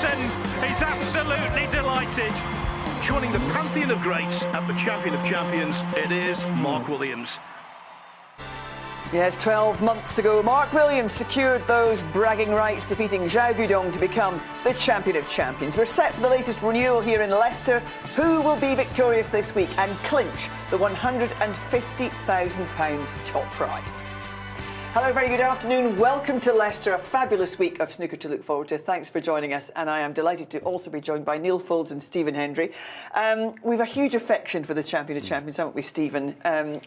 and he's absolutely delighted. Joining the pantheon of greats at the Champion of Champions, it is Mark Williams. Yes, 12 months ago, Mark Williams secured those bragging rights, defeating Zhao Guodong to become the Champion of Champions. We're set for the latest renewal here in Leicester. Who will be victorious this week and clinch the £150,000 top prize? Hello, very good afternoon. Welcome to Leicester, a fabulous week of snooker to look forward to. Thanks for joining us, and I am delighted to also be joined by Neil Foulds and Stephen Hendry. We've a huge affection for the Champion of Champions, haven't we, Stephen?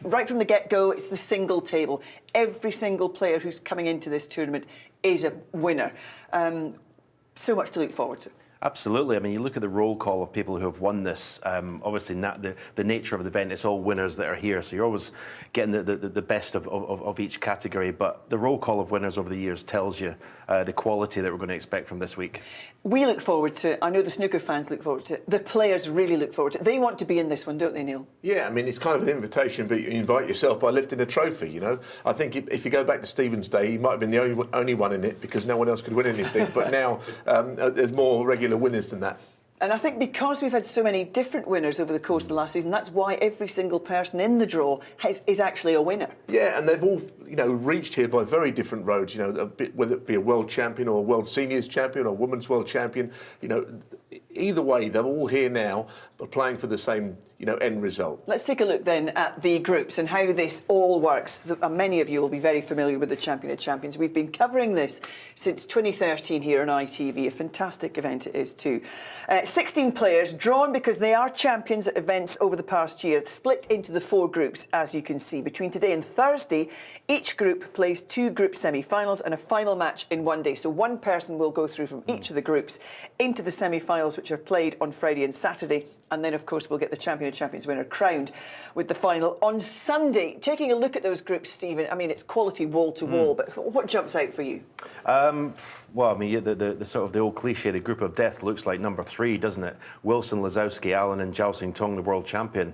Right from the get-go, it's the single table. Every single player who's coming into this tournament is a winner. So much to look forward to. Absolutely. I mean, you look at the roll call of people who have won this. Obviously, the nature of the event, it's all winners that are here. So you're always getting the best of each category. But the roll call of winners over the years tells you the quality that we're going to expect from this week. We look forward to it. I know the snooker fans look forward to it. The players really look forward to it. They want to be in this one, don't they, Neil? Yeah, I mean, it's kind of an invitation, but you invite yourself by lifting a trophy, you know. I think if you go back to Stephen's day, he might have been the only one in it because no one else could win anything. But now there's more regular winners than that. And I think because we've had so many different winners over the course of the last season, that's why every single person in the draw is actually a winner. Yeah, and they've all, reached here by very different roads, whether it be a world champion or a world seniors champion or a women's world champion, either way, they're all here now, but playing for the same, end result. Let's take a look then at the groups and how this all works. Many of you will be very familiar with the Champion of Champions. We've been covering this since 2013 here on ITV. A fantastic event it is too. 16 players drawn because they are champions at events over the past year, split into the 4 groups, as you can see. Between today and Thursday, each group plays 2 group semi-finals and a final match in one day. So one person will go through from each of the groups into the semi-finals, which are played on Friday and Saturday. And then, of course, we'll get the Champion of Champions winner crowned with the final on Sunday. Taking a look at those groups, Stephen, I mean, it's quality wall to wall, but what jumps out for you? Well, I mean, the sort of the old cliche, the group of death looks like number 3, doesn't it? Wilson, Lazowski, Allen and Zhao Xingtong, the world champion.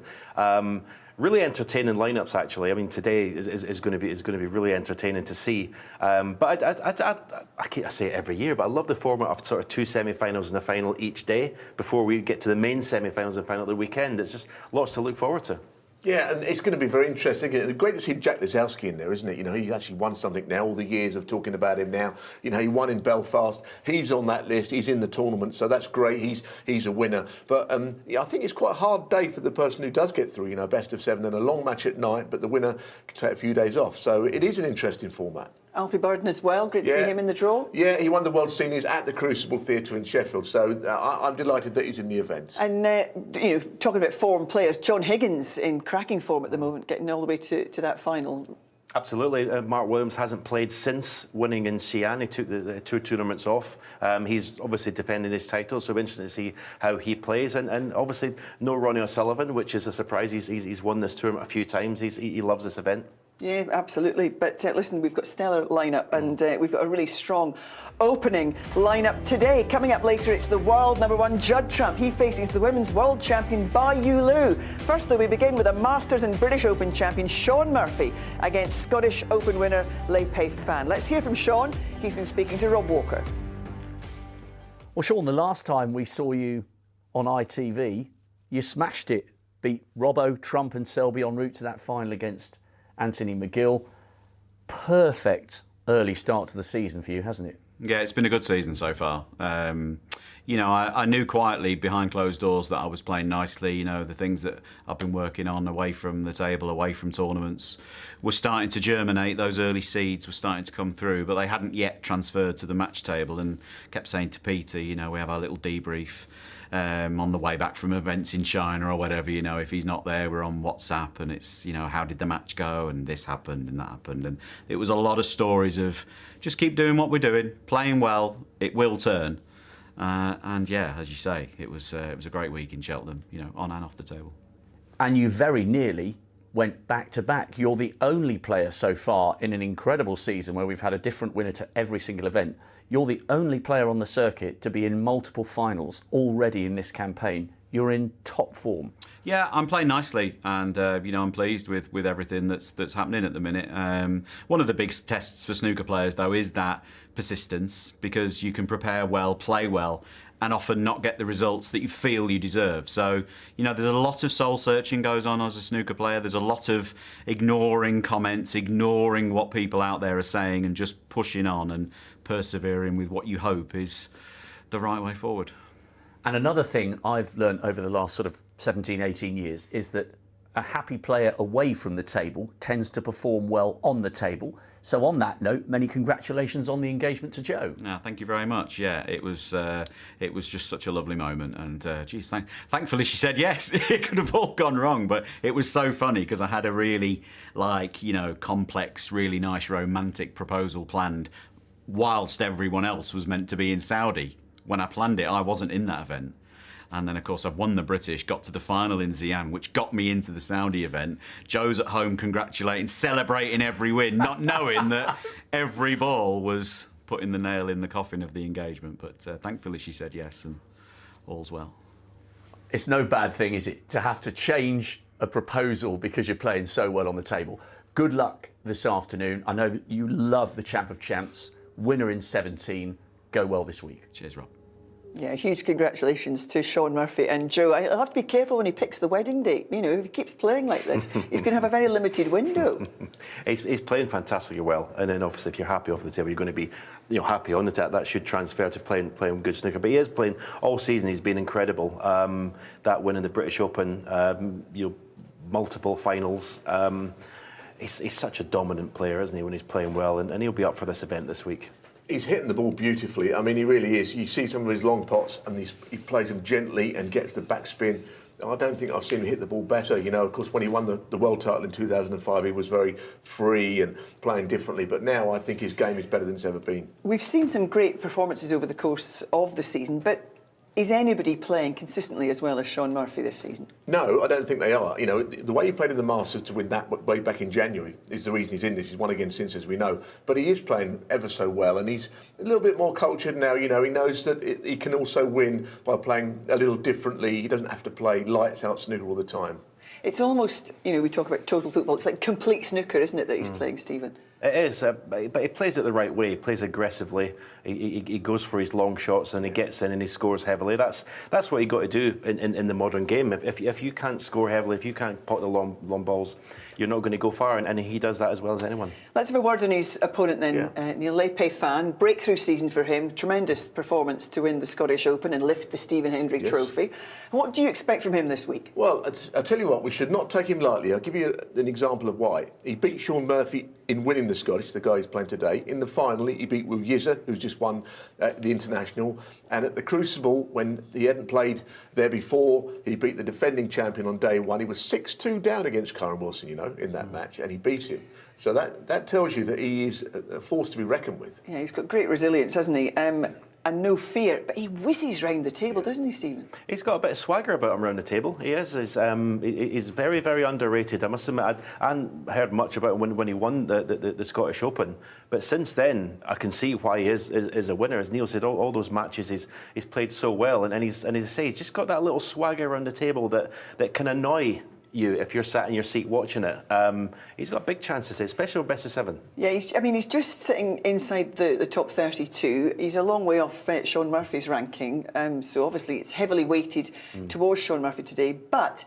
Really entertaining lineups, actually. I mean, today is going to be really entertaining to see. But I say it every year, but I love the format of sort of 2 semi-finals and a final each day before we get to the main semi-finals and final at the weekend. It's just lots to look forward to. Yeah, and it's going to be very interesting. It's great to see Jack Lazowski in there, isn't it? He actually won something now, all the years of talking about him now. He won in Belfast. He's on that list. He's in the tournament, so that's great. He's a winner. But I think it's quite a hard day for the person who does get through, best of 7 and a long match at night, but the winner can take a few days off. So it is an interesting format. Alfie Burden as well. Great to see him in the draw. Yeah, he won the World Seniors at the Crucible Theatre in Sheffield, so I'm delighted that he's in the event. And, talking about form players, John Higgins in cracking form at the moment, getting all the way to that final. Absolutely. Mark Williams hasn't played since winning in Xi'an. He took the 2 tournaments off. He's obviously defending his title, so interesting to see how he plays. And obviously, no Ronnie O'Sullivan, which is a surprise. He's won this tournament a few times. He loves this event. Yeah, absolutely. But listen, we've got stellar lineup and we've got a really strong opening lineup today. Coming up later, it's the world #1 Judd Trump. He faces the women's world champion Yulu. First, though, we begin with a Masters and British Open champion Shawn Murphy against Scottish Open winner Lei Pei Fan. Let's hear from Shawn. He's been speaking to Rob Walker. Well, Shawn, the last time we saw you on ITV, you smashed it. Beat Robbo, Trump and Selby en route to that final against Anthony McGill. Perfect early start to the season for you, hasn't it? Yeah, it's been a good season so far. I knew quietly behind closed doors that I was playing nicely. The things that I've been working on away from the table, away from tournaments, were starting to germinate. Those early seeds were starting to come through, but they hadn't yet transferred to the match table. And kept saying to Peter, we have our little debrief on the way back from events in China or whatever. If he's not there, we're on WhatsApp, and it's how did the match go, and this happened and that happened, and it was a lot of stories of just keep doing what we're doing, playing well, it will turn. And yeah, as you say, it was a great week in Cheltenham, on and off the table. And you very nearly went back to back. You're the only player so far in an incredible season where we've had a different winner to every single event. You're the only player on the circuit to be in multiple finals already in this campaign. you're in top form. Yeah, I'm playing nicely, and I'm pleased with everything that's happening at the minute. One of the big tests for snooker players, though, is that persistence, because you can prepare well, play well, and often not get the results that you feel you deserve. So, there's a lot of soul searching goes on as a snooker player. There's a lot of ignoring comments, ignoring what people out there are saying, and just pushing on and persevering with what you hope is the right way forward. And another thing I've learned over the last sort of 17, 18 years is that a happy player away from the table tends to perform well on the table. So on that note, many congratulations on the engagement to Jo. No, thank you very much. Yeah, it was just such a lovely moment, and geez, thankfully she said yes. It could have all gone wrong, but it was so funny because I had a really complex, really nice romantic proposal planned, whilst everyone else was meant to be in Saudi. When I planned it, I wasn't in that event. And then, of course, I've won the British, got to the final in Xi'an, which got me into the Saudi event. Jo's at home congratulating, celebrating every win, not knowing that every ball was putting the nail in the coffin of the engagement. But thankfully she said yes, and all's well. It's no bad thing, is it, to have to change a proposal because you're playing so well on the table. Good luck this afternoon. I know that you love the Champ of Champs, winner in 17. Go well this week. Cheers, Rob. Yeah, huge congratulations to Shawn Murphy and Jo. I'll have to be careful when he picks the wedding date. If he keeps playing like this, he's going to have a very limited window. He's playing fantastically well, and then obviously if you're happy off the table, you're going to be happy on the table. That should transfer to playing good snooker. But he is playing all season. He's been incredible. That win in the British Open, multiple finals. He's such a dominant player, isn't he, when he's playing well, and he'll be up for this event this week. He's hitting the ball beautifully. I mean, he really is. You see some of his long pots, and he plays them gently and gets the backspin. I don't think I've seen him hit the ball better. Of course, when he won the world title in 2005, he was very free and playing differently. But now I think his game is better than it's ever been. We've seen some great performances over the course of the season, but is anybody playing consistently as well as Shawn Murphy this season? No, I don't think they are. The way he played in the Masters to win that way back in January is the reason he's in this. He's won again since, as we know. But he is playing ever so well, and he's a little bit more cultured now. He knows that he can also win by playing a little differently. He doesn't have to play lights out snooker all the time. It's almost, we talk about total football. It's like complete snooker, isn't it, that he's playing, Stephen? It is, but he plays it the right way. He plays aggressively. He goes for his long shots and he gets in and he scores heavily. That's what you got to do in the modern game. If you can't score heavily, if you can't pot the long balls, you're not going to go far. And he does that as well as anyone. Let's have a word on his opponent then. Neil Fan, breakthrough season for him. Tremendous performance to win the Scottish Open and lift the Stephen Hendry Trophy. What do you expect from him this week? Well, I'll tell you what, we should not take him lightly. I'll give you an example of why. He beat Shawn Murphy in winning the Scottish, the guy he's playing today. In the final, he beat Wu Yizha, who's just won the International. And at the Crucible, when he hadn't played there before, he beat the defending champion on day one. He was 6-2 down against Karen Wilson, in that match, and he beat him. So that tells you that he is a force to be reckoned with. Yeah, he's got great resilience, hasn't he? And no fear, but he whizzes round the table, doesn't he, Stephen? He's got a bit of swagger about him around the table. He is. He's very, very underrated. I must admit, I hadn't heard much about him when he won the Scottish Open, but since then, I can see why he is a winner. As Neil said, all those matches he's played so well, and as I say, he's just got that little swagger around the table that can annoy you if you're sat in your seat watching it. He's got a big chance to say, especially with best of 7. Yeah, he's just sitting inside the top 32. He's a long way off Shawn Murphy's ranking, so obviously it's heavily weighted towards Shawn Murphy today. But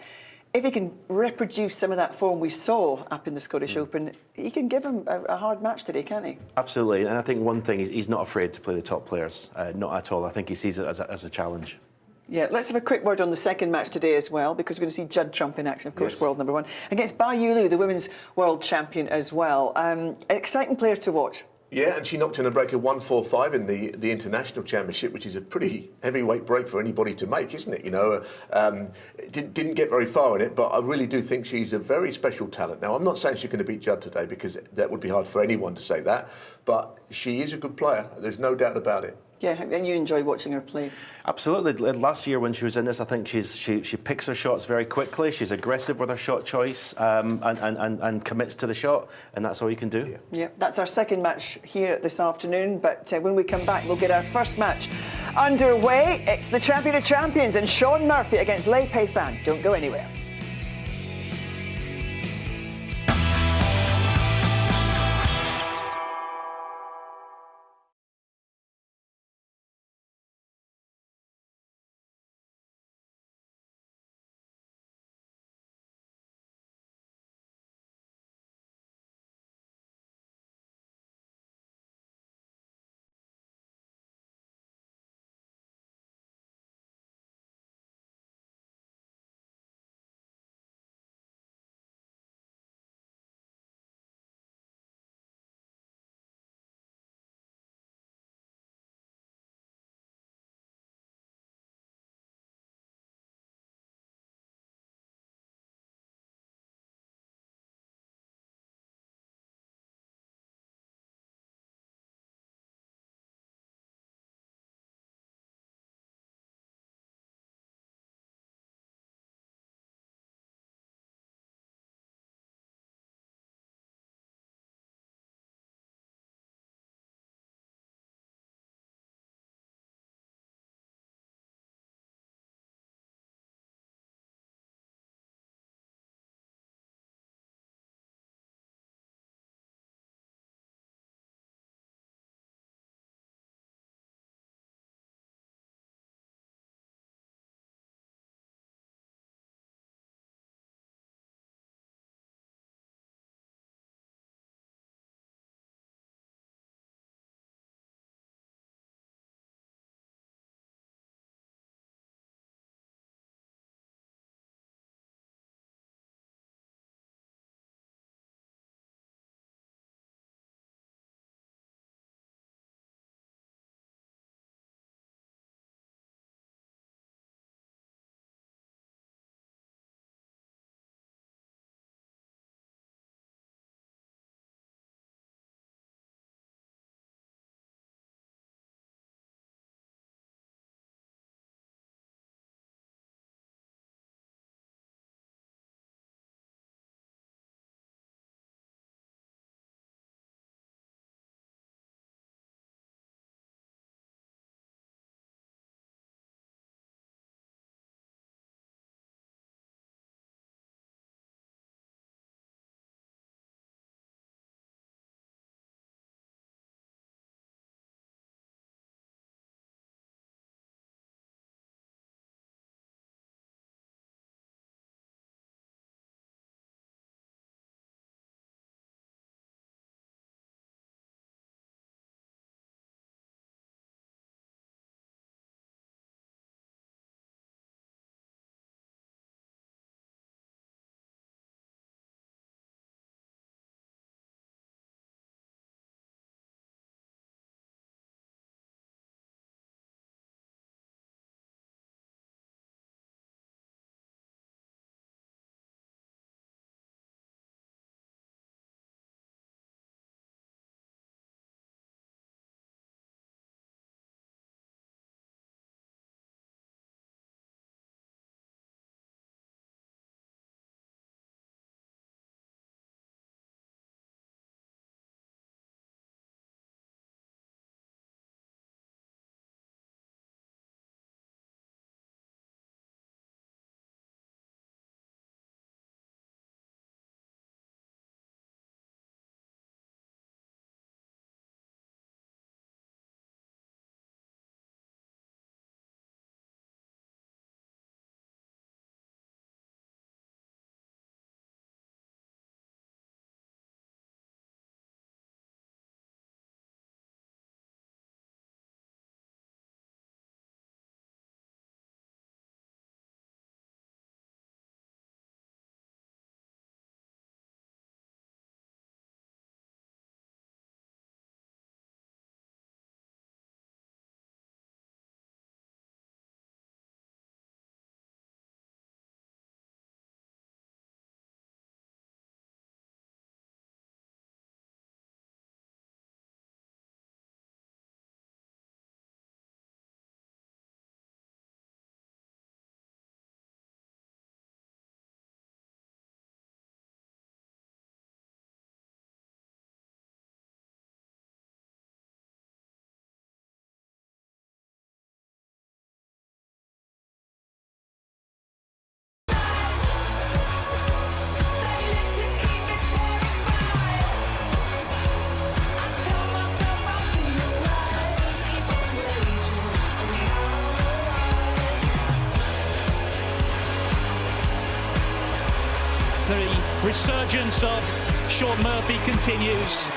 if he can reproduce some of that form we saw up in the Scottish Open, he can give him a hard match today, can't he? Absolutely, and I think one thing, he's not afraid to play the top players, not at all. I think he sees it as a challenge. Yeah, let's have a quick word on the second match today as well, because we're going to see Judd Trump in action, of course, world number 1, against Yulu, the women's world champion as well. An exciting player to watch. Yeah, and she knocked in a break of 145 in the international championship, which is a pretty heavyweight break for anybody to make, isn't it? Didn't get very far in it, but I really do think she's a very special talent. Now, I'm not saying she's going to beat Judd today, because that would be hard for anyone to say that, but she is a good player. There's no doubt about it. Yeah, and you enjoy watching her play. Absolutely. Last year when she was in this, I think she picks her shots very quickly. She's aggressive with her shot choice and commits to the shot, and that's all you can do. Yeah, that's our second match here this afternoon. But when we come back, we'll get our first match underway. It's the Champion of Champions and Shawn Murphy against Lei Pei Fan. Don't go anywhere. resurgence of Shawn Murphy continues.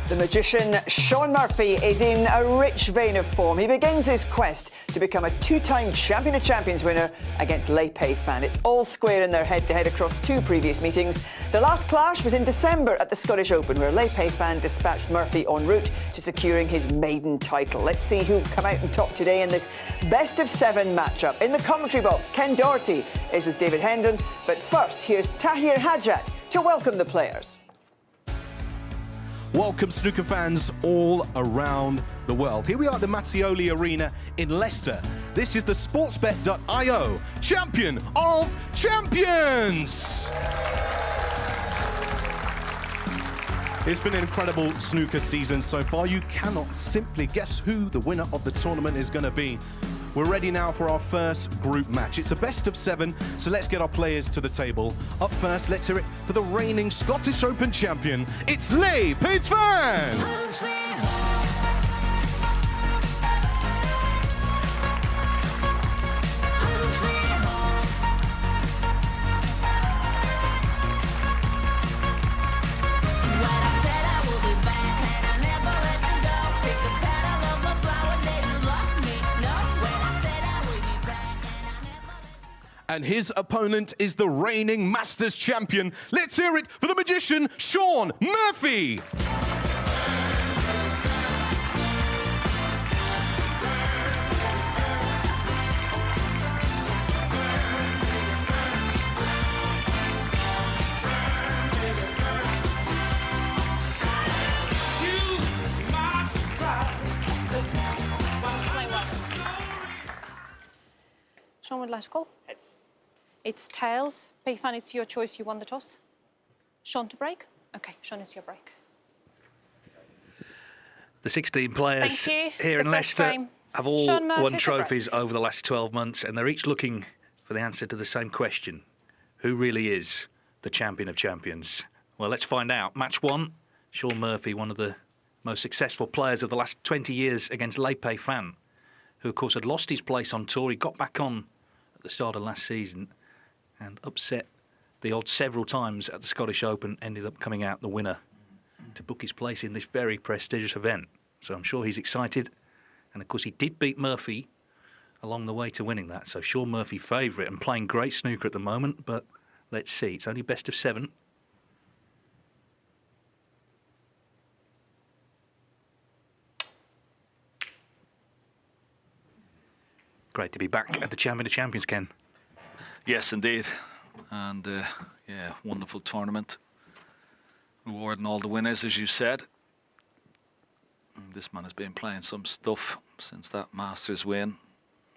The magician Shawn Murphy is in a rich vein of form. He begins his quest to become a two-time Champion of Champions winner against Lei Pei Fan. It's all square in their head-to-head across two previous meetings. The last clash was in December at the Scottish Open, where Lei Pei Fan dispatched Murphy en route to securing his maiden title. Let's see who come out on top today in this best-of-7 matchup. In the commentary box, Ken Doherty is with David Hendon. But first, here's Tahir Hajat to welcome the players. Welcome, snooker fans all around the world. Here we are at the Mattioli Arena in Leicester. This is the sportsbet.io Champion of Champions! It's been an incredible snooker season so far. You cannot simply guess who the winner of the tournament is going to be. We're ready now for our first group match. It's a best-of-7, so let's get our players to the table. Up first, let's hear it for the reigning Scottish Open champion. It's Lei Pei Fan! And his opponent is the reigning Masters champion. Let's hear it for the magician, Shawn Murphy. Shawn would like to call. Heads. It's tails. Pei Fan, it's your choice. You won the toss. Shawn to break? OK, Shawn, it's your break. The 16 players here in Leicester have all won trophies over the last 12 months, and they're each looking for the answer to the same question. Who really is the champion of champions? Well, let's find out. Match 1, Shawn Murphy, one of the most successful players of the last 20 years against Lei Pei Fan, who, of course, had lost his place on tour. He got back on at the start of last season and upset the odds several times at the Scottish Open, ended up coming out the winner to book his place in this very prestigious event. So I'm sure he's excited. And, of course, he did beat Murphy along the way to winning that. So Shawn Murphy favourite and playing great snooker at the moment. But let's see. It's only best of 7. Great to be back at the Champion of Champions, Ken. Yes, indeed. And, yeah, wonderful tournament. Rewarding all the winners, as you said. And this man has been playing some stuff since that Masters win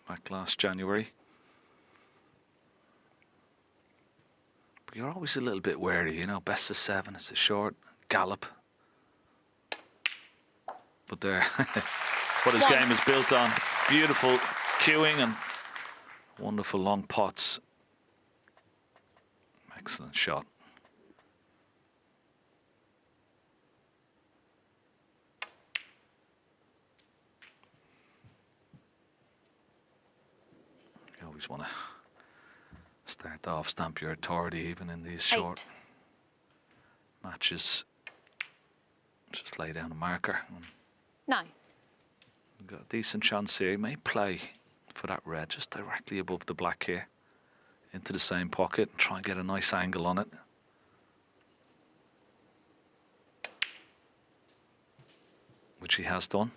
back last January. But you're always a little bit wary, you know, best of 7, it's a short gallop. But there, what his game is built on. Beautiful cueing and wonderful long pots. Excellent shot. You always want to start off, stamp your authority even in these short matches. Just lay down a marker. 9. Got a decent chance here. He may play for that red just directly above the black here into the same pocket and try and get a nice angle on it. Which he has done.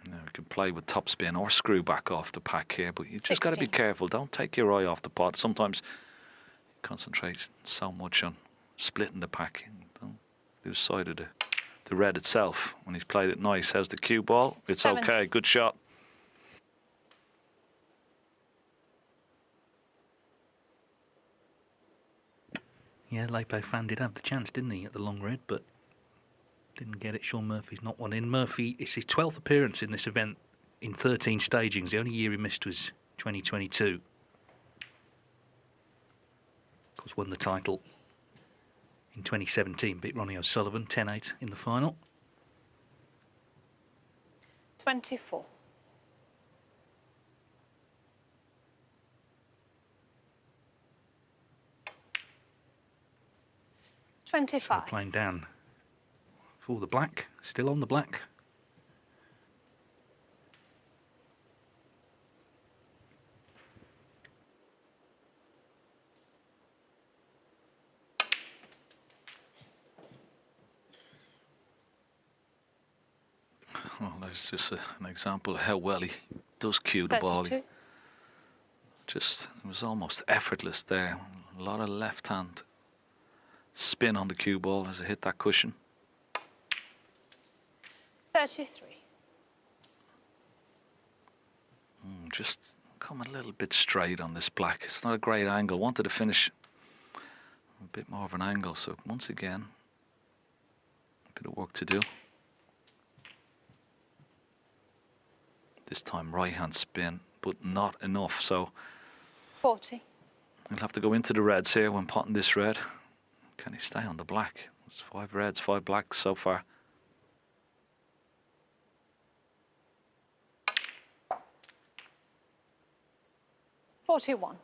Now we can play with topspin or screw back off the pack here, but you just got to be careful. Don't take your eye off the pot. Sometimes you concentrate so much on splitting the pack. Don't lose sight of the red itself when he's played it nice. How's the cue ball? It's 70. okay. Good shot. Yeah, Lei Pei Fan did have the chance, didn't he, at the long red, but didn't get it. Shawn Murphy's not one in. Murphy, it's his 12th appearance in this event in 13 stagings. The only year he missed was 2022. Of course, won the title in 2017, beat Ronnie O'Sullivan 10-8 in the final. 24. 25. So playing down for the black, still on the black. Well, there's just an example of how well he does cue the ball. It was almost effortless there. A lot of left hand spin on the cue ball as it hit that cushion. 33. Just come a little bit straight on this black. It's not a great angle. Wanted to finish a bit more of an angle. So once again, a bit of work to do. This time right hand spin, but not enough. So 40. we'll have to go into the reds here when potting this red. Can he stay on the black? It's 5 reds, 5 blacks so far. $41.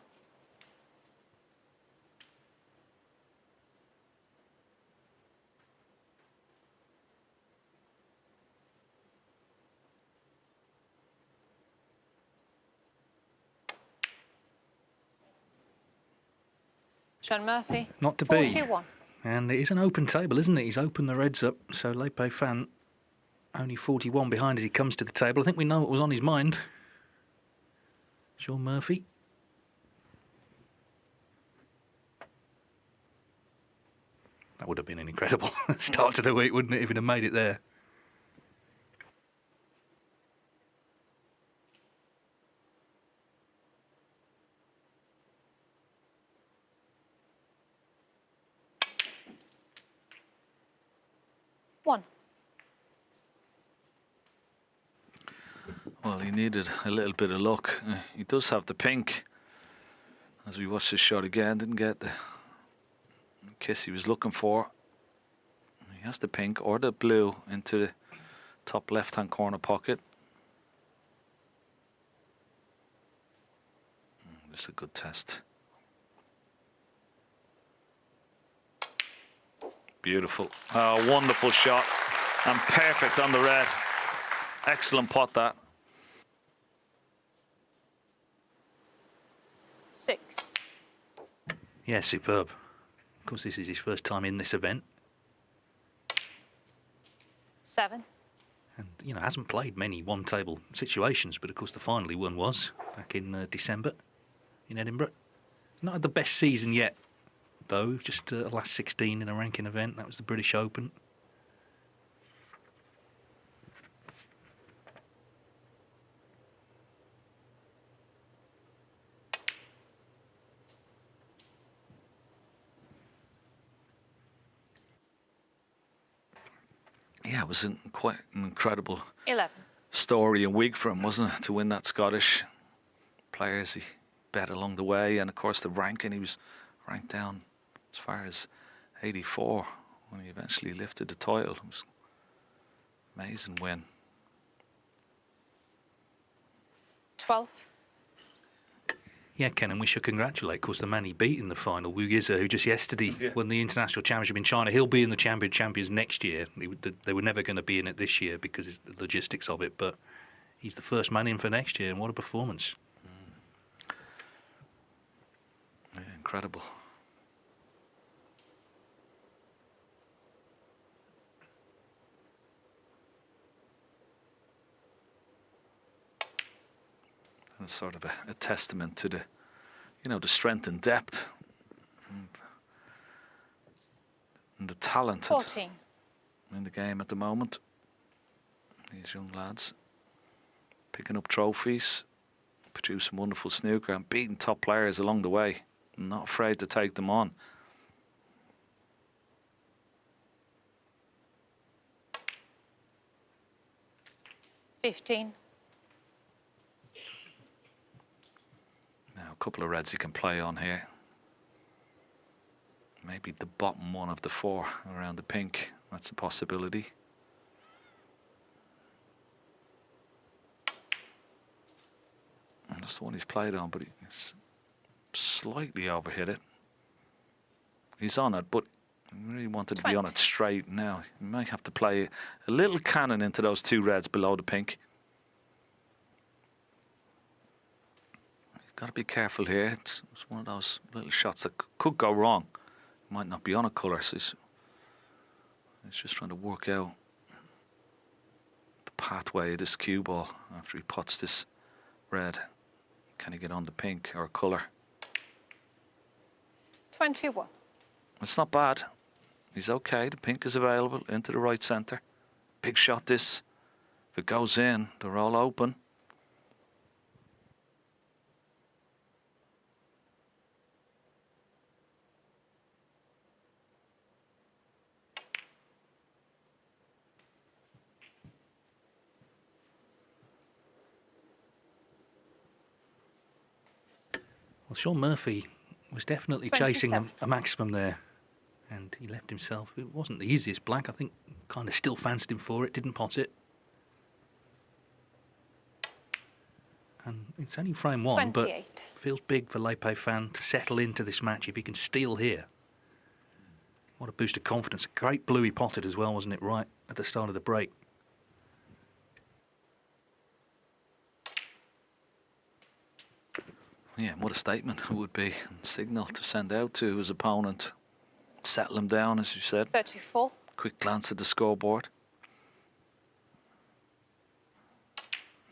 Shawn Murphy. Not to 41. be. And it is an open table, isn't it? He's opened the reds up, so Lepe Fan only 41 behind as he comes to the table. I think we know what was on his mind. Shawn Murphy. That would have been an incredible start to the week, wouldn't it, if he'd have made it there? One. Well, he needed a little bit of luck. He does have the pink. As we watch this shot again, didn't get the kiss he was looking for. He has the pink or the blue into the top left-hand corner pocket. This is a good test. Beautiful. Oh, wonderful shot. And perfect on the red. Excellent pot, that. 6. Yeah, superb. Of course, this is his first time in this event. 7. And, you know, hasn't played many one-table situations, but of course the final he won was back in December in Edinburgh. Not had the best season yet, though. Just last 16 in a ranking event. That was the British Open. Yeah, it was quite an incredible 11. story and week for him, wasn't it, to win that Scottish Players. He bet along the way, and of course the ranking, he was ranked down as far as 84 when he eventually lifted the title. It was an amazing win. 12. Yeah, Ken, and we should congratulate, of course, the man he beat in the final, Wu Yize, who just yesterday won the International Championship in China. He'll be in the Champions next year. They were never going to be in it this year because of the logistics of it, but he's the first man in for next year, and what a performance. Yeah, incredible. And it's sort of a testament to the, you know, the strength and depth and the talent 14. in the game at the moment. These young lads picking up trophies, producing wonderful snooker and beating top players along the way. Not afraid to take them on. $15. Now a couple of reds he can play on here. Maybe the bottom one of the 4 around the pink. That's a possibility. And that's the one he's played on, but he's slightly overhit it. He's on it, but You really wanted to be on it straight now. You might have to play a little cannon into those two reds below the pink. You've got to be careful here. It's one of those little shots that could go wrong. Might not be on a colour, so he's just trying to work out the pathway of this cue ball after he puts this red. Can he get on the pink or a colour? 21. It's not bad. He's okay. The pink is available into the right centre. Big shot this. If it goes in, they're all open. Well, Shawn Murphy was definitely chasing a maximum there, and he left himself. It wasn't the easiest black. I think kind of still fancied him for it, didn't pot it. And it's only frame one, 28. but feels big for Le Pai Fan to settle into this match if he can steal here. What a boost of confidence. A great blue he potted as well, wasn't it, right at the start of the break. Yeah, what a statement it would be. Signal to send out to his opponent. Settle him down, as you said. 34. Quick glance at the scoreboard.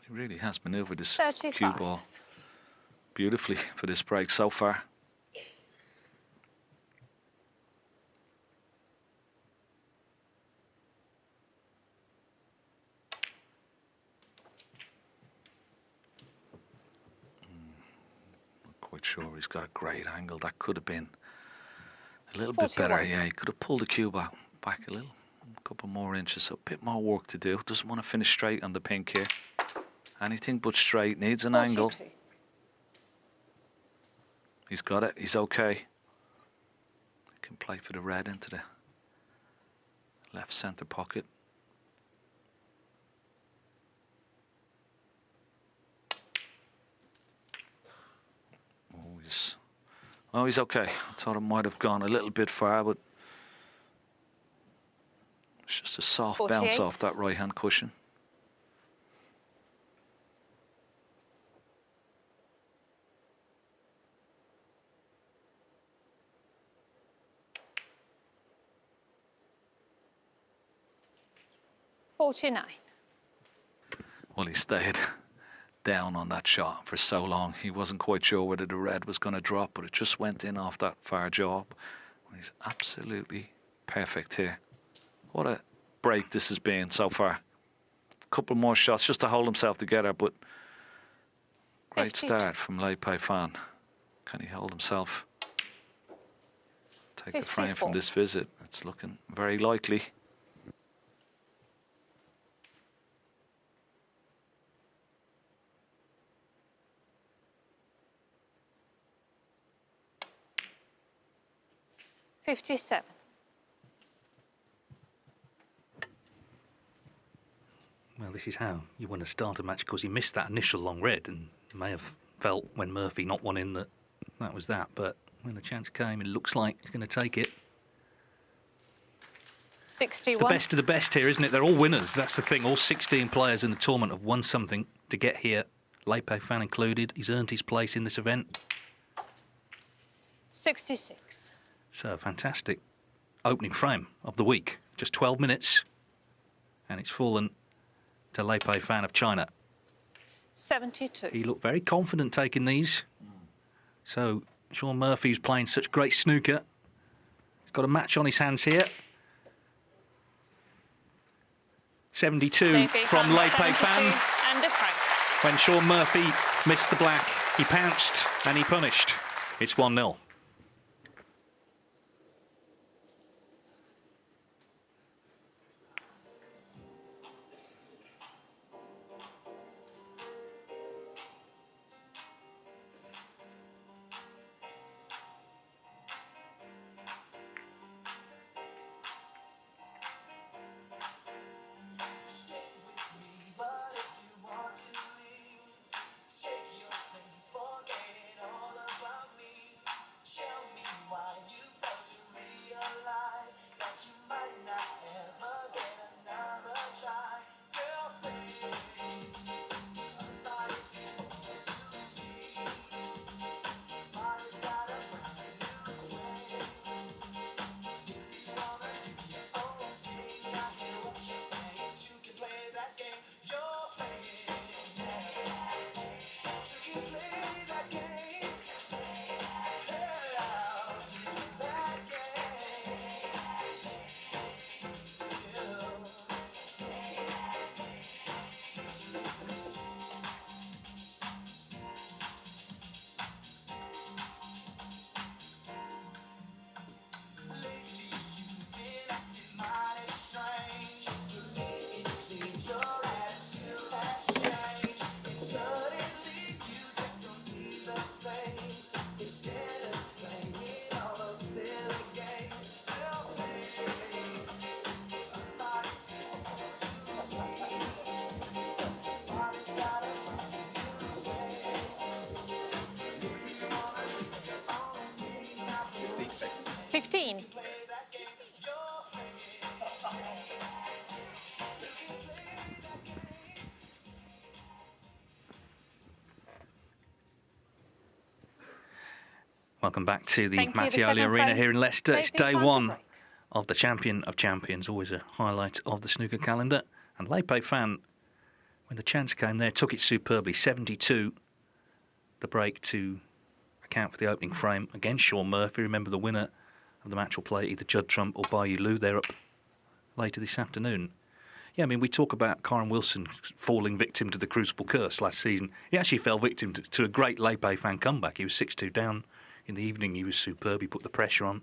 He really has manoeuvred this 35. cue ball beautifully for this break so far. Quite sure he's got a great angle. That could have been a little 41. bit better. Yeah, he could have pulled the cue back a little, a couple more inches. So a bit more work to do. Doesn't want to finish straight on the pink here. Anything but straight. Needs an 42. angle. He's got it. He's okay. He can play for the red into the left centre pocket. Oh, he's okay. I thought it might have gone a little bit far, but it's just a soft 48. bounce off that right-hand cushion. $49. Well, he stayed down on that shot for so long. He wasn't quite sure whether the red was going to drop, but it just went in off that far jaw. He's absolutely perfect here. What a break this has been so far. A couple more shots just to hold himself together, but great 52. start from Le Pai Fan. Can he hold himself? Take the frame from 54. this visit. It's looking very likely. $57. Well, this is how you want to start a match, because he missed that initial long red, and you may have felt when Murphy not won in that was that. But when the chance came, it looks like he's going to take it. 61. It's the best of the best here, isn't it? They're all winners. That's the thing. All 16 players in the tournament have won something to get here. Le Pai Fan included. He's earned his place in this event. 66. So, fantastic opening frame of the week. Just 12 minutes, and it's fallen to Le Pai Fan of China. 72. He looked very confident taking these. So, Shawn Murphy's playing such great snooker. He's got a match on his hands here. 72 from Le Pai Fan. And a frame. When Shawn Murphy missed the black, he pounced and he punished. It's 1-0. 15. Welcome back to the Mattioli Arena here in Leicester. It's day one of the Champion of Champions, always a highlight of the snooker calendar. And Lepe Fan, when the chance came there, took it superbly. 72, the break to account for the opening frame against Shawn Murphy. Remember, the winner of the match will play either Judd Trump or Yulu. They're up later this afternoon. Yeah, I mean, we talk about Kyren Wilson falling victim to the Crucible curse last season. He actually fell victim to a great Lepe Fan comeback. He was 6-2 down. In the evening, he was superb. He put the pressure on,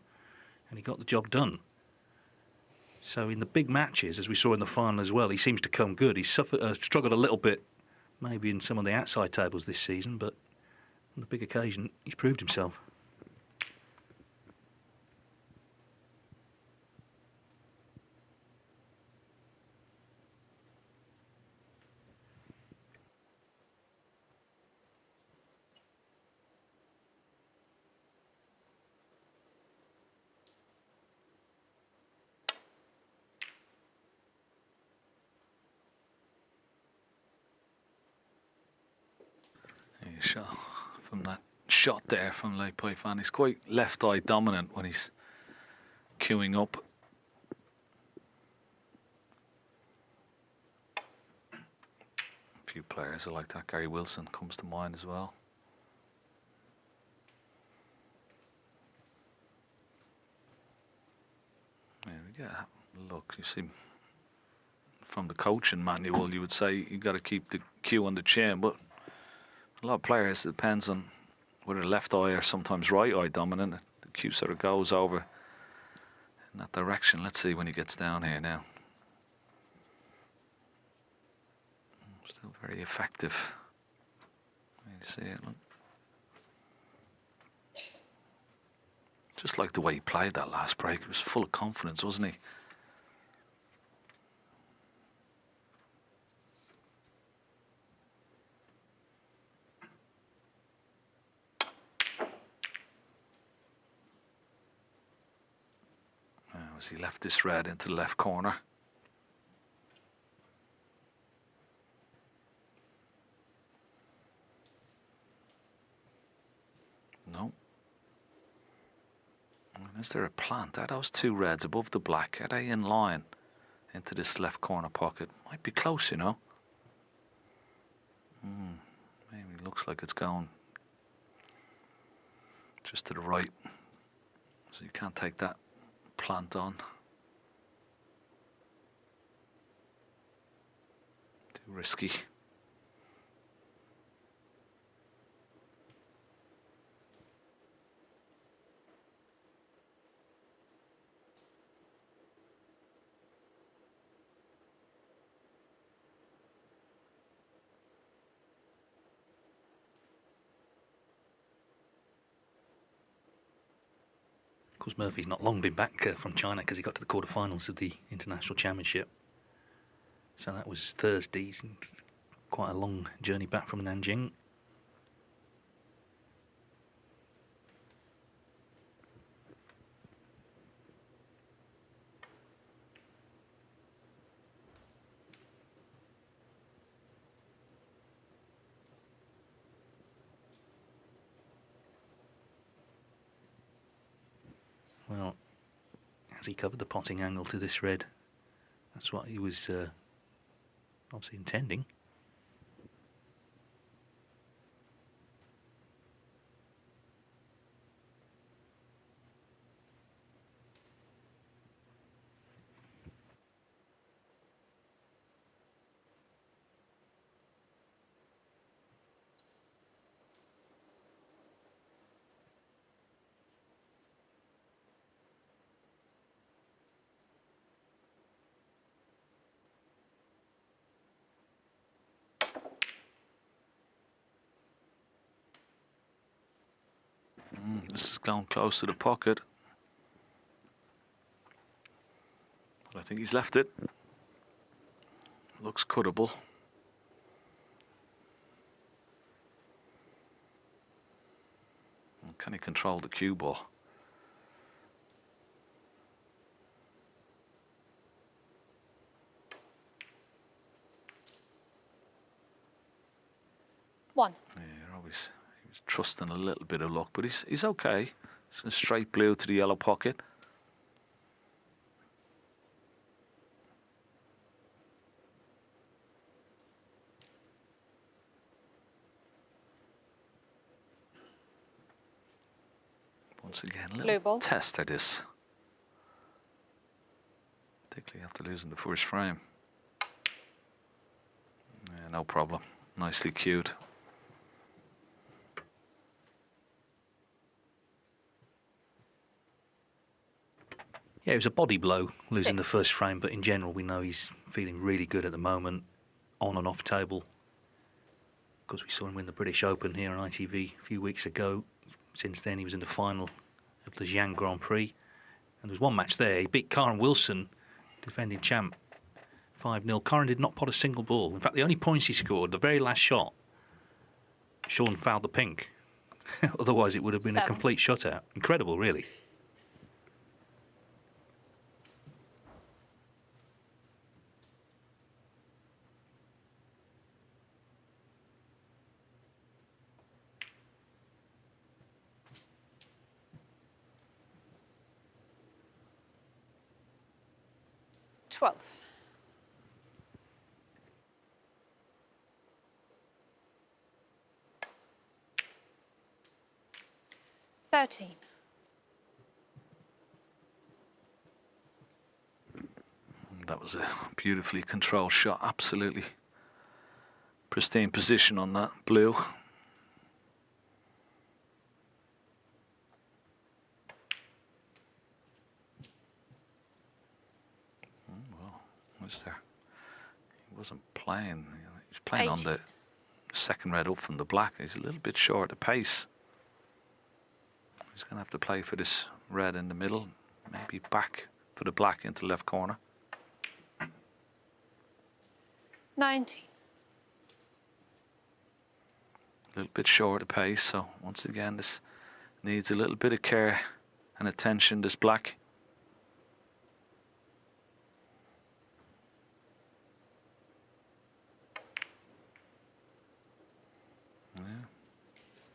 and he got the job done. So in the big matches, as we saw in the final as well, he seems to come good. He's struggled a little bit, maybe in some of the outside tables this season, but on the big occasion, he's proved himself. From that shot there from Lepe Fan, he's quite left eye dominant when he's queuing up. A few players are like that. Gary Wilson comes to mind as well. There we go. Look, you see, from the coaching manual, you would say you've got to keep the cue on the chin, but a lot of players, it depends on whether left eye or sometimes right eye dominant. The cue sort of goes over in that direction. Let's see when he gets down here now. Still very effective. You see it, look. Just like the way he played that last break. He was full of confidence, wasn't he? As he left this red into the left corner. No. Is there a plant? Are those two reds above the black? Are they in line into this left corner pocket? Might be close, you know. Maybe it looks like it's going just to the right. So you can't take that plant on. Too risky. Of course, Murphy's not long been back from China because he got to the quarterfinals of the International Championship. So that was Thursday. Quite a long journey back from Nanjing. Well, has he covered the potting angle to this red? That's what he was obviously intending. This is going close to the pocket. But I think he's left it. Looks cuttable. Can he control the cue ball? 1. Yeah, he was trusting a little bit of luck, but he's okay. It's a straight blue to the yellow pocket. Once again, a little test at this. Particularly after losing the first frame. Yeah, no problem. Nicely cued. Yeah, it was a body blow, losing the first frame, but in general we know he's feeling really good at the moment, on and off table. Because we saw him win the British Open here on ITV a few weeks ago. Since then he was in the final of the Xi'an Grand Prix. And there was one match there, he beat Karen Wilson, defending champ, 5-0. Karen did not pot a single ball. In fact, the only points he scored, the very last shot, Shawn fouled the pink. Otherwise it would have been a complete shutout. Incredible, really. $13. That was a beautifully controlled shot. Absolutely pristine position on that blue. Well, was there? He wasn't playing. He was playing on the second red up from the black. He's a little bit short of pace. He's going to have to play for this red in the middle. Maybe back for the black into left corner. 19. A little bit short of pace, so once again this needs a little bit of care and attention, this black. Yeah.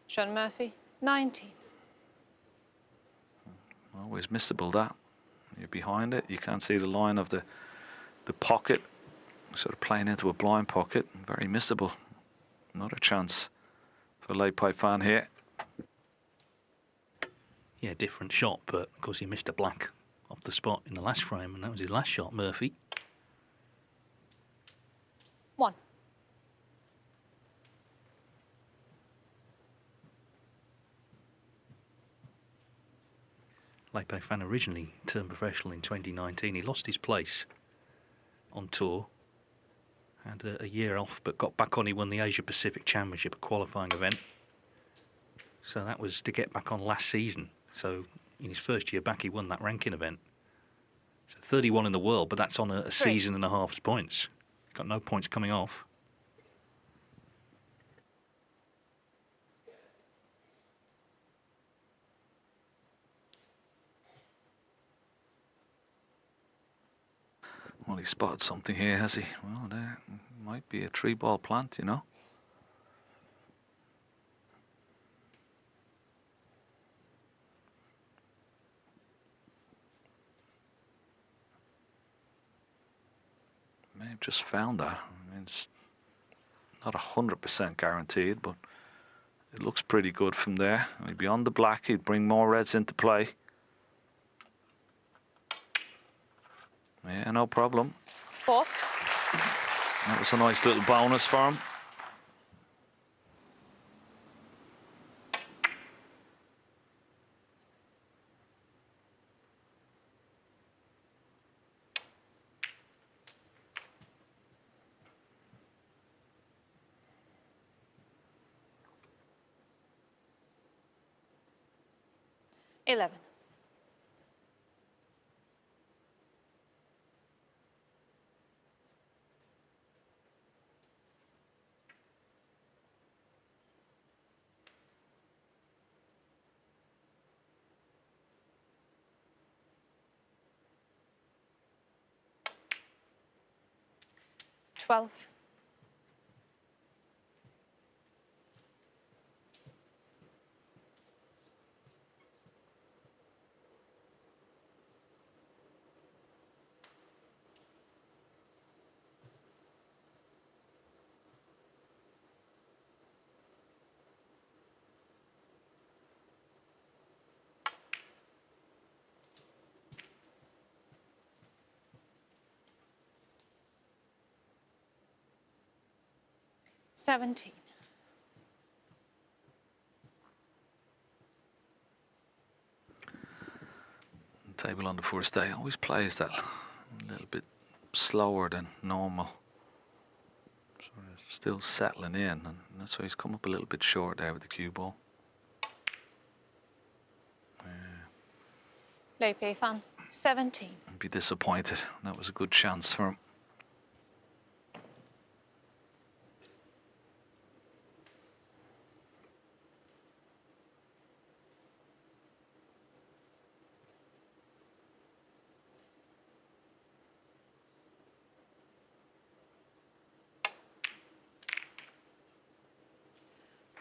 Shawn Murphy, 19. Always missable that. You're behind it, you can't see the line of the pocket. Sort of playing into a blind pocket, very missable. Another chance for late pipe fan here. Yeah, different shot, but of course he missed a black off the spot in the last frame, and that was his last shot, Murphy. 1. Late pipe fan originally turned professional in 2019. He lost his place on tour. Had a year off, but got back on. He won the Asia Pacific Championship, a qualifying event. So that was to get back on last season. So in his first year back, he won that ranking event. So 31 in the world, but that's on a season and a half's points. Got no points coming off. Well, he spotted something here, has he? Well, there might be a 3-ball plant, you know. May have just found that. I mean, it's not 100% guaranteed, but it looks pretty good from there. He'd be on the black, he'd bring more reds into play. Yeah, no problem. 4. That was a nice little bonus for him. $11. $12. 17. Table on the first day always plays that a little bit slower than normal. Sort of still settling in, and that's why he's come up a little bit short there with the cue ball. Low pay fan, 17. I'd be disappointed. That was a good chance for him.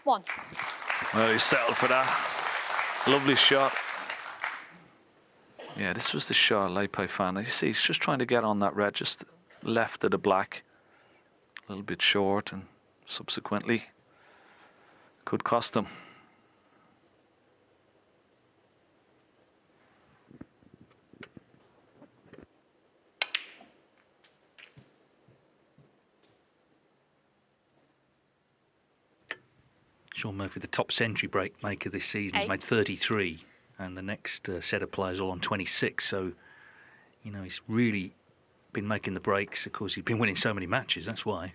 One. Well, he settled for that. Lovely shot. Yeah, this was the shot, Leipzig fan. You see, he's just trying to get on that red, just left of the black. A little bit short, and subsequently could cost him. Shawn Murphy, the top century break maker this season, he's made 33, and the next set of players all on 26. So, you know, he's really been making the breaks. Of course, he's been winning so many matches, that's why.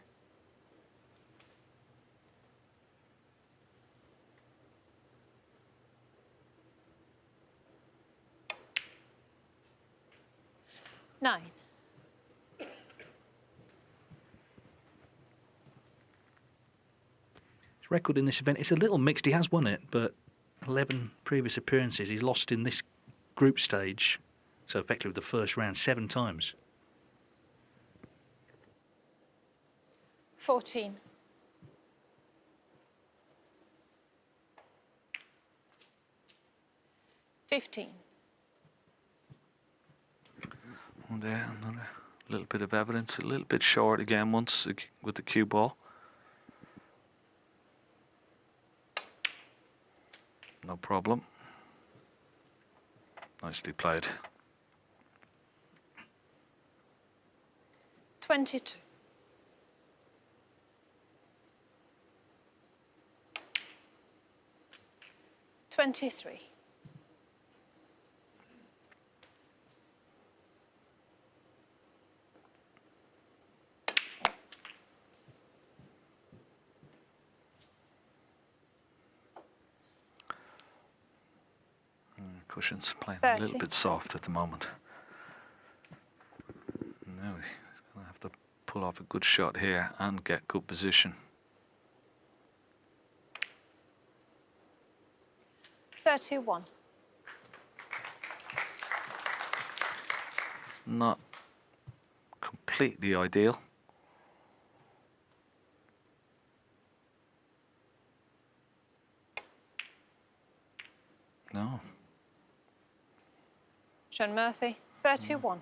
Nine. Record in this event, it's a little mixed. He has won it, but 11 previous appearances he's lost in this group stage, so effectively the first round 7 times. 14. $15. And there, another little bit of evidence, a little bit short again once with the cue ball. No problem. Nicely played. 22. $23. Cushion's playing 30. a little bit soft at the moment. Now he's going to have to pull off a good shot here and get good position. 31. Not completely ideal. No. Shawn Murphy, 31.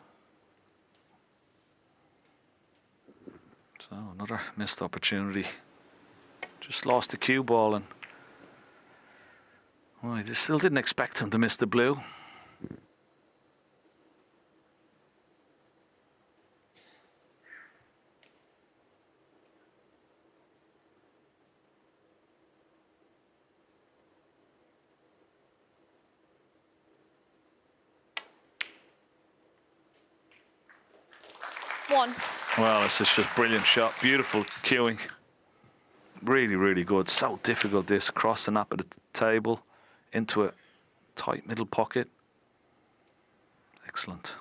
So another missed opportunity. Just lost the cue ball, and well, I still didn't expect him to miss the blue. One. Well, this is just brilliant shot. Beautiful cueing. Really, really good. So difficult this, crossing up at the table into a tight middle pocket. Excellent.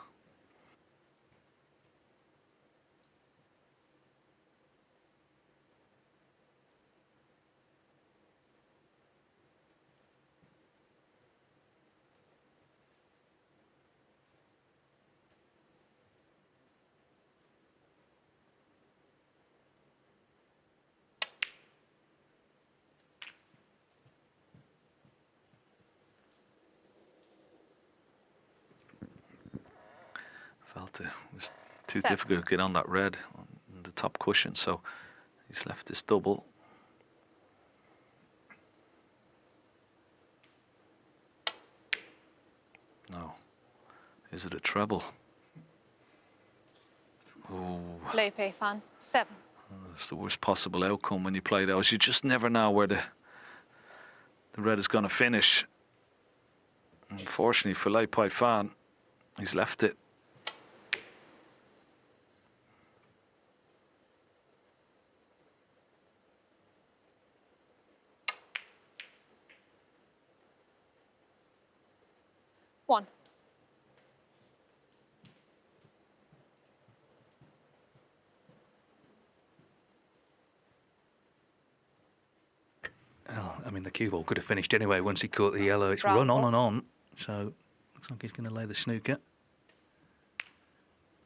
Felt it was too difficult to get on that red on the top cushion, so he's left this double. No. Is it a treble? Oh. Low pay fan, 7. It's the worst possible outcome when you play those. You just never know where the red is going to finish. Unfortunately for Lei Pai Fan, he's left it. One. Well, I mean, the cue ball could have finished anyway once he caught the yellow. It's Bravo. run on and on. So, looks like he's going to lay the snooker.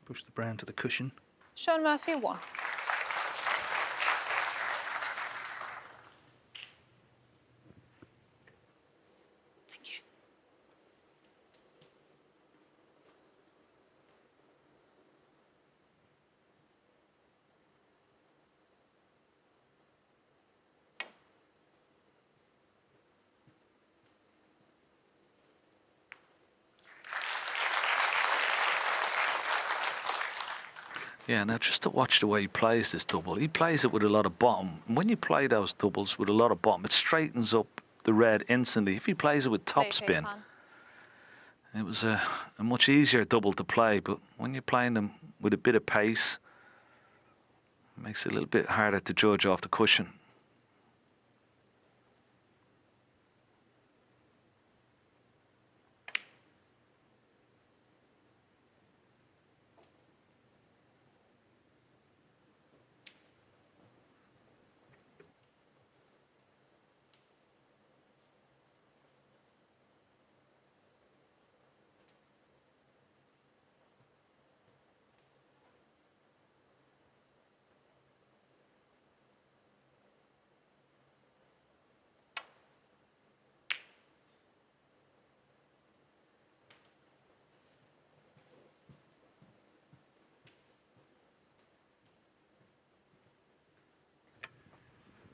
Push the brown to the cushion. Shawn Murphy, 1. Thank you. Yeah, now just to watch the way he plays this double. He plays it with a lot of bottom. And when you play those doubles with a lot of bottom, it straightens up the red instantly. If he plays it with topspin, it was a much easier double to play. But when you're playing them with a bit of pace, it makes it a little bit harder to judge off the cushion.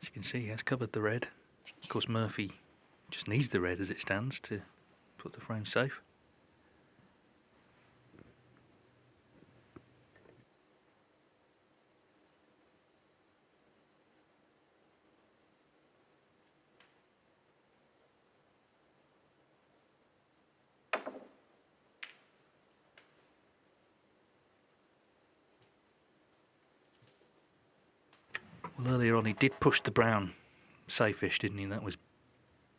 As you can see, he has covered the red. Of course, Murphy just needs the red as it stands to put the frame safe. Well, earlier on he did push the brown safe-ish, didn't he? That was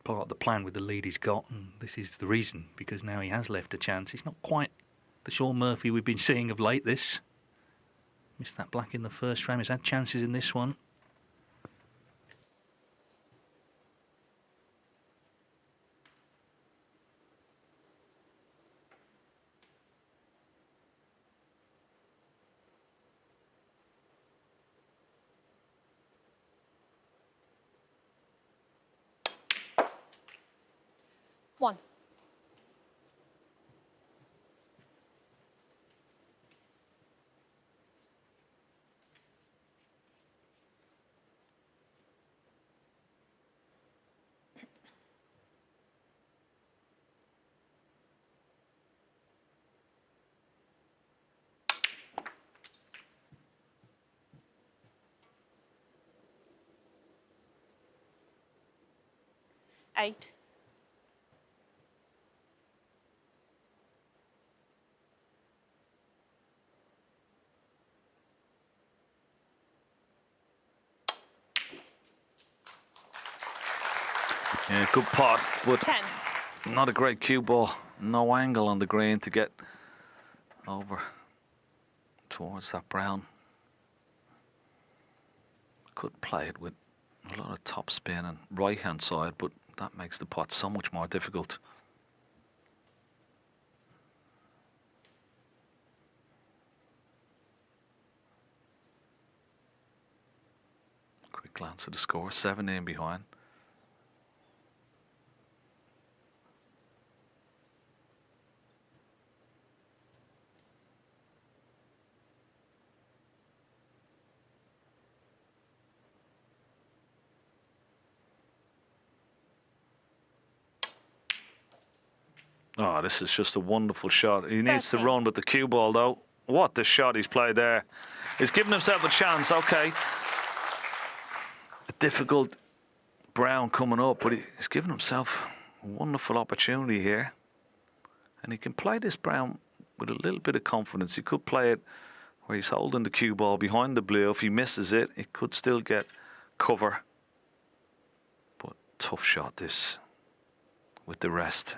part of the plan with the lead he's got, and this is the reason, because now he has left a chance. He's not quite the Shawn Murphy we've been seeing of late, this. Missed that black in the first frame. He's had chances in this one. One. Eight. Yeah, good pot, but 10. not a great cue ball. No angle on the green to get over towards that brown. Could play it with a lot of top spin and right hand side, but that makes the pot so much more difficult. Quick glance at the score, 7 behind. Oh, this is just a wonderful shot. He needs to run with the cue ball, though. What the shot he's played there. He's given himself a chance. Okay, difficult Brown coming up, but he's given himself a wonderful opportunity here. And he can play this Brown with a little bit of confidence. He could play it where he's holding the cue ball behind the blue. If he misses it, it could still get cover. But tough shot this with the rest.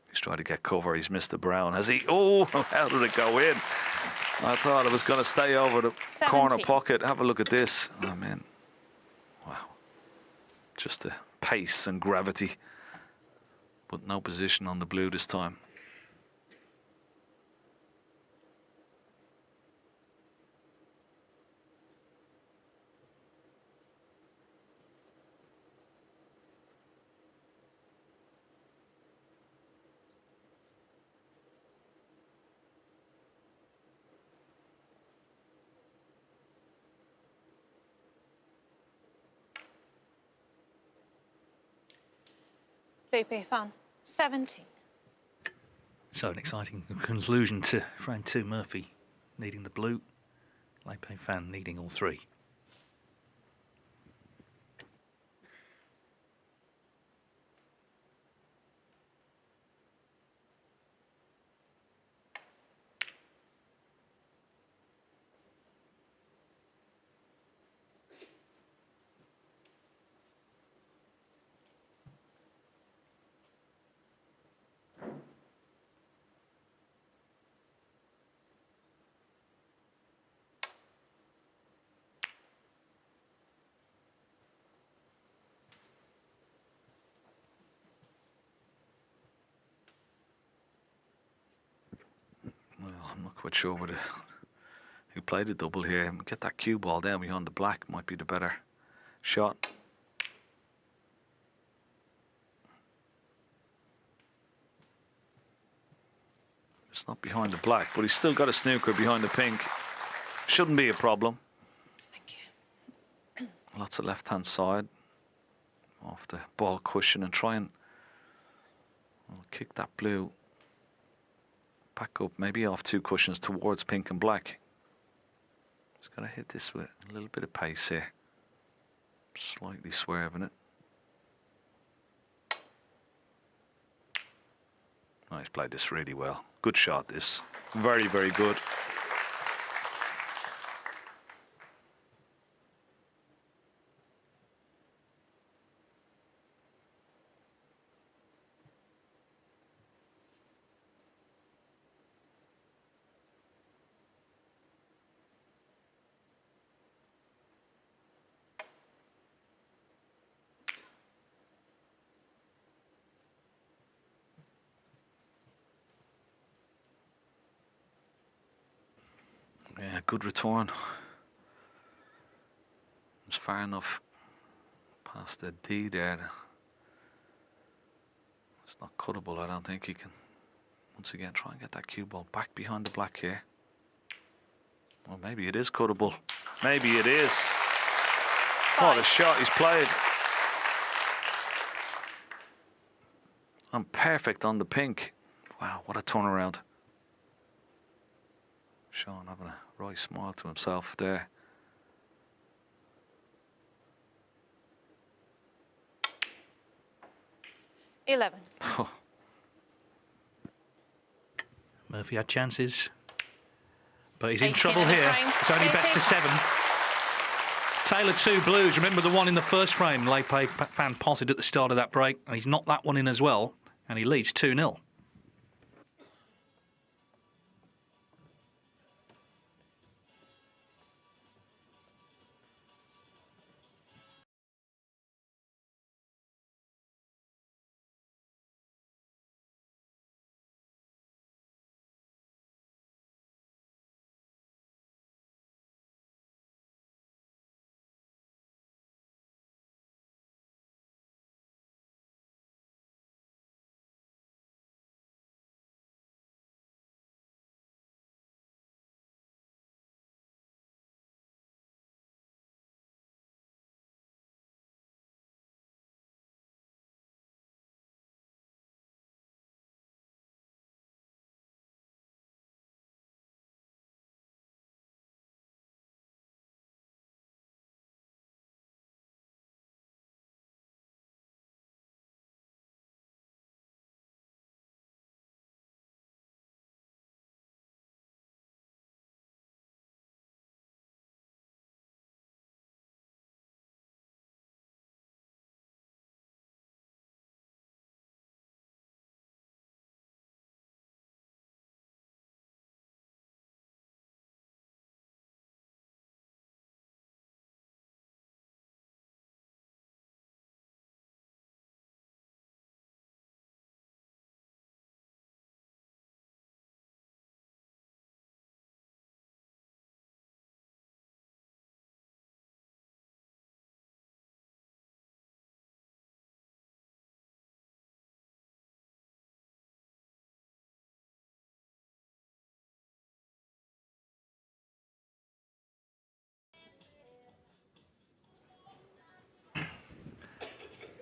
He's trying to get cover. He's missed the Brown. Has he? Oh, how did it go in? I thought it was going to stay over the 70. corner pocket. Have a look at this. I mean, wow. Just the pace and gravity. But no position on the blue this time. BP fan, 17. So an exciting conclusion to frame 2. Murphy needing the blue. Lepe fan needing all 3. Well, I'm not quite sure who played the double here. Get that cue ball down behind the black might be the better shot. It's not behind the black, but he's still got a snooker behind the pink. Shouldn't be a problem. Thank you. Lots of left-hand side off the ball cushion and try and kick that blue back up, maybe off 2 cushions towards pink and black. Just got to hit this with a little bit of pace here. Slightly swerving it. Oh, he's played this really well. Good shot, this. Very, very good. Yeah, good return. It's far enough past the D there. It's not cuttable. I don't think he can, once again, try and get that cue ball back behind the black here. Well, maybe it is cuttable. Maybe it is. Oh, the shot he's played. And perfect on the pink. Wow, what a turnaround. Shawn having a right smile to himself there. Murphy had chances, but he's in trouble here. It's only best of 7. Taylor 2 blues. Remember the one in the first frame? Lepe fan potted at the start of that break, and he's knocked that one in as well, and he leads 2-0.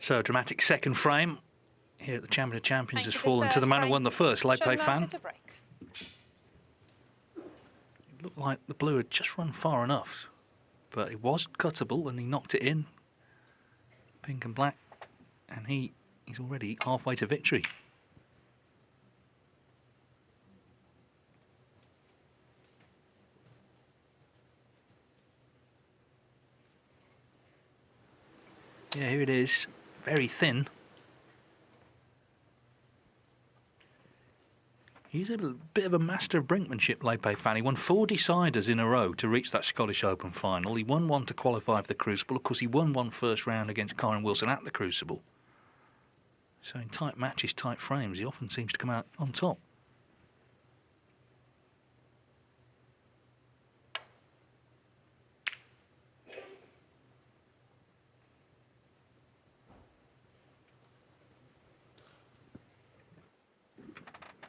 So, a dramatic second frame here at the Champion of Champions has Thank you. fallen to the man who won the first, Lepe Shawn Fan. Murphy to break. It looked like the blue had just run far enough, but it was cuttable and he knocked it in. Pink and black, and he's already halfway to victory. Yeah, here it is, very thin. He's a bit of a master of brinkmanship, Lepe Fan. He won 4 deciders in a row to reach that Scottish Open final. He won one to qualify for the Crucible. Of course, he won one first round against Kyren Wilson at the Crucible. So in tight matches, tight frames, he often seems to come out on top.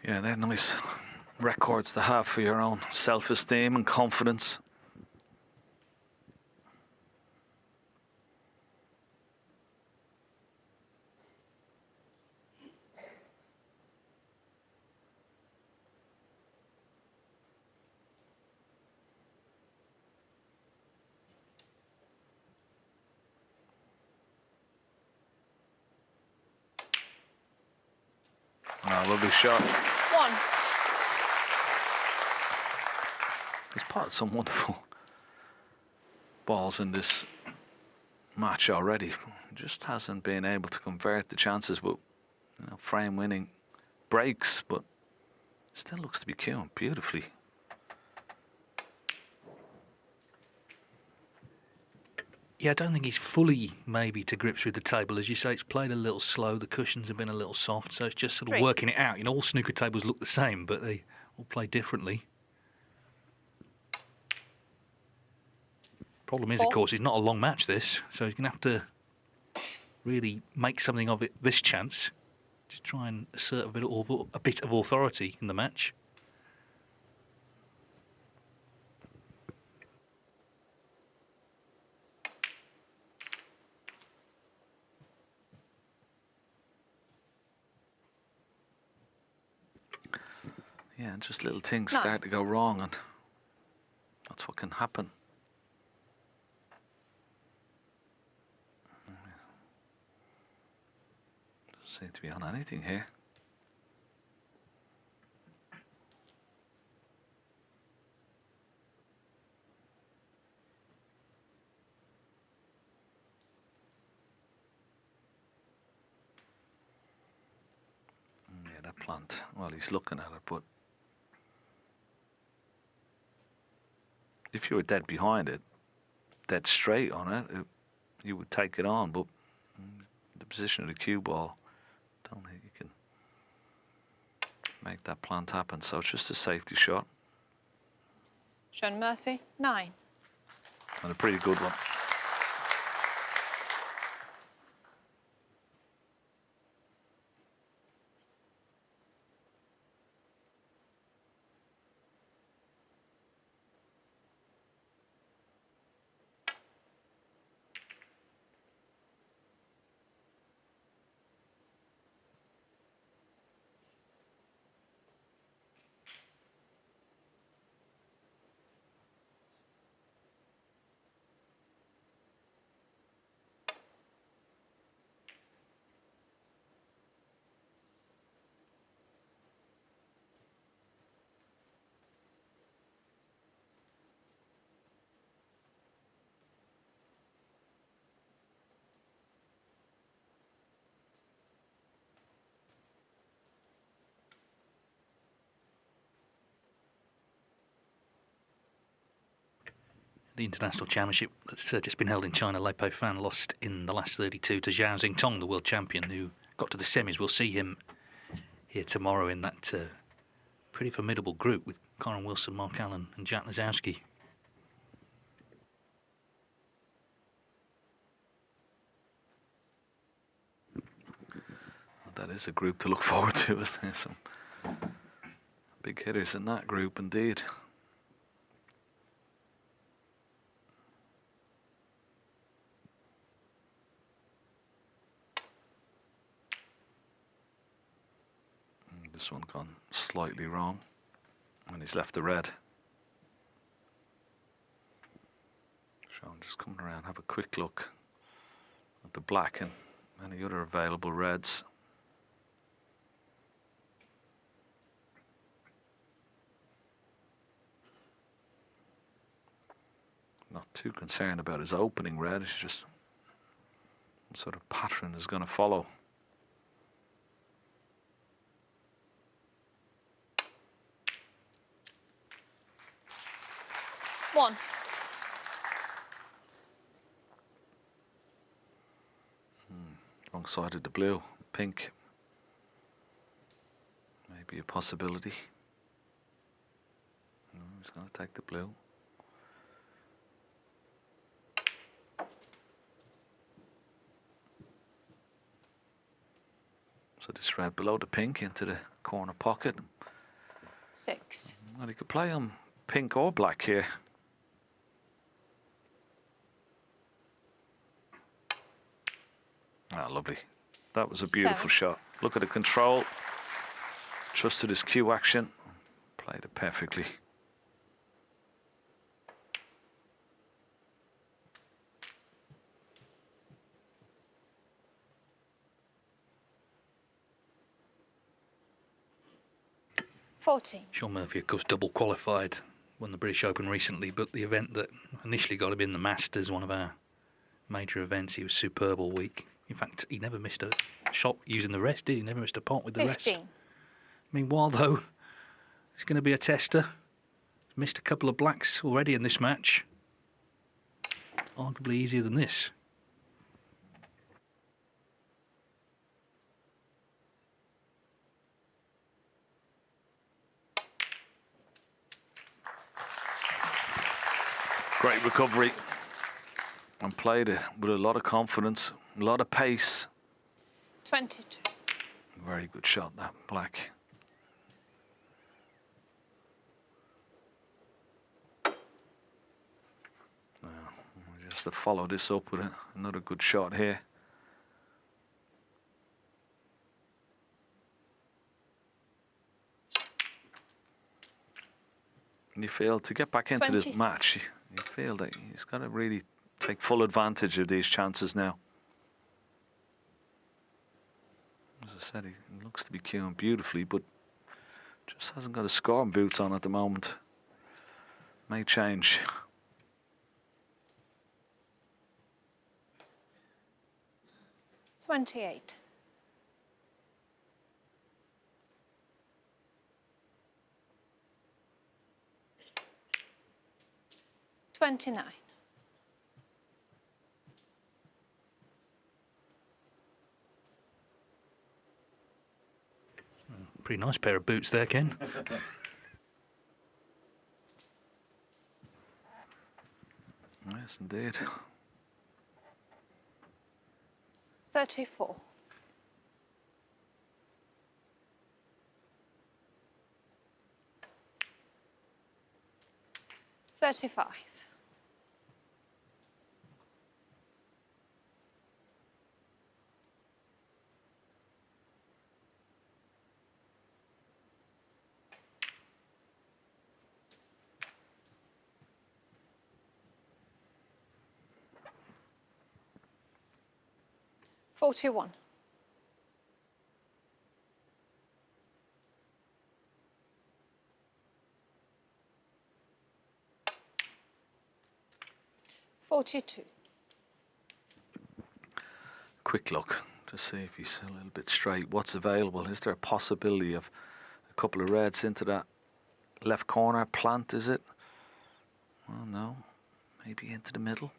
Yeah, they're nice records to have for your own self-esteem and confidence. Oh, lovely shot. One. He's potted some wonderful balls in this match already. Just hasn't been able to convert the chances, but frame winning breaks, but still looks to be queuing beautifully. Yeah, I don't think he's fully maybe to grips with the table. As you say, it's played a little slow. The cushions have been a little soft, so it's just sort of working it out. All snooker tables look the same, but they all play differently. Problem is, of course, it's not a long match, this, so he's going to have to really make something of it this chance. Just try and assert a bit of authority in the match. Yeah, and just little things start to go wrong, and that's what can happen. Doesn't seem to be on anything here. Yeah, that plant, well, he's looking at it, but if you were dead behind it, dead straight on it, you would take it on, but the position of the cue ball, don't think you can make that plant happen. So it's just a safety shot. Shawn Murphy, 9. And a pretty good one. The International Championship that's just been held in China, Lepe Fan lost in the last 32 to Zhao Xingtong, the world champion, who got to the semis. We'll see him here tomorrow in that pretty formidable group with Kyren Wilson, Mark Allen and Jack Lisowski. That is a group to look forward to, isn't there? Some big hitters in that group indeed. This one gone slightly wrong, and he's left the red. Shawn just coming around, have a quick look at the black and any other available reds. Not too concerned about his opening red. It's just what sort of pattern is going to follow. One. Wrong side of the blue, pink. Maybe a possibility. No, he's going to take the blue. So this red below the pink into the corner pocket. 6. Well, he could play on pink or black here. Ah, lovely. That was a beautiful 7. shot. Look at the control. Trusted his cue action. Played it perfectly. Shawn Murphy, of course, double qualified, won the British Open recently, but the event that initially got him in the Masters, one of our major events, he was superb all week. In fact, he never missed a shot using the rest, did he? Never missed a pot with the 15. rest. Meanwhile, though, he's going to be a tester. He's missed a couple of blacks already in this match. Arguably easier than this. Great recovery. And played it with a lot of confidence, a lot of pace. 22. Very good shot, that black. Now, just to follow this up with another good shot here. And you feel to get back into the match, you feel that he's got to really take full advantage of these chances now. As I said, he looks to be cueing beautifully, but just hasn't got his scoring boots on at the moment. May change. $28. $29. Pretty nice pair of boots there, Ken. Yes, indeed. 34. $35. $41. $42. Quick look to see if he's a little bit straight. What's available? Is there a possibility of a couple of reds into that left corner plant, is it? Well, no. Maybe into the middle.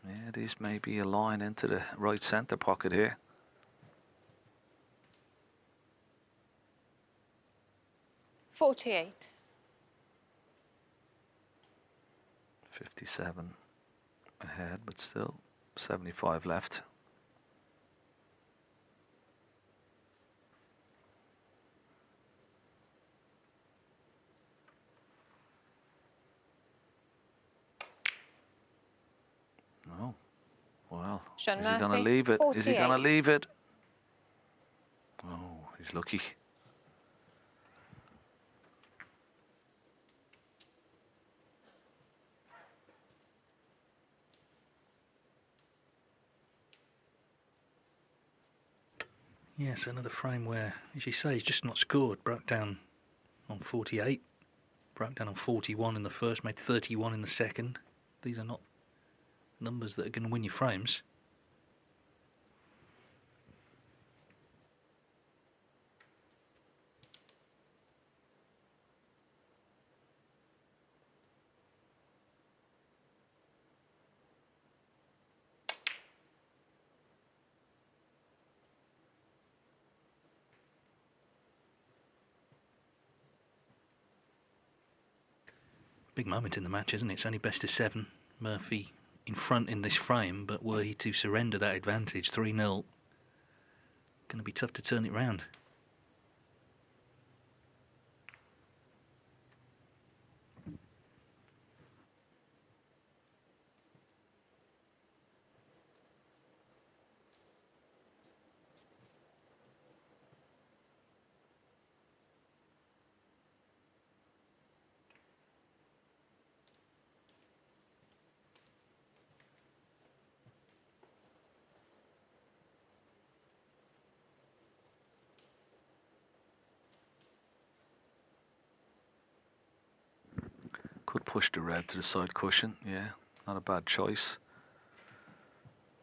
Yeah, these may be a line into the right centre pocket here. $48. 57 ahead, but still 75 left. No. Well, Shawn is he going to Murphy, leave it? 48. Is he going to leave it? Oh, He's lucky. Yes, another frame where, as you say, he's just not scored. Broke down on 48, broke down on 41 in the first, made 31 in the second. These are not numbers that are going to win you frames. Big moment in the match, isn't it? It's only best of 7. Murphy in front in this frame, but were he to surrender that advantage, 3-0, going to be tough to turn it round. Could push the red to the side cushion, yeah, not a bad choice.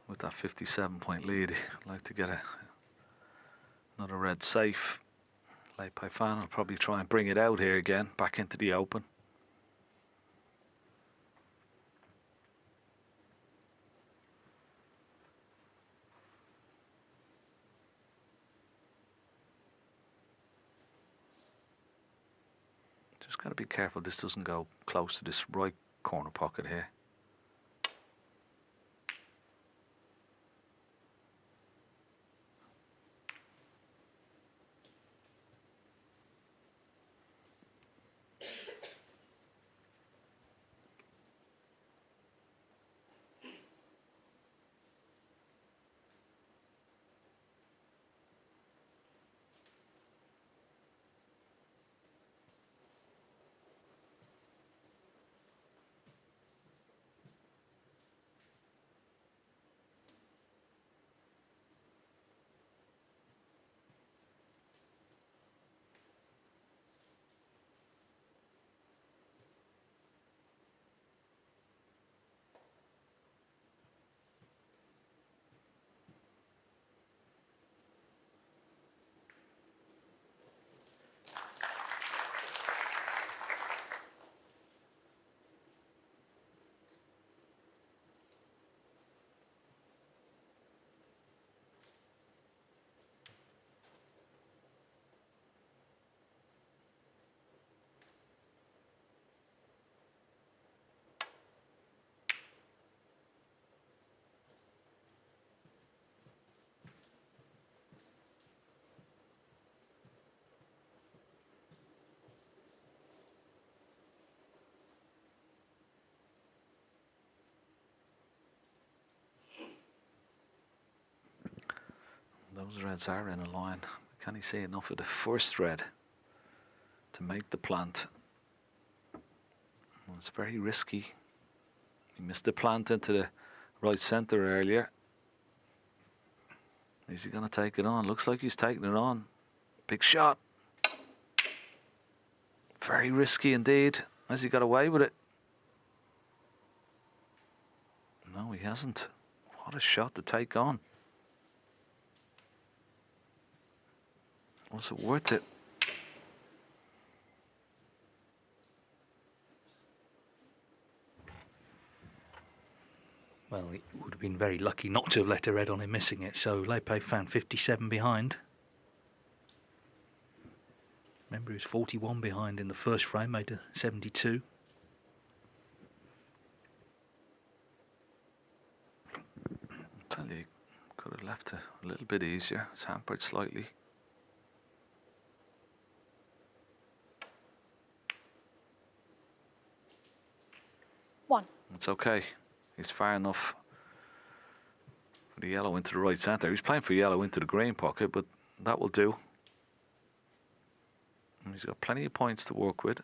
With that 57-point lead, I'd like to get another red safe. Late Pei Fan will probably try and bring it out here again, back into the open. Just got to be careful this doesn't go close to this right corner pocket here. Those reds are in a line. Can he see enough of the first red to make the plant? Well, it's very risky. He missed the plant into the right centre earlier. Is he going to take it on? Looks like he's taking it on. Big shot. Very risky indeed. Has he got away with it? No, he hasn't. What a shot to take on. Was it worth it? Well, he would have been very lucky not to have let a red on him missing it. So Lei Pei Fan 57 behind. Remember, he was 41 behind in the first frame, made a 72. I'll tell you, could have left it a little bit easier. It's hampered slightly. It's okay. He's far enough for the yellow into the right centre. He's playing for yellow into the green pocket, but that will do. And he's got plenty of points to work with.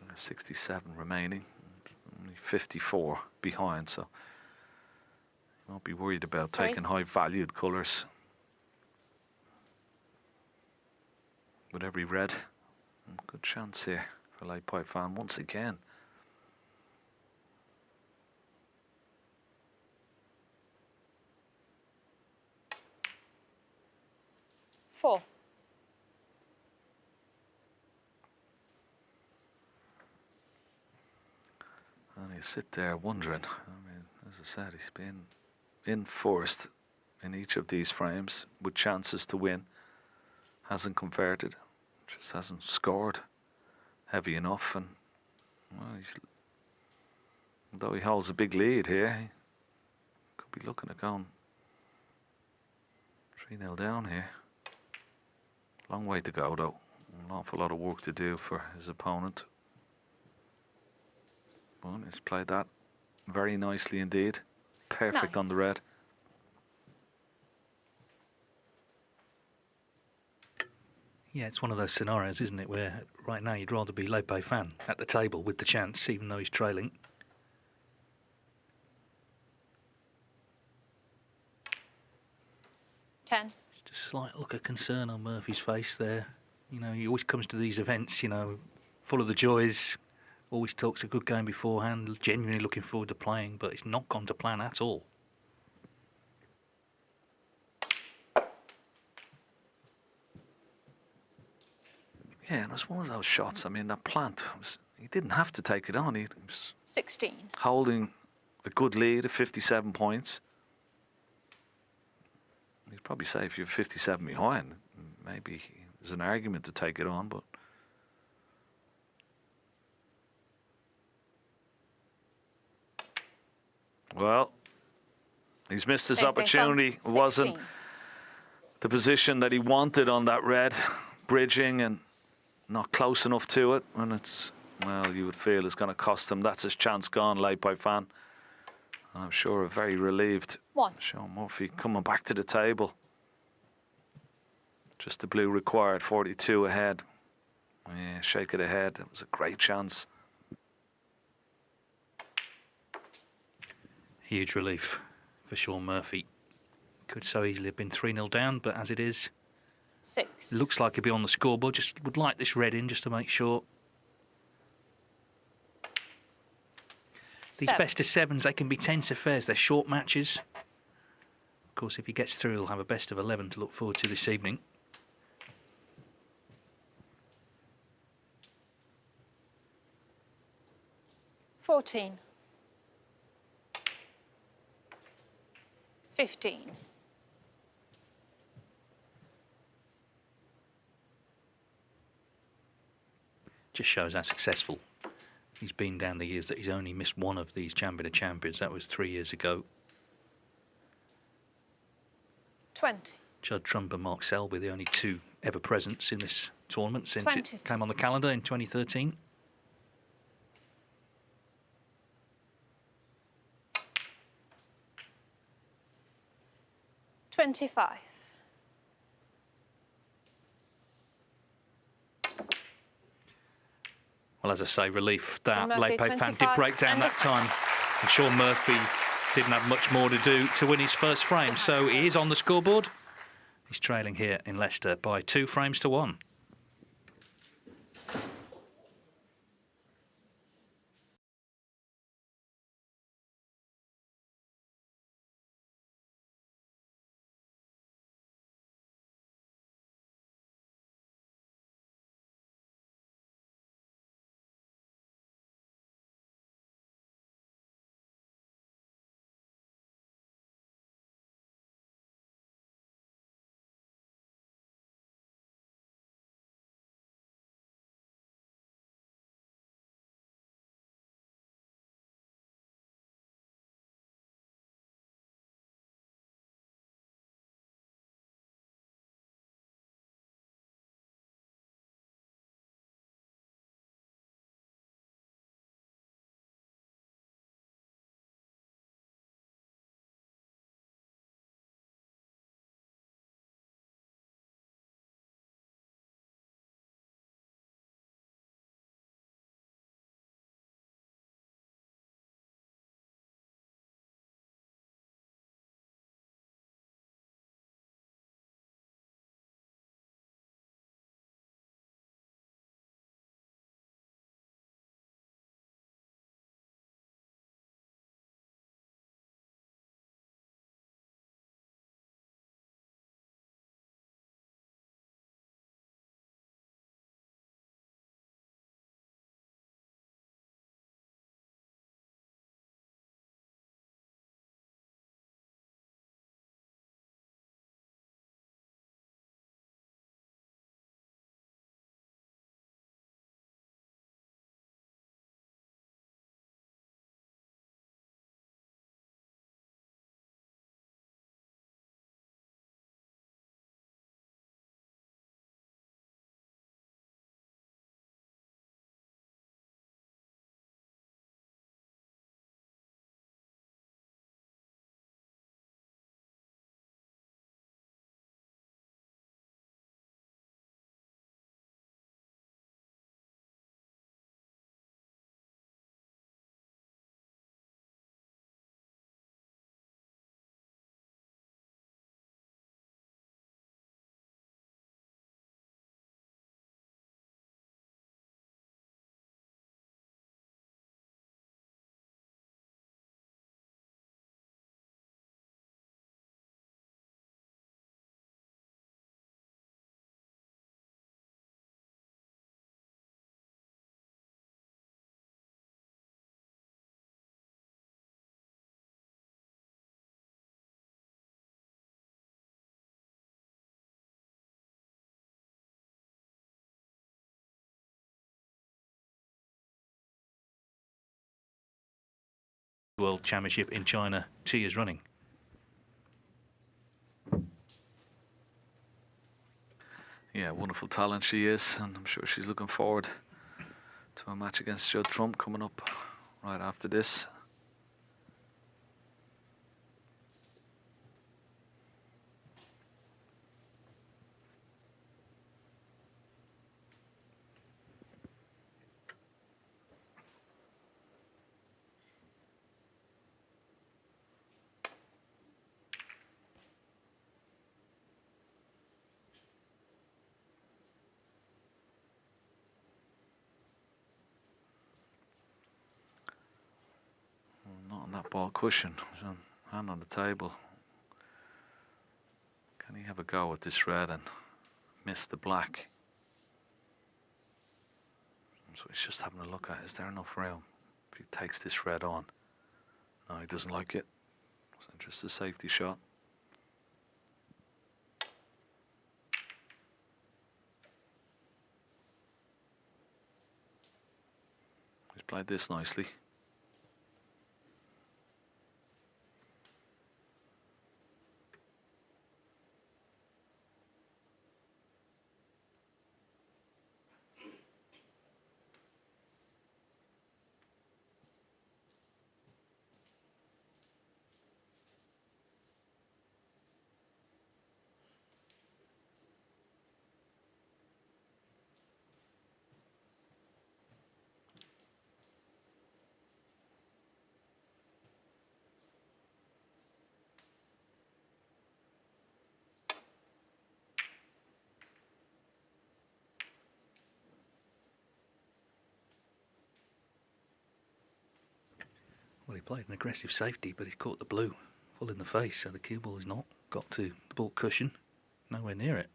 And 67 remaining, only 54 behind, so you won't be worried about taking high valued colours with every red. Good chance here for Late Pipe Fan once again. Four. And you sit there wondering. I mean, as I said, he's been in first in each of these frames with chances to win. Hasn't converted, just hasn't scored heavy enough. And well, although he holds a big lead here, he could be looking at going 3-0 down here. Long way to go, though. An awful lot of work to do for his opponent. Well, he's played that very nicely indeed. Perfect on the red. Yeah, it's one of those scenarios, isn't it, where right now you'd rather be Late Pipe Fan at the table with the chance, even though he's trailing. Ten. Just a slight look of concern on Murphy's face there. You know, he always comes to these events, you know, full of the joys, always talks a good game beforehand, genuinely looking forward to playing, but it's not gone to plan at all. Yeah, and it was one of those shots. I mean, that plant, he didn't have to take it on. He was 16. Holding a good lead of 57 points. You'd probably say if you're 57 behind, maybe there's an argument to take it on, but well, he's missed his opportunity. It wasn't the position that he wanted on that red, bridging and not close enough to it. And it's, well, you would feel it's going to cost him. That's his chance gone, Late Pipe Fan. And I'm sure a very relieved Shawn Murphy coming back to the table. Just the blue required, 42 ahead. Yeah, shake it ahead. It was a great chance. Huge relief for Shawn Murphy. Could so easily have been 3-0 down, but as it is, 6. Looks like he'll be on the scoreboard. Just would like this red in just to make sure. These best of sevens, they can be tense affairs. They're short matches. Of course, if he gets through, he'll have a best of 11 to look forward to this evening. $14. 15. Just shows how successful he's been down the years, that he's only missed one of these Champion of Champions. That was 3 years ago. 20. Judd Trump and Mark Selby, the only two ever presents in this tournament since 20. it came on the calendar in 2013. $25. Well, as I say, relief that Murphy, Late Pipe Fan did 25 break down that time. And Shawn Murphy didn't have much more to do to win his first frame. So he is on the scoreboard. He's trailing here in Leicester by 2 frames to 1. World Championship in China 2 years running. Yeah, wonderful talent she is, and I'm sure she's looking forward to a match against Judd Trump coming up right after this. Not on that ball cushion. Hand on the table. Can he have a go at this red and miss the black? So he's just having a look at, is there enough room if he takes this red on? No, he doesn't like it. So just a safety shot. He's played this nicely. Well, he played an aggressive safety, but he's caught the blue full in the face, so the cue ball has not got to the ball cushion. Nowhere near it.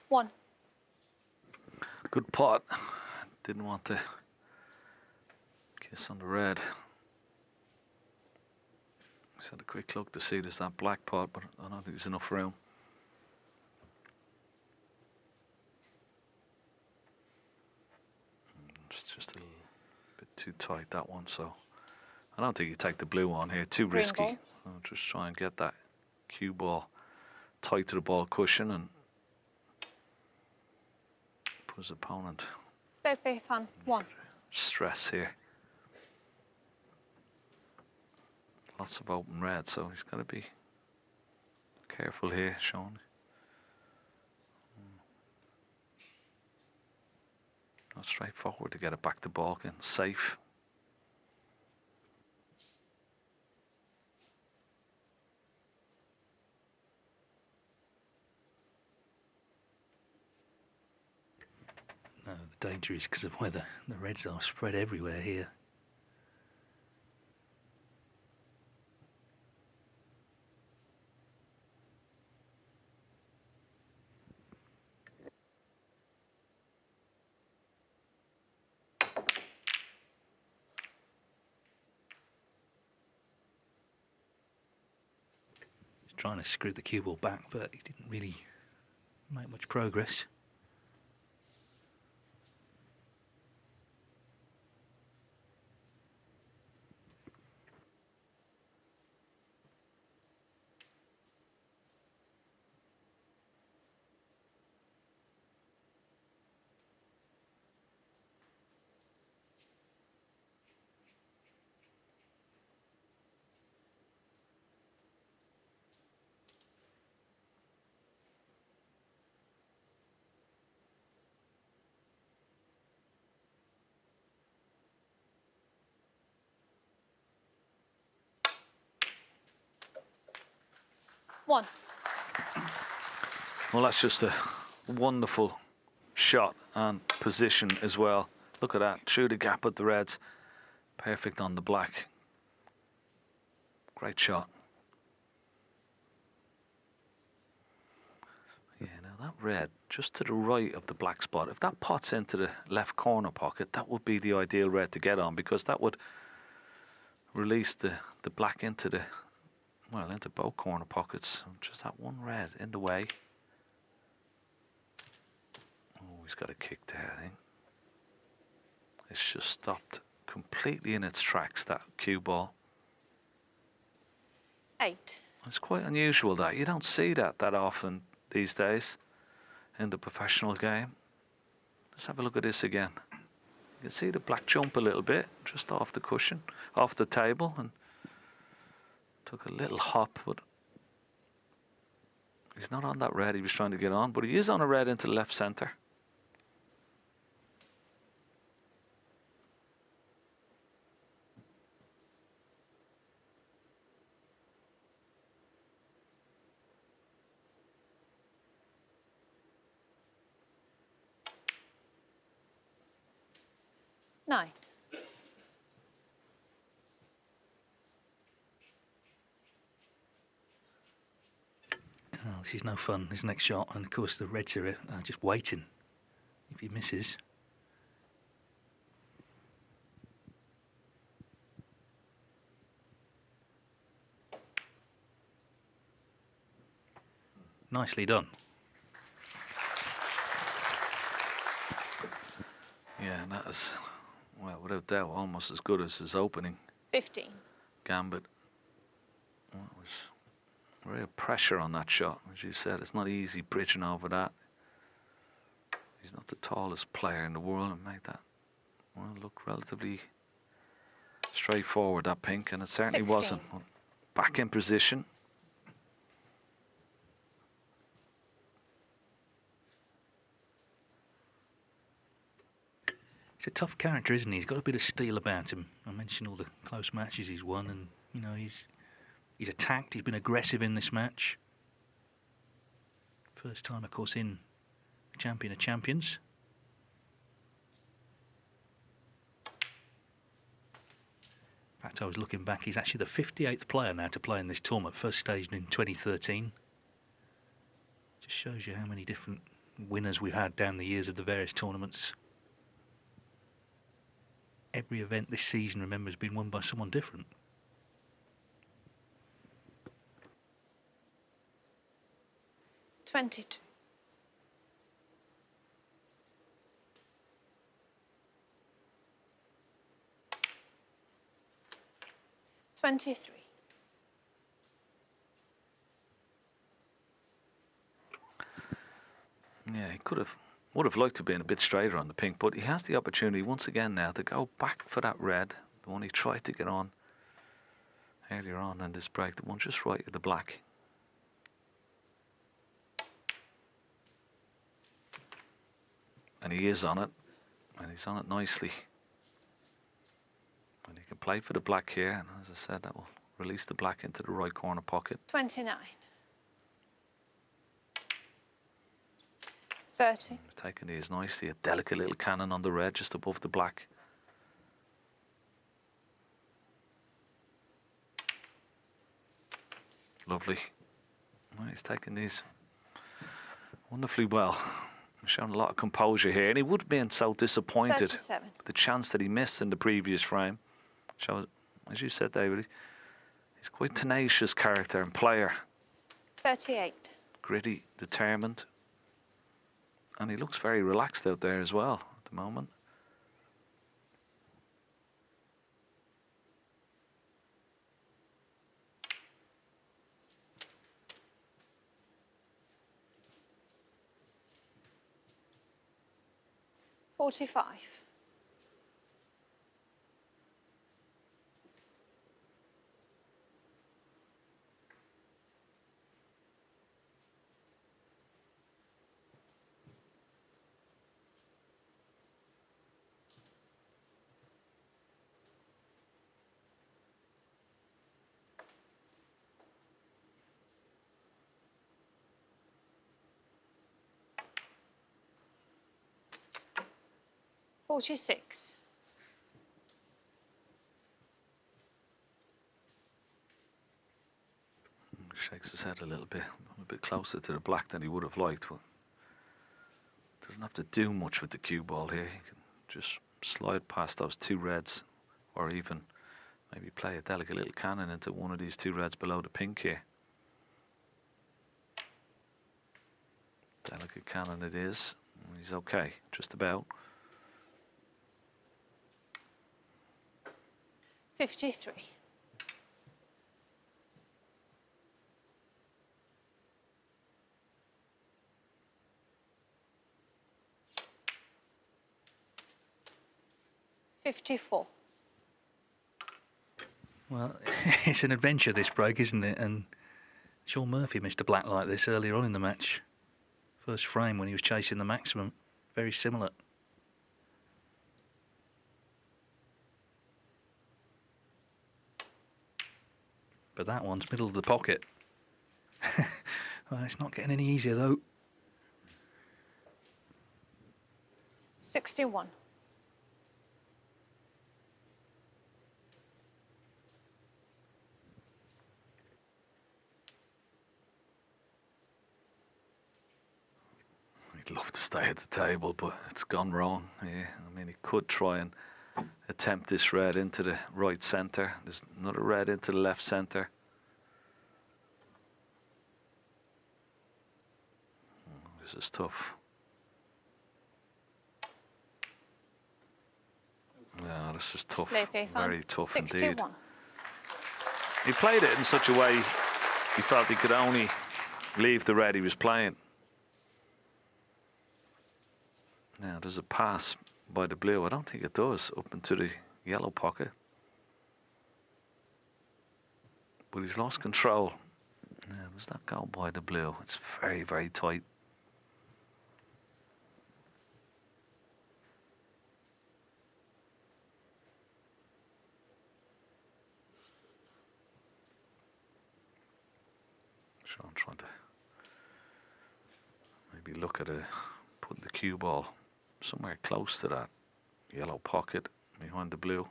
One. Good pot. Didn't want to kiss on the red. Just had a quick look to see there's that black pot, but I don't think there's enough room. It's just a little bit too tight, that one, so I don't think you take the blue on here. Too risky. I'll just try and get that cue ball tight to the ball cushion and put his opponent. Don't be a fan. One. Stress here. Lots of open red, so he's got to be careful here, Shawn. Not straightforward to get it back to Balkan. Safe. No, the danger is because of weather. The reds are spread everywhere here. He's trying to screw the cue ball back, but he didn't really make much progress. 1. Well, that's just a wonderful shot and position as well. Look at that, through the gap at the reds. Perfect on the black. Great shot. Yeah, now that red, just to the right of the black spot, if that pots into the left corner pocket, that would be the ideal red to get on, because that would release the black into the, well, into both corner pockets. Just that one red in the way. Oh, he's got a kick there, I think. It's just stopped completely in its tracks, that cue ball. 8. It's quite unusual that. You don't see that often these days in the professional game. Let's have a look at this again. You can see the black jump a little bit, just off the cushion, off the table, and took a little hop, but he's not on that red he was trying to get on, but he is on a red into the left centre. Nine. Oh, this is no fun, this next shot. And of course the reds are just waiting if he misses. Nicely done. Yeah, and that is, well, without doubt, almost as good as his opening 15. gambit. Well, it was real pressure on that shot, as you said. It's not easy bridging over that. He's not the tallest player in the world, and made that, well, look relatively straightforward, that pink, and it certainly 16. wasn't. Back in position. He's a tough character, isn't he? He's got a bit of steel about him. I mentioned all the close matches he's won, and you know he's attacked. He's been aggressive in this match. First time, of course, in Champion of Champions. In fact, I was looking back. He's actually the 58th player now to play in this tournament. First staged in 2013. Just shows you how many different winners we've had down the years of the various tournaments. Every event this season, remember, has been won by someone different. $22. 23. Yeah, he would have liked to be a bit straighter on the pink, but he has the opportunity once again now to go back for that red, the one he tried to get on earlier on in this break, the one just right at the black. And he is on it, and he's on it nicely. And he can play for the black here, and as I said, that will release the black into the right corner pocket. 29. 30. Taking these nicely, a delicate little cannon on the red just above the black. Lovely. Well, he's taking these wonderfully well. Showing a lot of composure here, and he would have been so disappointed 37. with the chance that he missed in the previous frame. Shows, as you said, David, he's quite tenacious character and player. 38. Gritty, determined. And he looks very relaxed out there as well at the moment. $45. 46. Shakes his head a little bit closer to the black than he would have liked, but doesn't have to do much with the cue ball here. He can just slide past those 2 reds, or even maybe play a delicate little cannon into one of these 2 reds below the pink here. Delicate cannon it is. He's okay, just about. 53. Well, it's an adventure, this break, isn't it? And Shawn Murphy missed a black like this earlier on in the match. First frame when he was chasing the maximum. Very similar. But that one's middle of the pocket. Well, it's not getting any easier, though. 61. He'd love to stay at the table, but it's gone wrong. Yeah, I mean, he could try and attempt this red into the right centre. There's another red into the left centre. This is tough. Yeah, this is tough. Very tough 61. Indeed. He played it in such a way he felt he could only leave the red he was playing. Now, there's a pass by the blue. I don't think it does, up into the yellow pocket. But he's lost control. Yeah, does that go by the blue? It's very, very tight. Shawn trying to maybe look at putting the cue ball somewhere close to that yellow pocket behind the blue.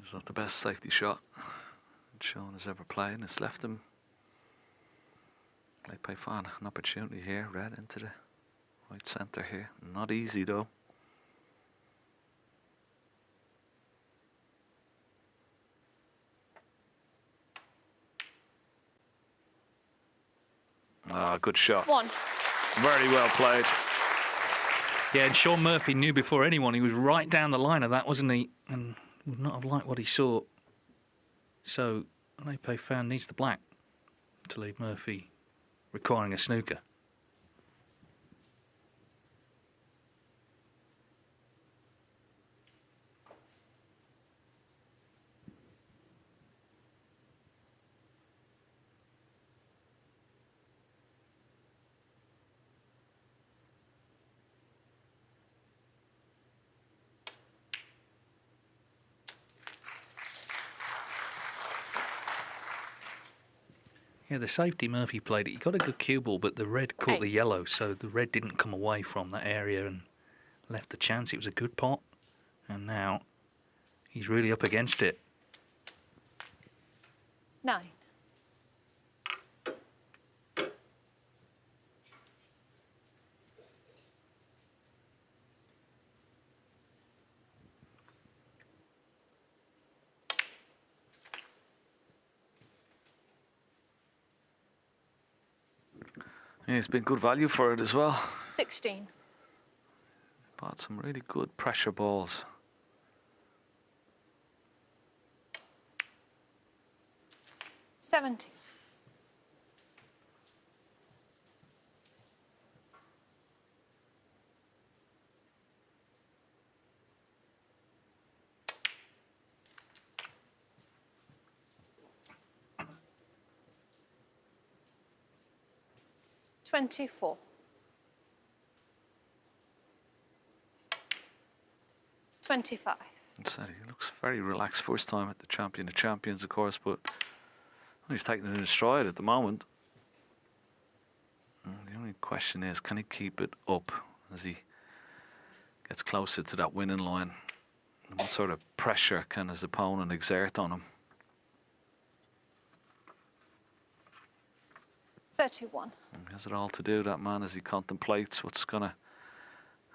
It's not the best safety shot Shawn has ever played. It's left him, they play fine, an opportunity here, red into the right centre here. Not easy though. Ah, good shot. 1. Very well played. Yeah, and Shawn Murphy knew before anyone he was right down the line of that, wasn't he? And would not have liked what he saw. So, Lepe Fan needs the black to leave Murphy requiring a snooker. Yeah, the safety Murphy played it. He got a good cue ball, but the red caught the yellow, so the red didn't come away from that area and left the chance. It was a good pot, and now he's really up against it. 9. Yeah, it's been good value for it as well. 16. Bought some really good pressure balls. 70. $24. 25. He looks very relaxed first time at the Champion of Champions, of course, but he's taking it in stride at the moment. And the only question is, can he keep it up as he gets closer to that winning line? And what sort of pressure can his opponent exert on him? 31. He has it all to do, that man, as he contemplates what's going to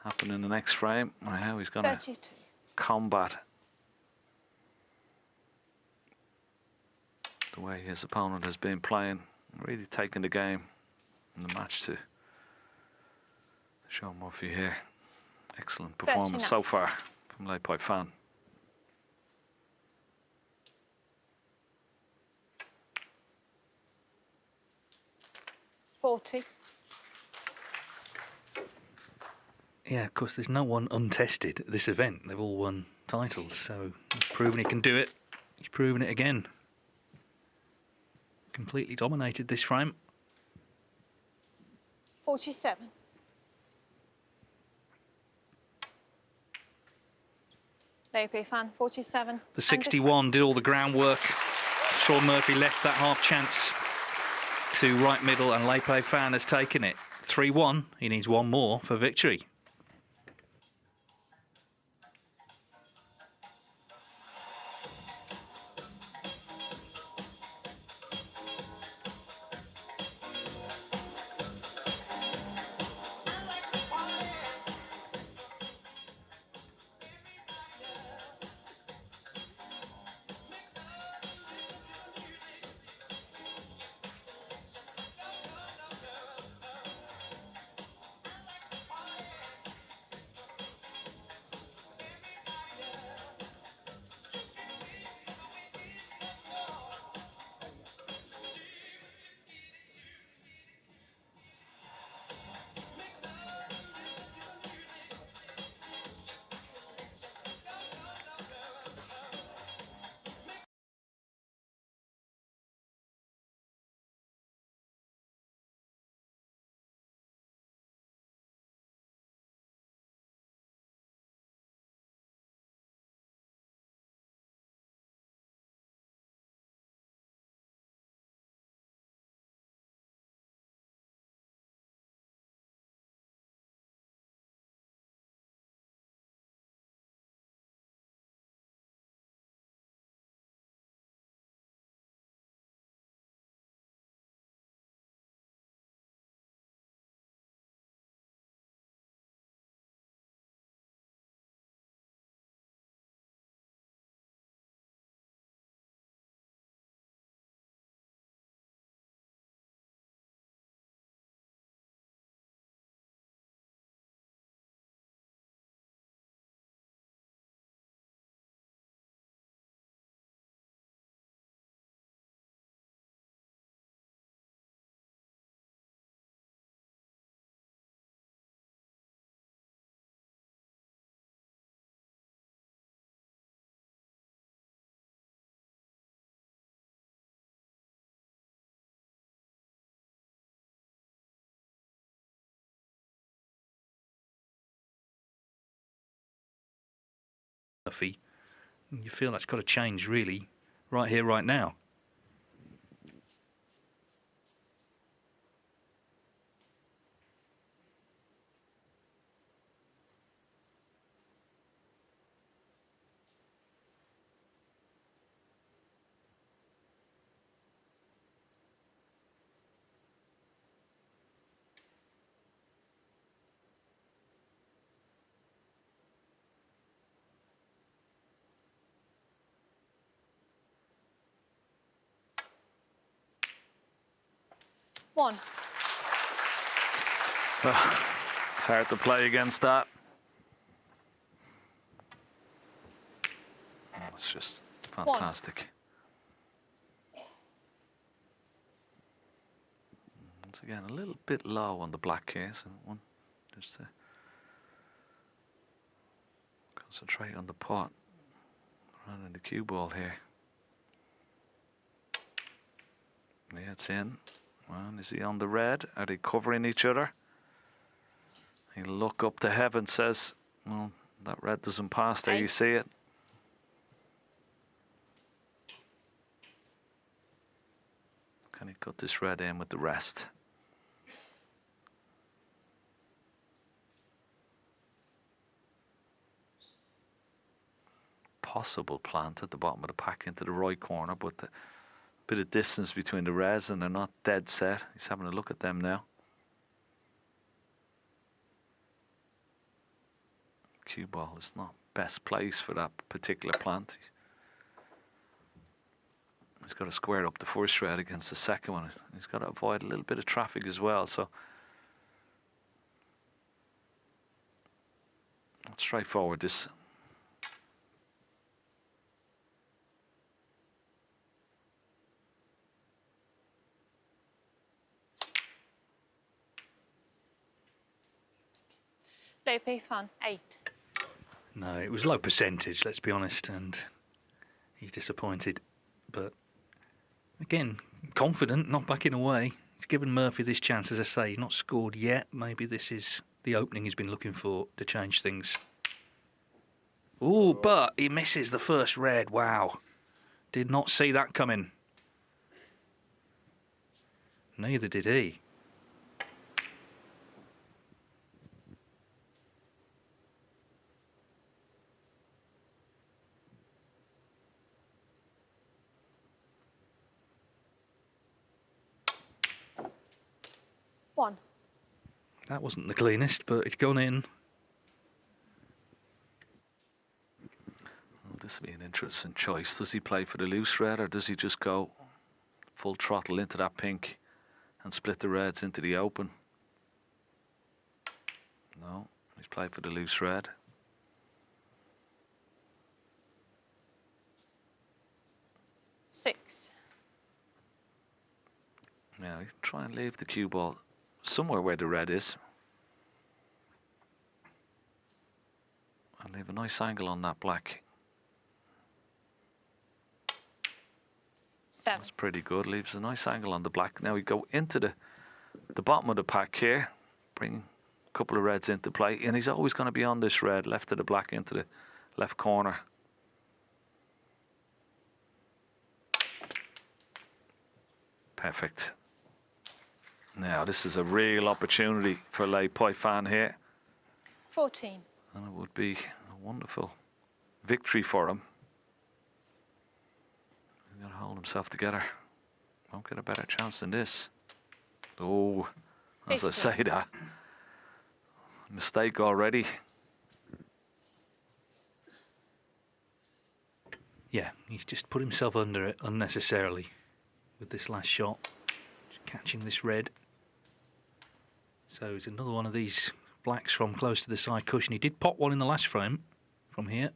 happen in the next frame, or how he's going to combat the way his opponent has been playing, really taking the game and the match to Shawn Murphy here. Excellent performance 39. So far from Lay Pipe Fan. Yeah, of course, there's no one untested at this event. They've all won titles, so he's proven he can do it. He's proven it again. Completely dominated this frame. 47. Lay Fan, 47. The 61 did all the groundwork. Shawn Murphy left that half chance to right middle, and Lay Fan has taken it. 3-1. He needs one more for victory. Murphy, you feel that's got to change really right here, right now. One. It's hard to play against that. It's just fantastic. Once again, a little bit low on the black here, so one just to concentrate on the pot rather than the cue ball here. Yeah, it's in. Well, is he on the red? Are they covering each other? He look up to heaven, says, well, that red doesn't pass there, you see it. Can he cut this red in with the rest? Possible plant at the bottom of the pack into the right corner, but the bit of distance between the reds and they're not dead set. He's having a look at them now. Cue ball is not best place for that particular plant. He's got to square up the first red against the second one. He's got to avoid a little bit of traffic as well, so not straightforward this. Low P-Fan, 8. No, it was low percentage, let's be honest, and he's disappointed. But again, confident, not backing away. He's given Murphy this chance, as I say. He's not scored yet. Maybe this is the opening he's been looking for to change things. Oh, but he misses the first red. Wow. Did not see that coming. Neither did he. One. That wasn't the cleanest, but it's gone in. Well, this will be an interesting choice. Does he play for the loose red, or does he just go full throttle into that pink and split the reds into the open? No, he's played for the loose red. Six. Now, you try and leave the cue ball somewhere where the red is. And leave a nice angle on that black. 7. That's pretty good. Leaves a nice angle on the black. Now we go into the bottom of the pack here. Bring a couple of reds into play. And he's always going to be on this red, left of the black into the left corner. Perfect. Now, this is a real opportunity for Le Pui-Fan here. 14. And it would be a wonderful victory for him. He's got to hold himself together. Won't get a better chance than this. Oh, as I say that. Mistake already. Yeah, he's just put himself under it unnecessarily with this last shot. Just catching this red. So it's another one of these blacks from close to the side cushion. He did pop one in the last frame from here.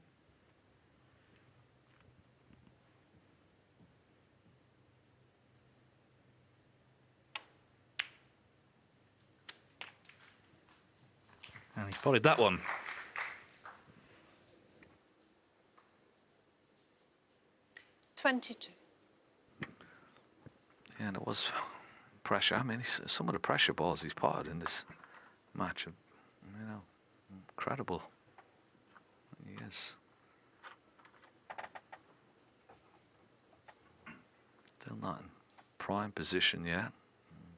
And he spotted that one. 22. Yeah, and it was pressure. I mean, some of the pressure balls he's potted in this match are, you know, incredible. He is. Still not in prime position yet. A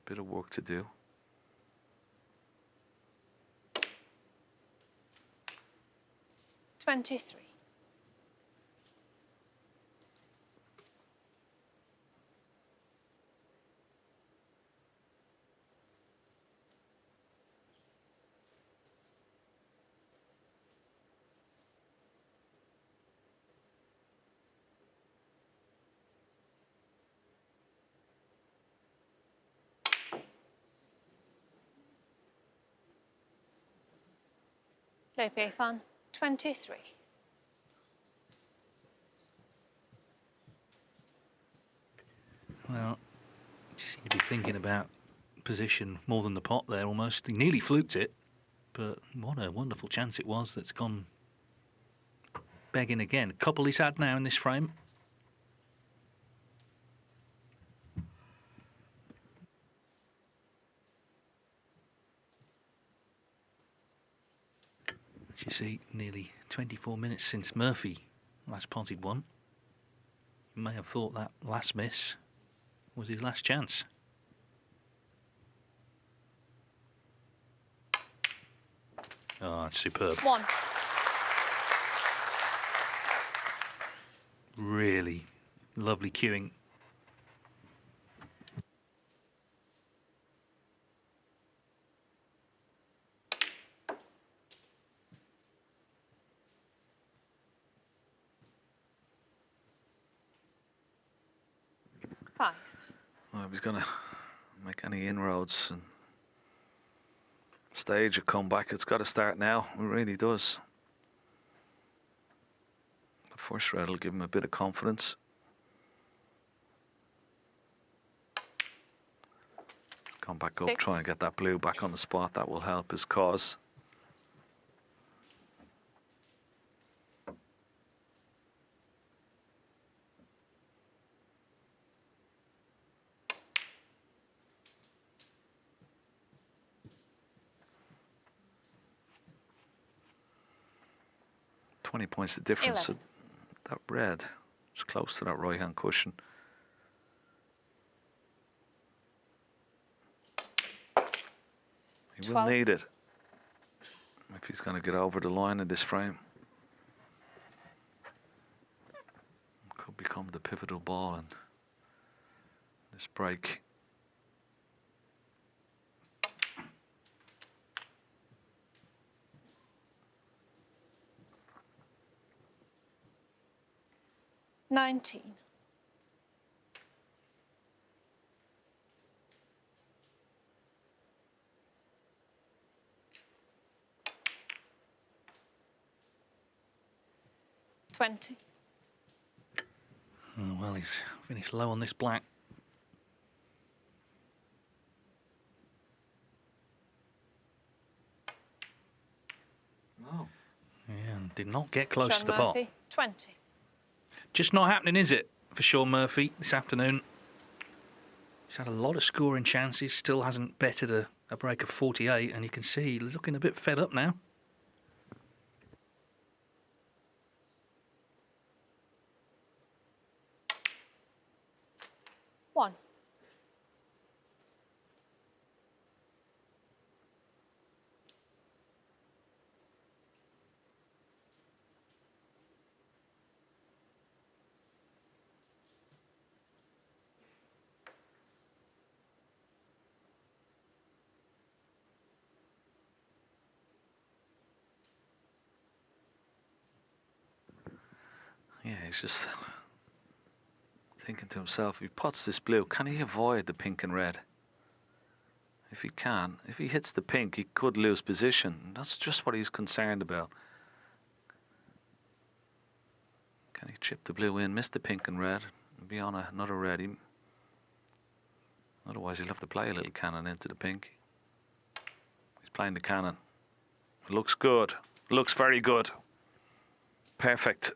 bit of work to do. $23. Le pied fan, 23. Well, you seem to be thinking about position more than the pot there almost. He nearly fluked it, but what a wonderful chance it was that's gone begging again. A couple he's had now in this frame. As you see, nearly 24 minutes since Murphy last potted one. You may have thought that last miss was his last chance. Oh, that's superb. 1. Really lovely cueing. Five. Well, if he's going to make any inroads and stage a comeback, it's got to start now. It really does. The first red will give him a bit of confidence. Come back up, 6. try and get that blue back on the spot. That will help his cause. Points the difference. So that red is close to that right hand cushion. He 12. will need it if he's going to get over the line in this frame. Could become the pivotal ball in this break. $19. $20. Oh, well, he's finished low on this black. Oh. Yeah, and did not get close Shawn to the pot. Murphy, 20. Just not happening, is it, for Shawn Murphy this afternoon? He's had a lot of scoring chances, still hasn't betted a break of 48, and you can see he's looking a bit fed up now. One. Yeah, he's just thinking to himself, if he pots this blue, can he avoid the pink and red? If he can, if he hits the pink, he could lose position. That's just what he's concerned about. Can he chip the blue in, miss the pink and red, and be on another red? Otherwise, he'll have to play a little cannon into the pink. He's playing the cannon. It looks good. Looks very good. Perfect.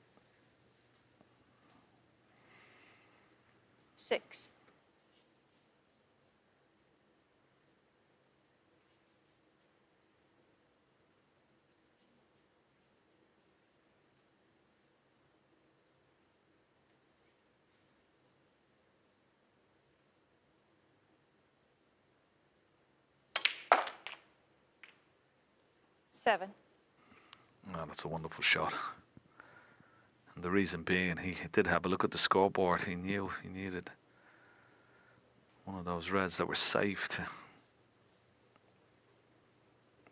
6. $7. Oh, that's a wonderful shot. And the reason being, he did have a look at the scoreboard. He knew he needed one of those reds that were safe to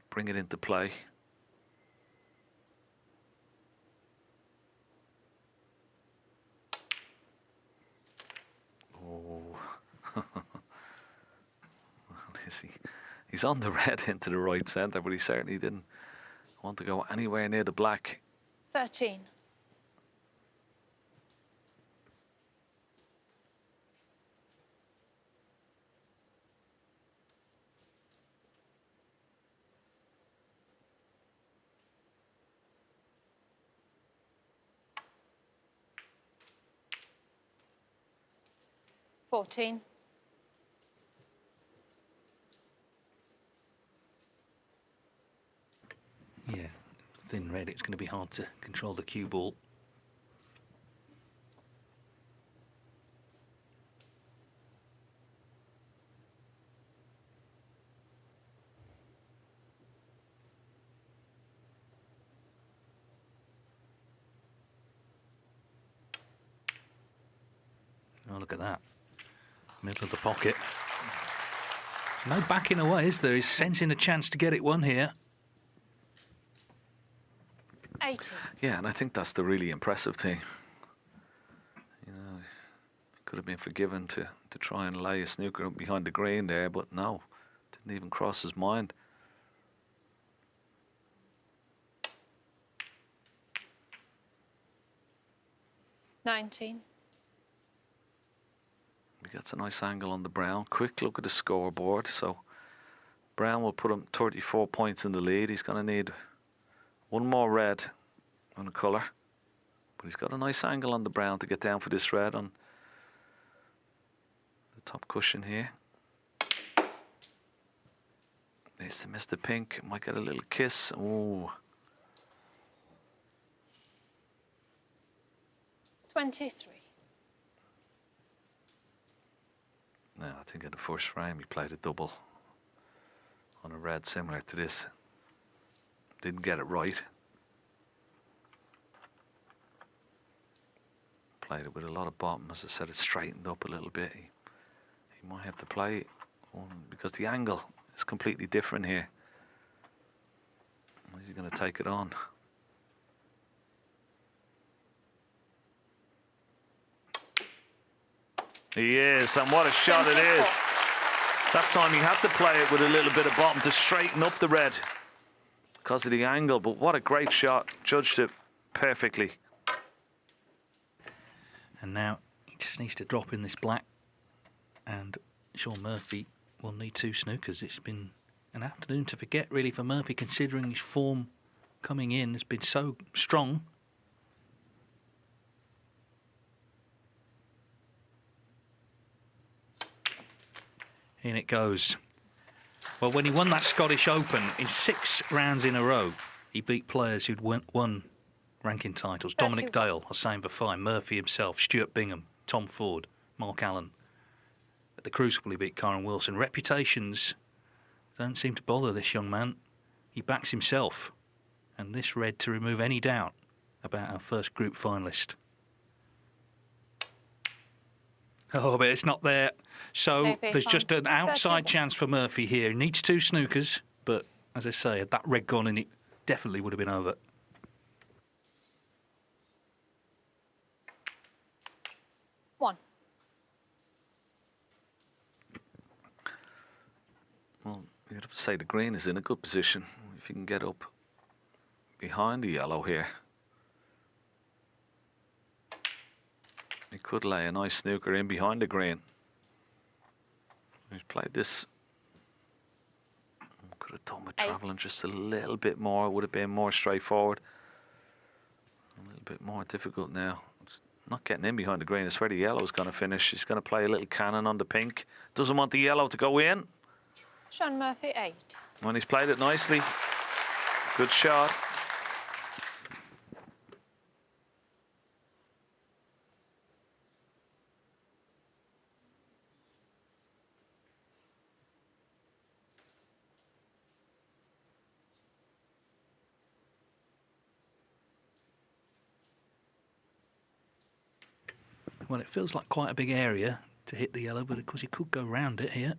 bring it into play. Oh. He's on the red into the right centre, but he certainly didn't want to go anywhere near the black. 13. $14. Yeah, thin red, it's going to be hard to control the cue ball. Oh, look at that. Middle of the pocket. No backing away, is there? He's sensing a chance to get it one here. 80. Yeah, and I think that's the really impressive thing. You know, it could have been forgiven to try and lay a snooker behind the green there, but no, didn't even cross his mind. $19. He gets a nice angle on the brown. Quick look at the scoreboard. So Brown will put him 34 points in the lead. He's going to need one more red on the colour. But he's got a nice angle on the brown to get down for this red on the top cushion here. Needs to miss the pink. Might get a little kiss. Ooh. 23. No, I think in the first frame he played a double on a red similar to this. Didn't get it right. Played it with a lot of bottom. As I said, it straightened up a little bit. He might have to play one because the angle is completely different here. Is he going to take it on? He is, and what a shot it is. That time he had to play it with a little bit of bottom to straighten up the red because of the angle, but what a great shot. Judged it perfectly. And now he just needs to drop in this black, and Shawn Murphy will need 2 snookers. It's been an afternoon to forget, really, for Murphy, considering his form coming in has been so strong. In it goes. Well, when he won that Scottish Open, in 6 rounds in a row, he beat players who'd won ranking titles. Dominic Dale, Hossein Vafai, Murphy himself, Stuart Bingham, Tom Ford, Mark Allen. At the Crucible, he beat Kyron Wilson. Reputations don't seem to bother this young man. He backs himself. And this red to remove any doubt about our first group finalist. Oh, but it's not there. So there's just an outside chance for Murphy here. He needs 2 snookers, but as I say, had that red gone in, it definitely would have been over. One. Well, you'd have to say the green is in a good position. If you can get up behind the yellow here. He could lay a nice snooker in behind the green. He's played this. Could have done with travelling just a little bit more. It would have been more straightforward. A little bit more difficult now. It's not getting in behind the green. It's where the yellow is going to finish. He's going to play a little cannon on the pink. Doesn't want the yellow to go in. Shawn Murphy, 8. When he's played it nicely. Good shot. Well, it feels like quite a big area to hit the yellow, but of course he could go round it here.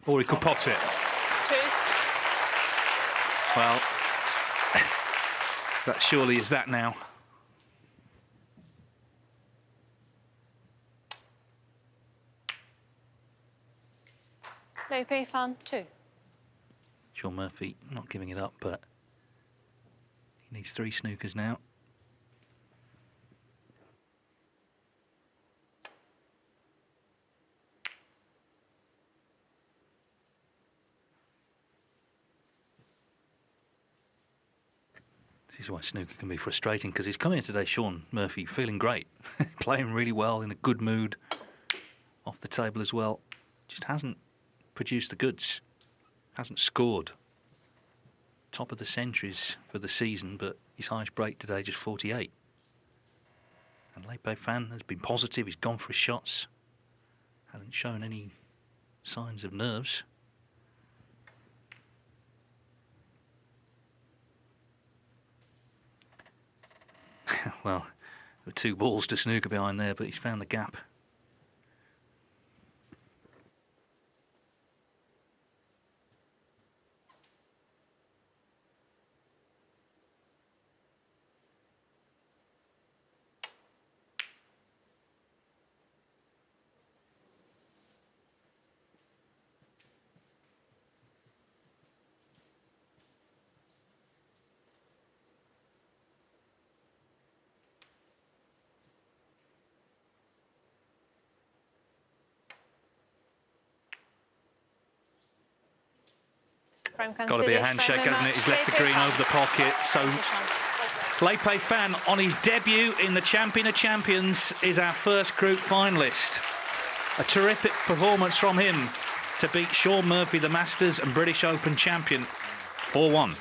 Or he could pot it. 2. Well, that surely is that now. Leipzig fan 2. Shawn Murphy not giving it up, but he needs 3 snookers now. This is why snooker can be frustrating, because he's come in today, Shawn Murphy, feeling great, playing really well, in a good mood, off the table as well. Just hasn't produced the goods, hasn't scored. Top of the centuries for the season, but his highest break today just 48. And Leipzig fan has been positive, he's gone for his shots, hasn't shown any signs of nerves. Well, there were 2 balls to snooker behind there, but he's found the gap. Got to be a handshake, hasn't it? He's left the green over the pocket. So Leipzig fan, on his debut in the Champion of Champions, is our first group finalist. A terrific performance from him to beat Shawn Murphy, the Masters and British Open champion, 4-1.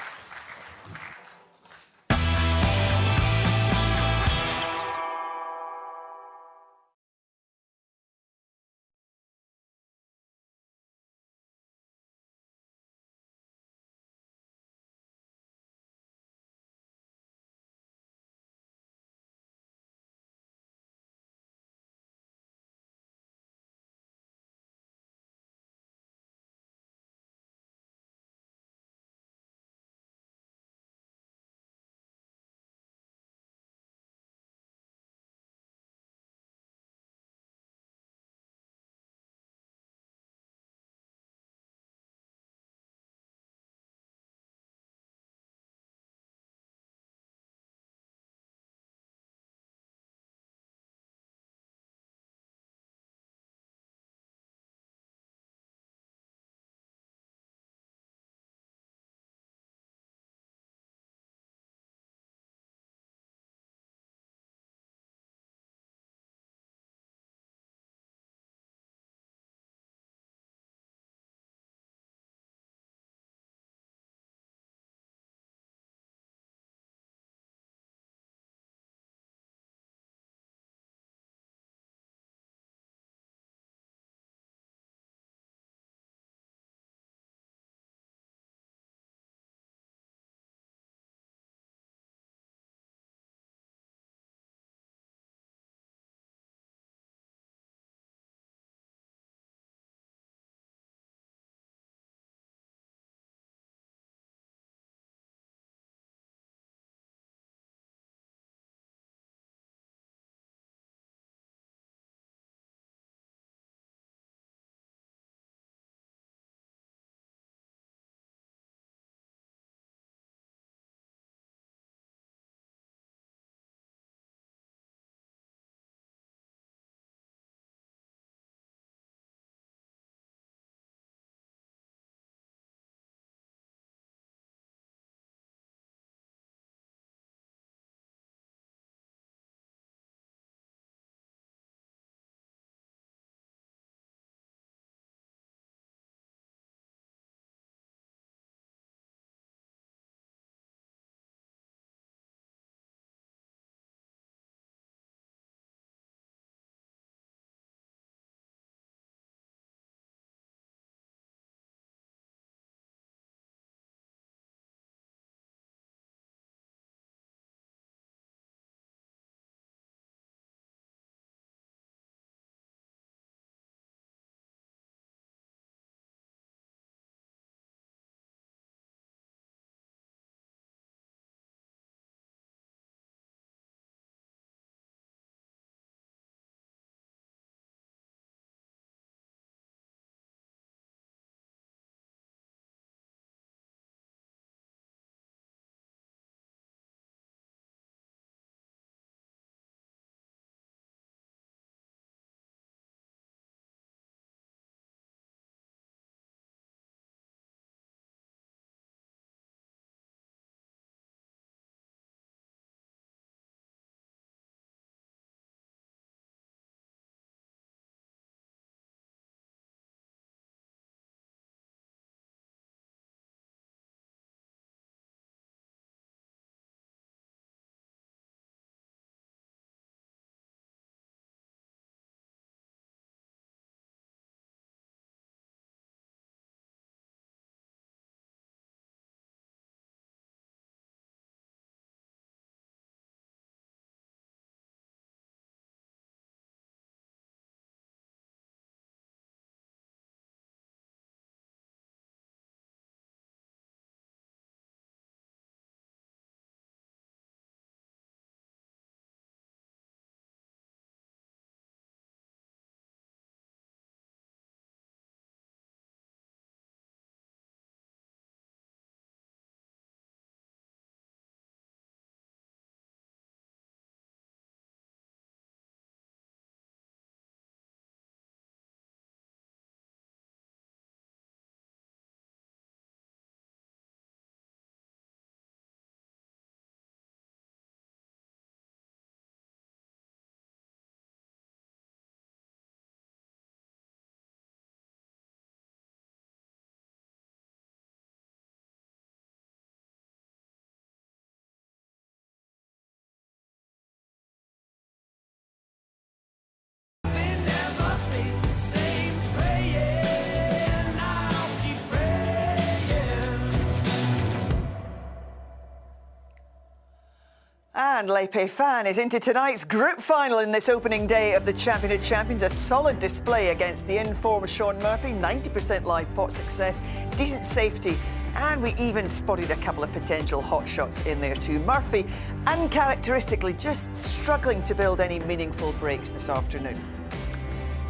And Le Pei Fan is into tonight's group final in this opening day of the Champion of Champions. A solid display against the in-form Shawn Murphy, 90% live pot success, decent safety, and we even spotted a couple of potential hot shots in there too. Murphy, uncharacteristically, just struggling to build any meaningful breaks this afternoon.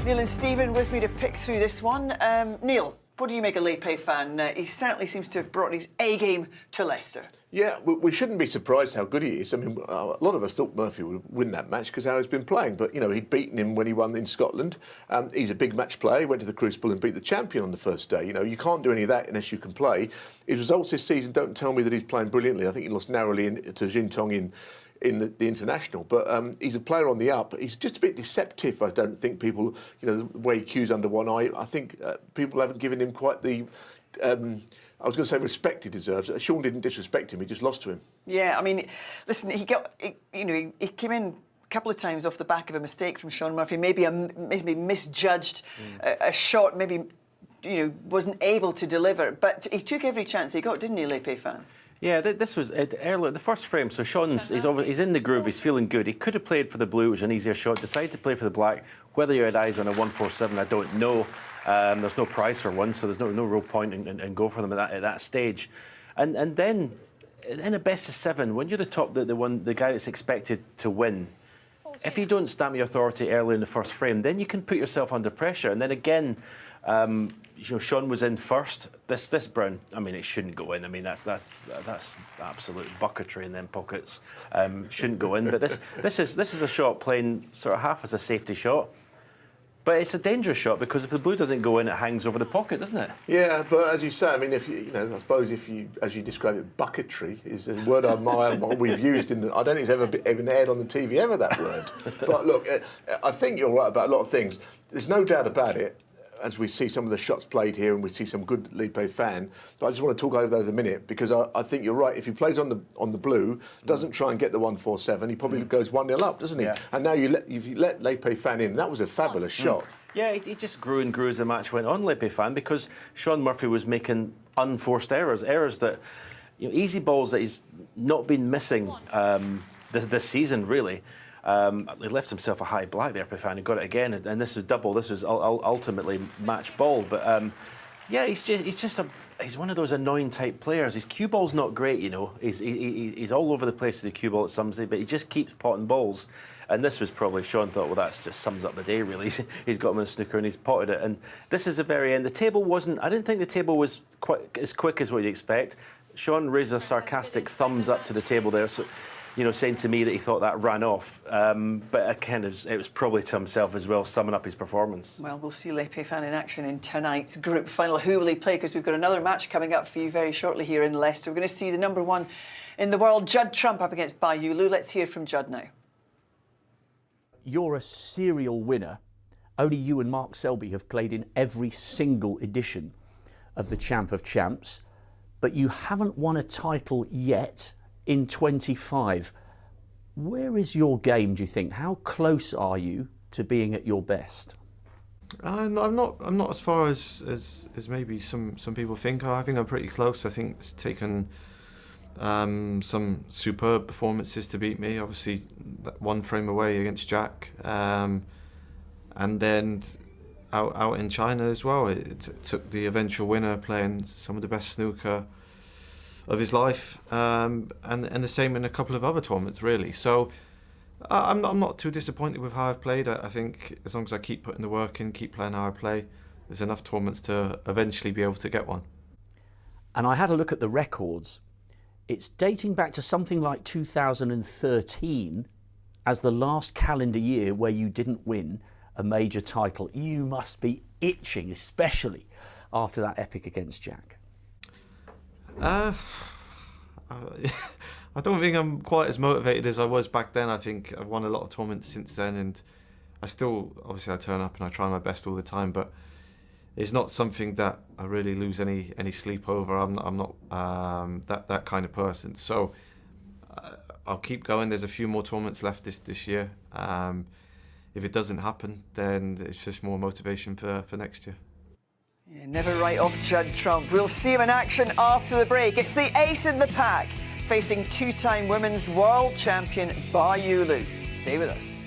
Neil and Stephen with me to pick through this one. Neil, what do you make of Le Pei Fan? He certainly seems to have brought his A-game to Leicester. Yeah, we shouldn't be surprised how good he is. I mean, a lot of us thought Murphy would win that match because how he's been playing. But, you know, he'd beaten him when he won in Scotland. He's a big match player. He went to the Crucible and beat the champion on the first day. You know, you can't do any of that unless you can play. His results this season don't tell me that he's playing brilliantly. I think he lost narrowly to Jintong in the international. But he's a player on the up. He's just a bit deceptive, I don't think people, you know, the way he cues under one eye. I think people haven't given him quite the... I was going to say respect he deserves. Shawn didn't disrespect him; he just lost to him. Yeah, I mean, listen, he came in a couple of times off the back of a mistake from Shawn Murphy. Maybe misjudged a shot. Maybe wasn't able to deliver. But he took every chance he got, didn't he, Le Pei Fan? Yeah, this was earlier, the first frame. So Shawn's he's in the groove. He's feeling good. He could have played for the blue, which was an easier shot. Decided to play for the black. Whether he had eyes on a 147, I don't know. There's no prize for one, so there's no real point in go for them at that stage. And then in a best of 7, when you're the top, the guy that's expected to win, if you don't stamp your authority early in the first frame, then you can put yourself under pressure. And then again, Shawn was in first. This brown, I mean, it shouldn't go in. I mean, that's absolute bucketry in them pockets. Shouldn't go in. But this is a shot playing sort of half as a safety shot. But it's a dangerous shot because if the blue doesn't go in, it hangs over the pocket, doesn't it? Yeah, but as you say, I mean, I suppose as you describe it, bucketry is a word I admire what we've used in I don't think it's ever been aired on the TV ever, that word. But look, I think you're right about a lot of things. There's no doubt about it. As we see some of the shots played here and we see some good Le Pei Fan, but I just want to talk over those a minute because I think you're right. If he plays on the blue, doesn't try and get the 147, he probably goes 1-0 up, doesn't he? Yeah. And now you let Le Pei Fan in. That was a fabulous shot. Yeah, he just grew and grew as the match went on, Le Pei Fan, because Shawn Murphy was making unforced errors that, easy balls that he's not been missing this season really. He left himself a high black there, Pei Fan. He got it again, and this was double. This was ultimately match ball. But yeah, he's one of those annoying type players. His cue ball's not great, He's all over the place with the cue ball at some stage, but he just keeps potting balls. And this was probably Shawn thought, well, that just sums up the day really. He's got him in a snooker and he's potted it. And this is the very end. The table wasn't. I didn't think the table was quite as quick as what you'd expect. Shawn raised a sarcastic thumbs up to the table there. So, saying to me that he thought that ran off. But it was probably to himself as well, summing up his performance. Well, we'll see Le Pei Fan in action in tonight's group final. Who will he play? Because we've got another match coming up for you very shortly here in Leicester. We're going to see the #1 in the world, Judd Trump, up against Yulu. Let's hear from Judd now. You're a serial winner. Only you and Mark Selby have played in every single edition of the Champ of Champs, but you haven't won a title yet in 25. Where is your game, do you think? How close are you to being at your best? I'm not as far as maybe some people think. I think I'm pretty close. I think it's taken some superb performances to beat me. Obviously, that one frame away against Jack, and then out in China as well. It took the eventual winner playing some of the best snooker of his life, and the same in a couple of other tournaments, really. So I'm not too disappointed with how I've played. I think as long as I keep putting the work in, keep playing how I play, there's enough tournaments to eventually be able to get one. And I had a look at the records. It's dating back to something like 2013 as the last calendar year where you didn't win a major title. You must be itching, especially after that epic against Jack. I don't think I'm quite as motivated as I was back then. I think I've won a lot of tournaments since then, and I turn up and I try my best all the time, but it's not something that I really lose any sleep over. I'm not that kind of person. So I'll keep going. There's a few more tournaments left this year. If it doesn't happen, then it's just more motivation for next year. Yeah, never write off Judd Trump. We'll see him in action after the break. It's the ace in the pack. facing two-time women's world champion Yulu. Stay with us.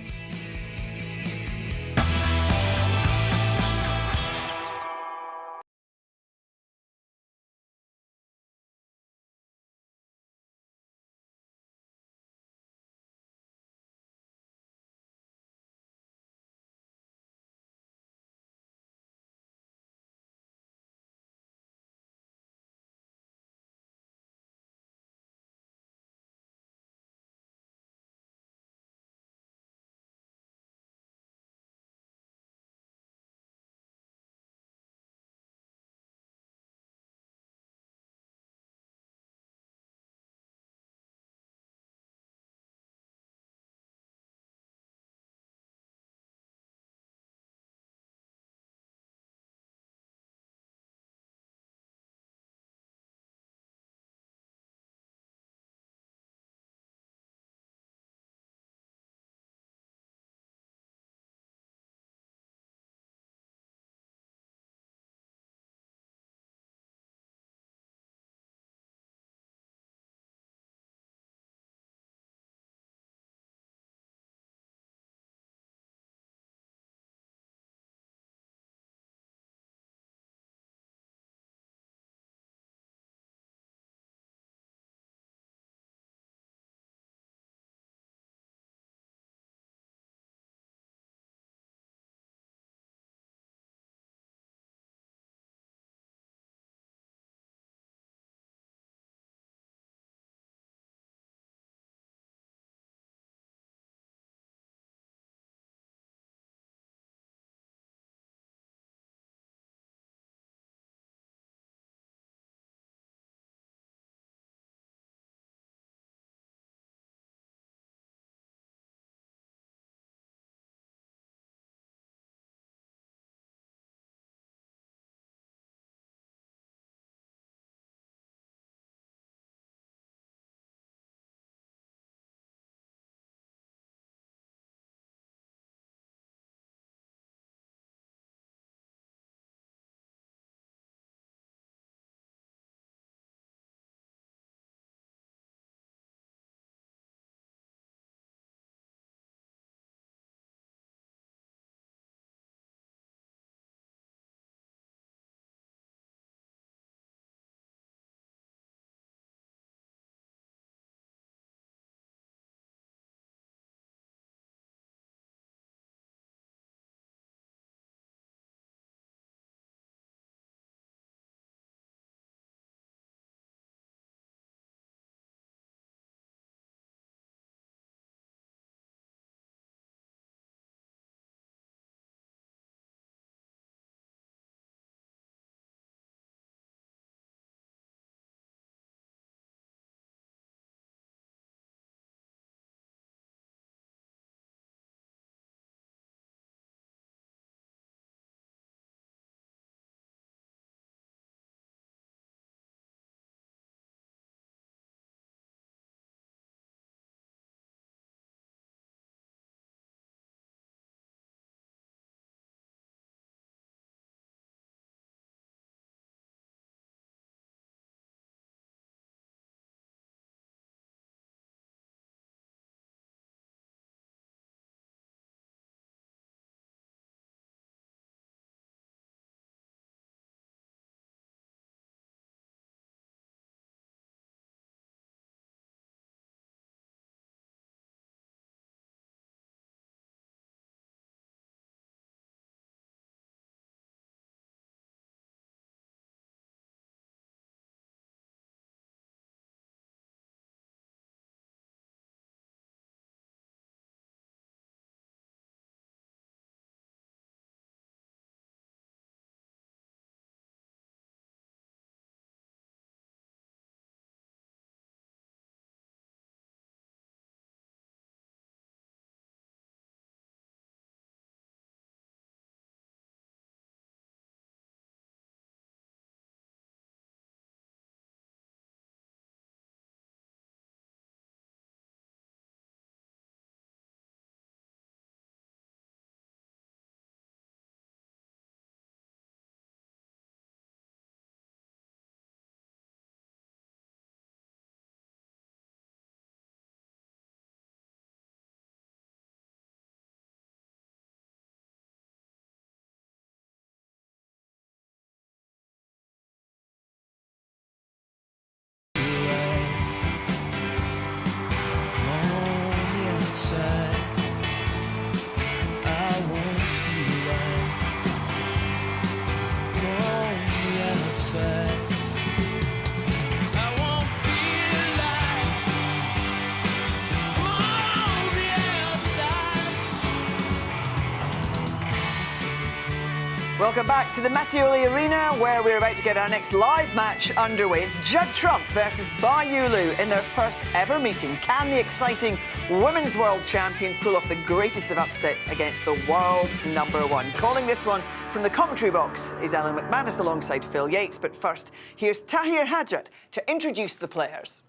Welcome back to the Mattioli Arena, where we're about to get our next live match underway. It's Judd Trump versus Yulu in their first ever meeting. Can the exciting Women's World Champion pull off the greatest of upsets against the world #1? Calling this one from the commentary box is Ellen McManus alongside Phil Yates. But first, here's Tahir Hajat to introduce the players.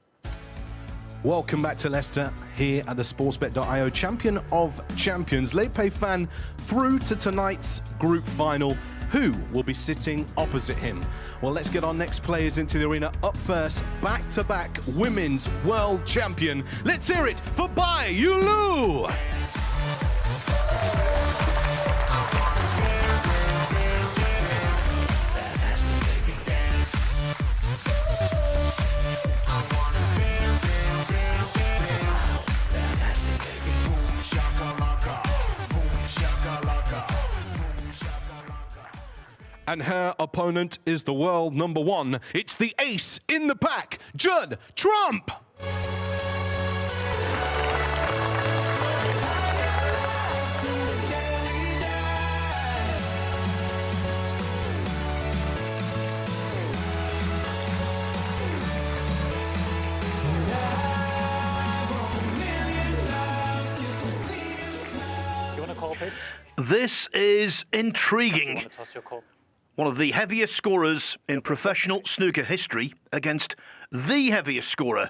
Welcome back to Leicester here at the sportsbet.io Champion of Champions. Lepe fan through to tonight's group final. Who will be sitting opposite him? Well, let's get our next players into the arena. Up first, back-to-back Women's World Champion. Let's hear it for Yulu. And her opponent is the world #1. It's the ace in the pack, Judd Trump. You want to call this? This is intriguing. You want to toss your call? One of the heaviest scorers in professional snooker history against the heaviest scorer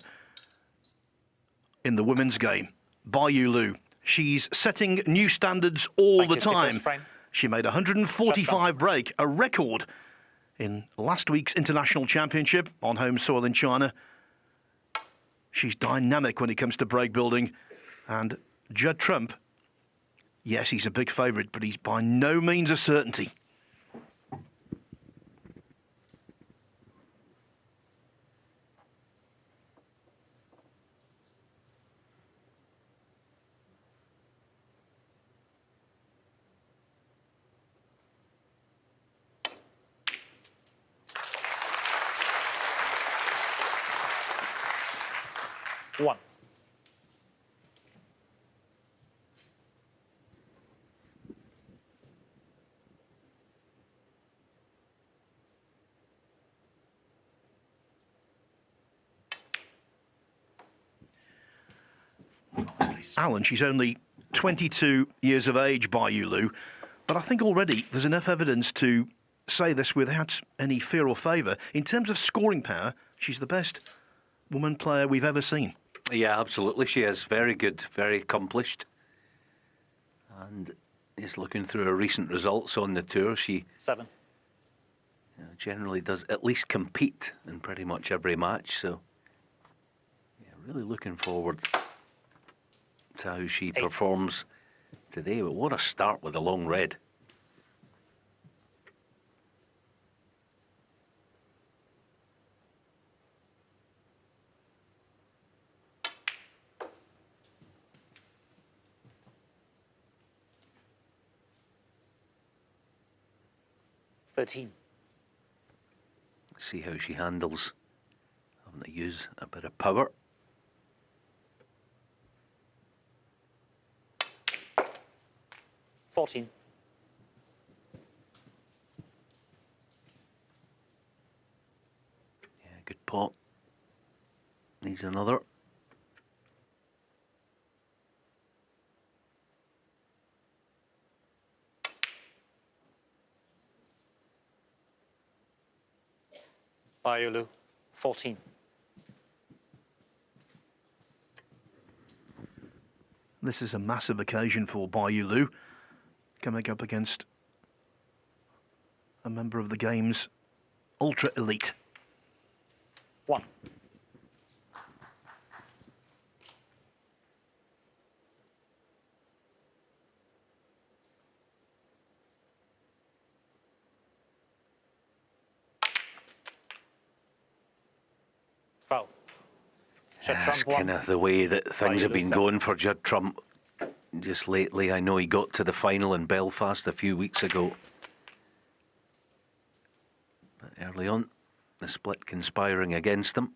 in the women's game, Yulu. She's setting new standards all the time. She made 145 break, a record in last week's international championship on home soil in China. She's dynamic when it comes to break building. And Judd Trump, yes, he's a big favourite, but he's by no means a certainty. One. Alan, she's only 22 years of age, Yulu, but I think already there's enough evidence to say this without any fear or favour. In terms of scoring power, she's the best woman player we've ever seen. Yeah, absolutely. She is very good, very accomplished. And just looking through her recent results on the tour, she 7. Generally does at least compete in pretty much every match. So, yeah, really looking forward to how she 8. performs today. But what a start with the long red. See how she handles having to use a bit of power. $14. Yeah, good pot. Needs another. Yulu, 14. This is a massive occasion for Yulu, coming up against a member of the game's ultra elite. 1. Foul. That's kind of the way that things have been going for Judd Trump just lately. I know he got to the final in Belfast a few weeks ago. But early on, the split conspiring against him.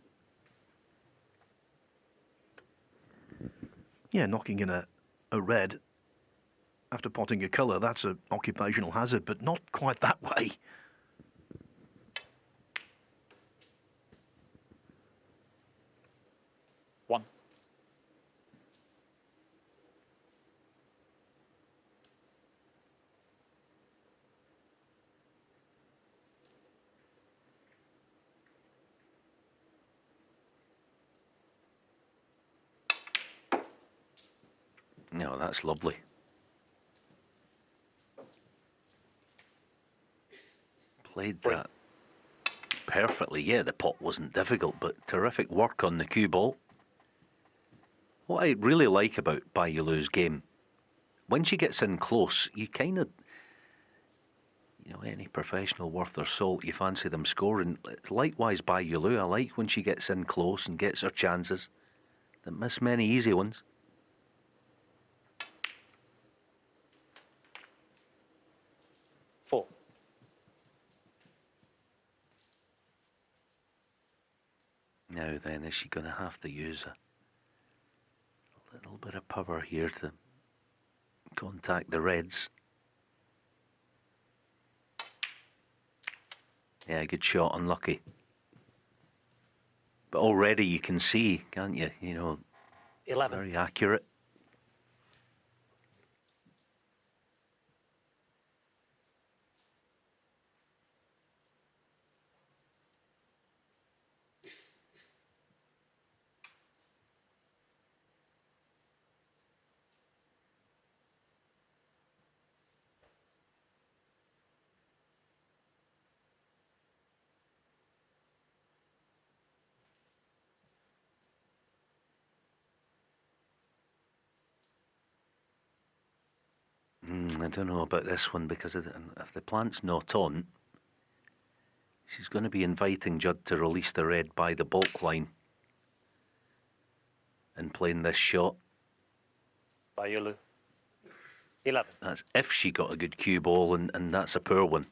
Yeah, knocking in a red after potting a colour, that's an occupational hazard, but not quite that way. One. No, that's lovely. Played that perfectly. Yeah, the pot wasn't difficult, but terrific work on the cue ball. What I really like about Yulu's game, when she gets in close, you kind of, you know, any professional worth their salt, you fancy them scoring. Likewise Yulu, I like when she gets in close and gets her chances. Don't miss many easy ones. Four. Now then, is she going to have to use a little bit of power here to contact the reds? Yeah, good shot, unlucky. But already you can see, can't you? You know, 11. Very accurate. I don't know about this one because if the plant's not on, she's going to be inviting Judd to release the red by the baulk line and playing this shot. By Yulu. 11. That's if she got a good cue ball, and that's a poor one.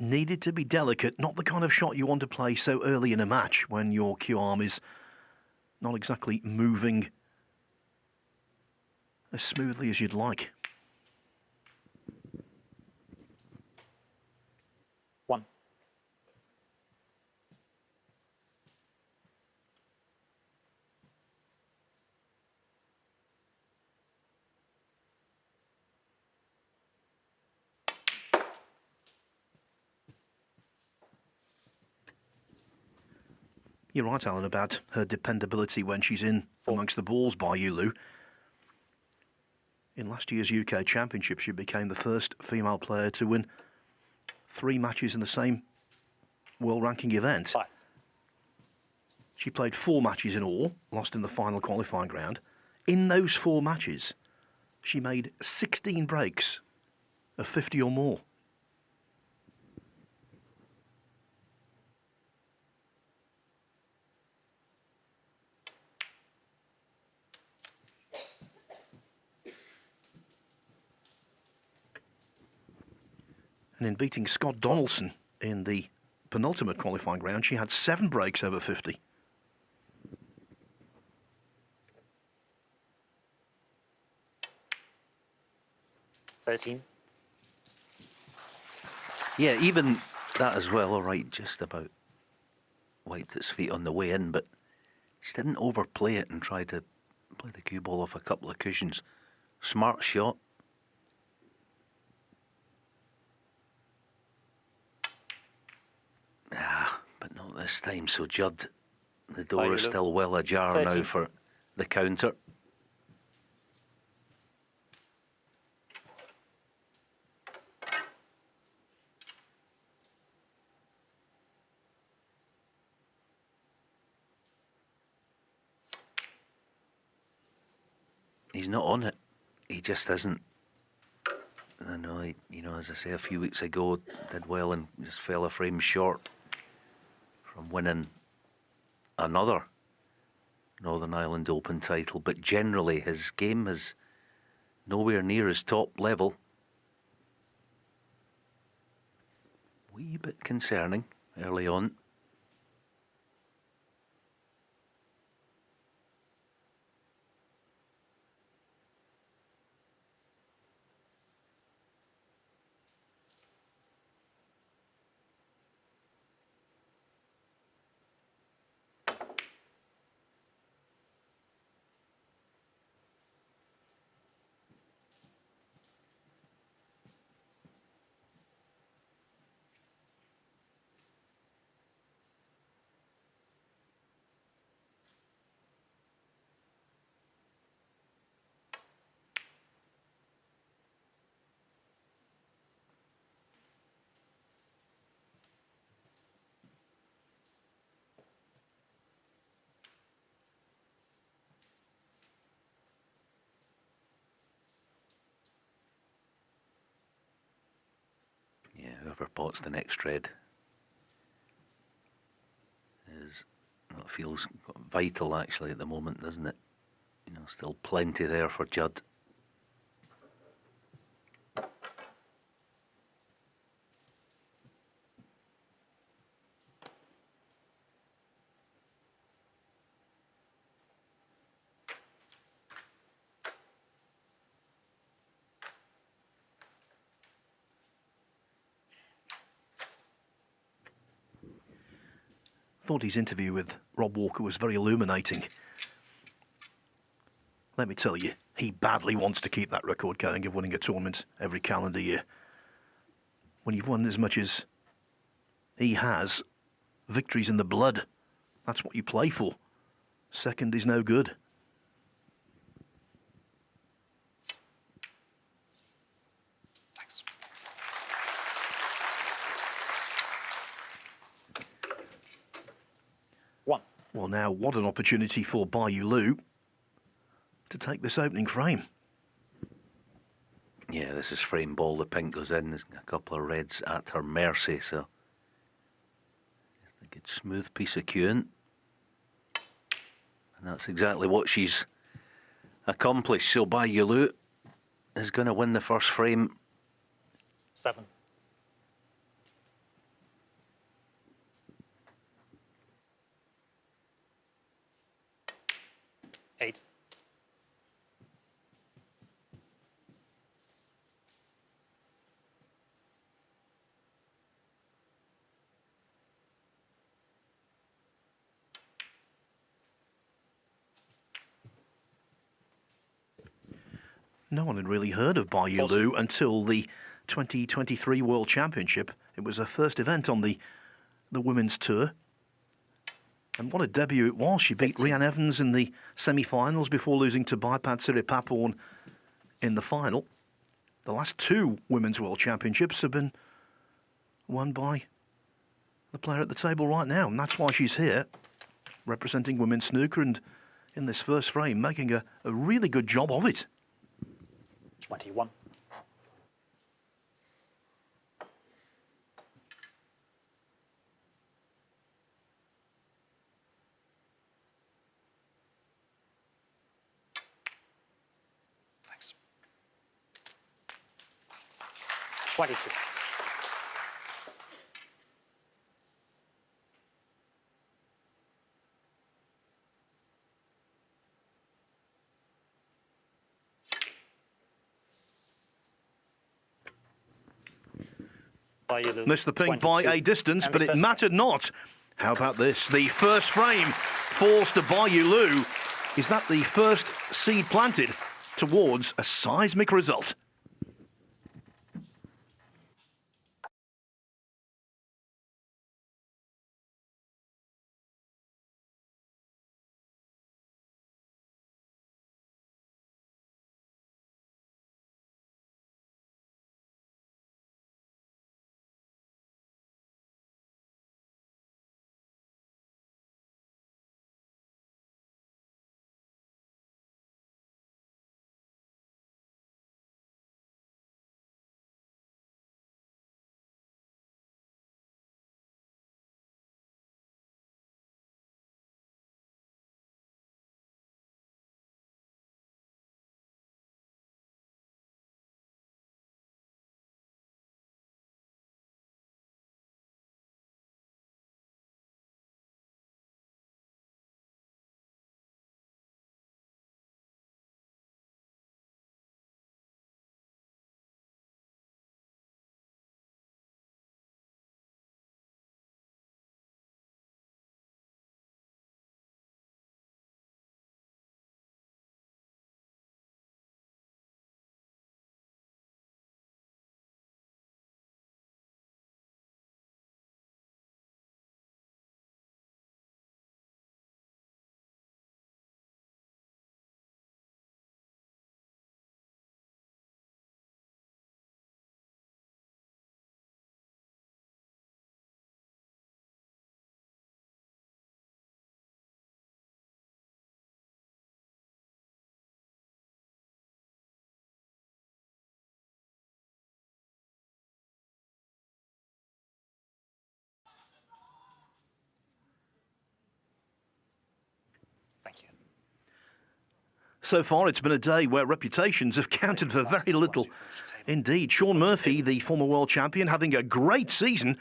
Needed to be delicate, not the kind of shot you want to play so early in a match when your cue arm is not exactly moving as smoothly as you'd like. 1. You're right, Alan, about her dependability when she's in amongst the balls by Yulu. In last year's UK Championship, she became the first female player to win 3 matches in the same world ranking event. 5. She played 4 matches in all, lost in the final qualifying round. In those 4 matches, she made 16 breaks of 50 or more. And in beating Scott Donaldson in the penultimate qualifying round, she had 7 breaks over 50. Yeah, even that as well, all right, just about wiped its feet on the way in, but she didn't overplay it and try to play the cue ball off a couple of cushions. Smart shot. But not this time. So Judd, the door is still well ajar 13. now for the counter. He's not on it. He just isn't. I know, you know, as I say, a few weeks ago, did well and just fell a frame short from winning another Northern Ireland Open title, but generally his game is nowhere near his top level. Wee bit concerning early on. Yeah, whoever pots the next red is, well, it feels vital actually at the moment, doesn't it? You know, still plenty there for Judd. Thought his interview with Rob Walker was very illuminating. Let me tell you, he badly wants to keep that record going of winning a tournament every calendar year. When you've won as much as he has, victory's in the blood. That's what you play for. Second is no good. Thanks. One. Well, now, what an opportunity for Yulu to take this opening frame. Yeah, this is frame ball. The pink goes in. There's a couple of reds at her mercy, so a good smooth piece of cueing. And that's exactly what she's accomplished. So Yulu is going to win the first frame. 7. 8. No one had really heard of Yulu until the 2023 World Championship. It was her first event on the women's tour. And what a debut it was. She beat Rhian Evans in the semi-finals before losing to Baipad Siripaporn in the final. The last 2 Women's World Championships have been won by the player at the table right now. And that's why she's here, representing women's snooker and in this first frame, making a really good job of it. 21. Thanks. 22. Missed the pink by a distance, but it mattered not. How about this? The first frame falls to Yulu. Is that the first seed planted towards a seismic result? Thank you. So far, it's been a day where reputations have counted for very little. Indeed, Shawn Murphy, the former world champion, having a great season,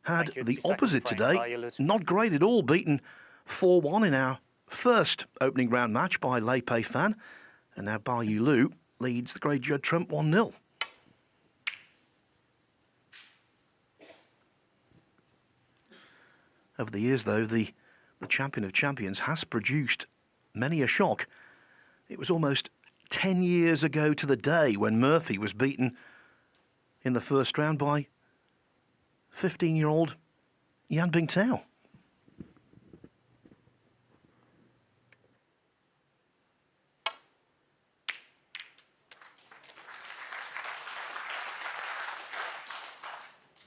had the opposite today. Not great at all, beaten 4-1 in our first opening round match by Lei Pei Fan. And now Bai Yulu leads the great Judd Trump 1-0. Over the years, though, the champion of champions has produced many a shock. It was almost 10 years ago to the day when Murphy was beaten in the first round by 15-year-old Yan Bingtao.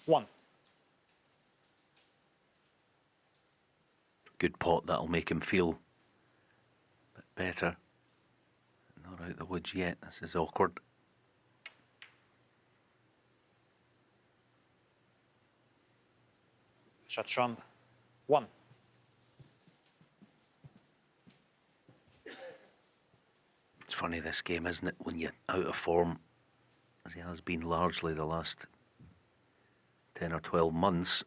One. Good pot, that'll make him feel a bit better. Not out the woods yet, this is awkward. Shot Trump. 1. It's funny, this game, isn't it? When you're out of form, as he has been largely the last 10 or 12 months,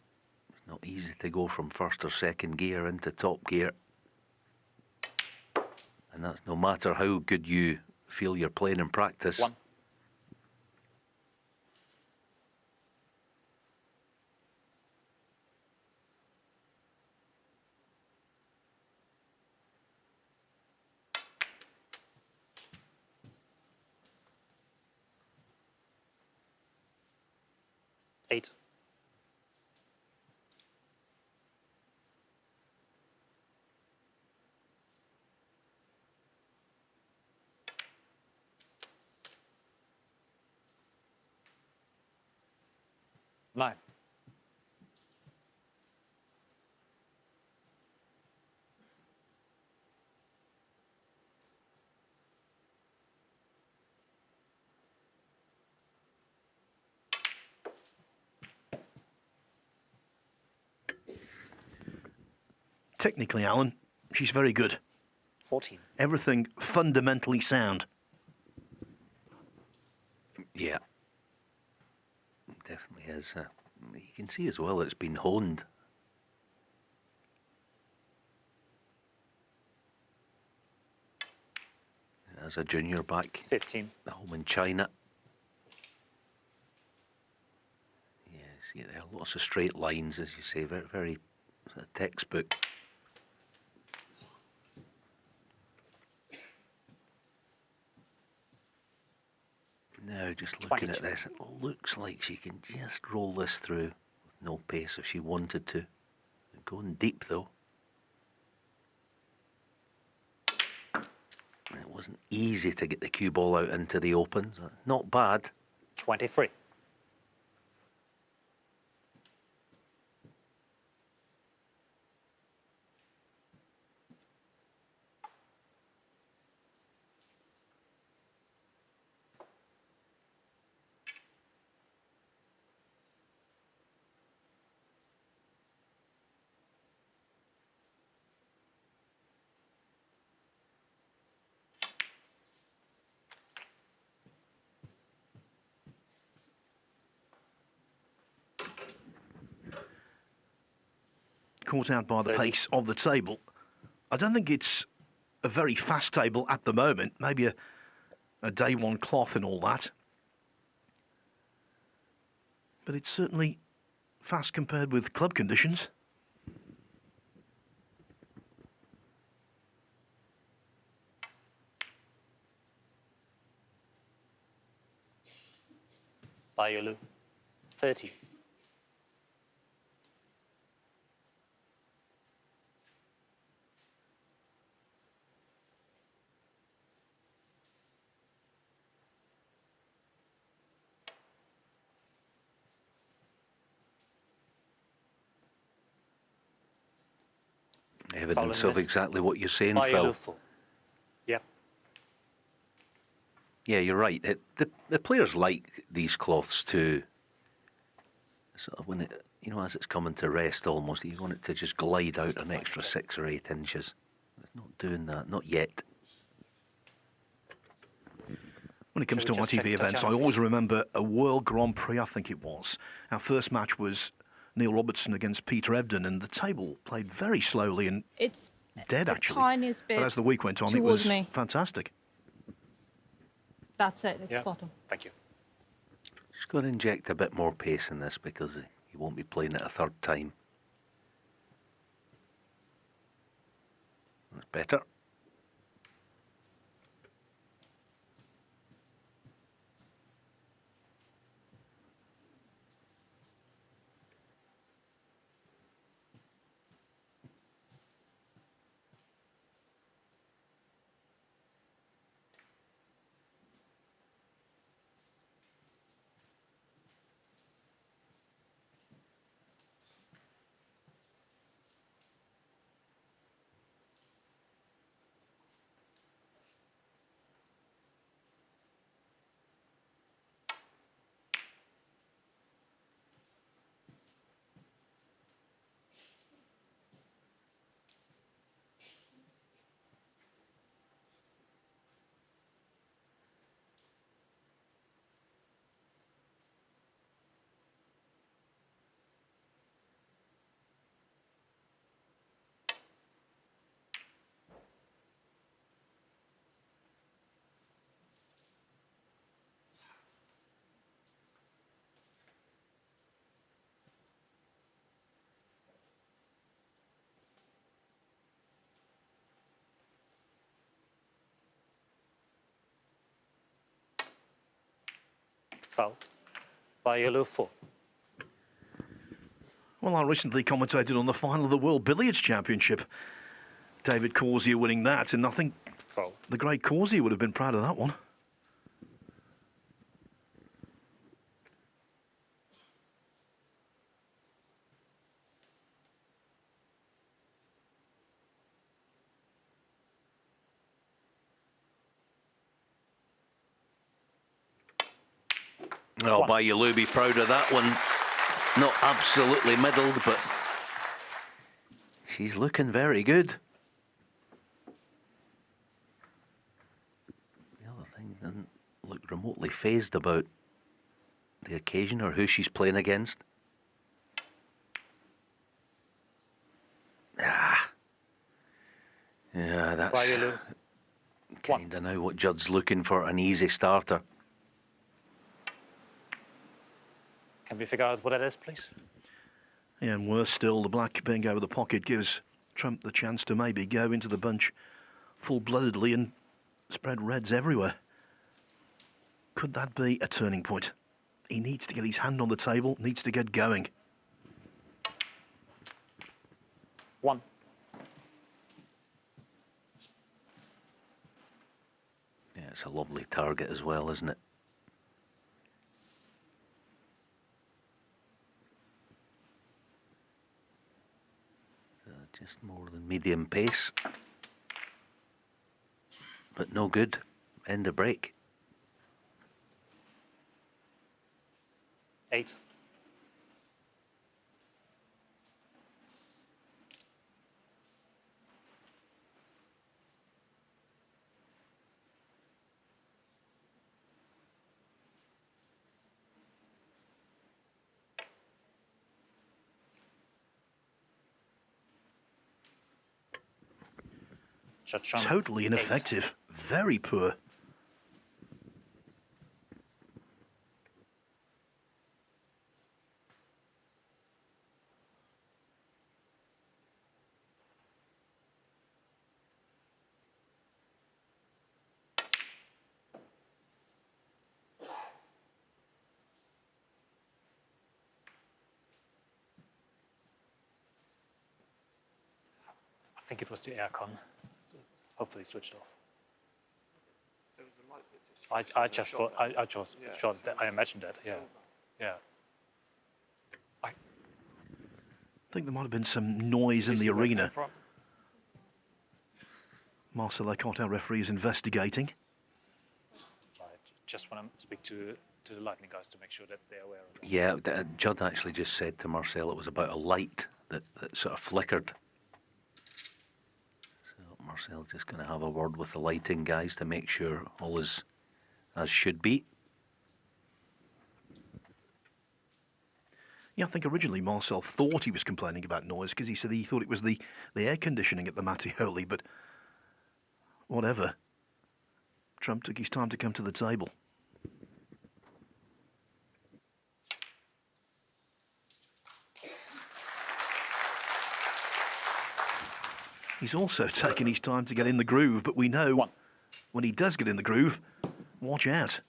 it's not easy to go from first or second gear into top gear. And that's no matter how good you feel you're playing in practice. 1. Eight. Nine. Technically, Alan, she's very good. 14. Everything fundamentally sound. Yeah. Definitely is. You can see as well it's been honed. As a junior back 15. home in China. Yeah, see there, lots of straight lines, as you say, very, very textbook. Now, just looking 22. at this, it looks like she can just roll this through with no pace if she wanted to. Going deep, though. It wasn't easy to get the cue ball out into the open. So not bad. 23. Caught out by the 30. pace of the table. I don't think it's a very fast table at the moment. Maybe a day one cloth and all that. But it's certainly fast compared with club conditions. Bai Yulu. 30. Evidence of exactly what you're saying, Bai Phil. Yulu full. Yep. Yeah, you're right. The players like these cloths to sort of when it, you know, as it's coming to rest almost, you want it to just glide out an extra 6 or 8 inches. Not doing that, not yet. When it comes to ITV events, I always remember a World Grand Prix, I think it was. Our first match was Neil Robertson against Peter Ebdon, and the table played very slowly and it's dead, actually. Tiniest bit but as the week went on, it was fantastic. That's it, it's spot on. Thank you. Just got to inject a bit more pace in this because he won't be playing it a third time. That's better. Foul by Yulu 4. Well, I recently commentated on the final of the World Billiards Championship. David Corsier winning that, and I think the great Corsier would have been proud of that one. Oh, by Yulu, be proud of that one. Not absolutely middled, but she's looking very good. The other thing doesn't look remotely phased about the occasion or who she's playing against. Ah. Yeah, that's kind of now what Judd's looking for, an easy starter. Can we figure out what that is, please? Yeah, and worse still, the black being over the pocket gives Trump the chance to maybe go into the bunch full-bloodedly and spread reds everywhere. Could that be a turning point? He needs to get his hand on the table, needs to get going. 1. Yeah, it's a lovely target as well, isn't it? Just more than medium pace. But no good. End of break. 8. Totally ineffective. 8. Very poor. I think it was the aircon. Hopefully switched off. There was a light that just I just thought, I just shot that. I imagined that, yeah. Yeah. I think there might have been some noise in the arena. Marcel Lecourt, our referee, is investigating. I just want to speak to the lightning guys to make sure that they're aware of it. Yeah, Judd actually just said to Marcel it was about a light that sort of flickered. Marcel's just going to have a word with the lighting guys to make sure all is as should be. Yeah, I think originally Marcel thought he was complaining about noise because he said he thought it was the air conditioning at the Mattioli, but whatever. Trump took his time to come to the table. He's also taken his time to get in the groove, but we know when he does get in the groove, watch out.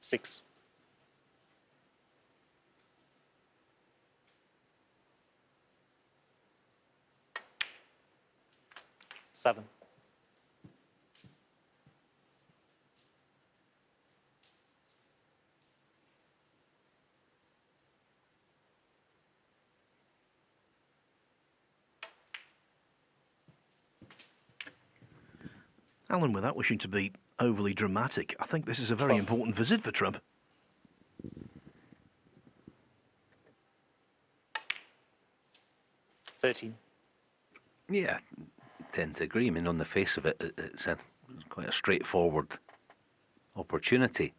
Six. Seven. Alan, without wishing to be overly dramatic, I think this is a very important visit for Trump. 13. Yeah, I tend to agree. I mean, on the face of it, it's quite a straightforward opportunity.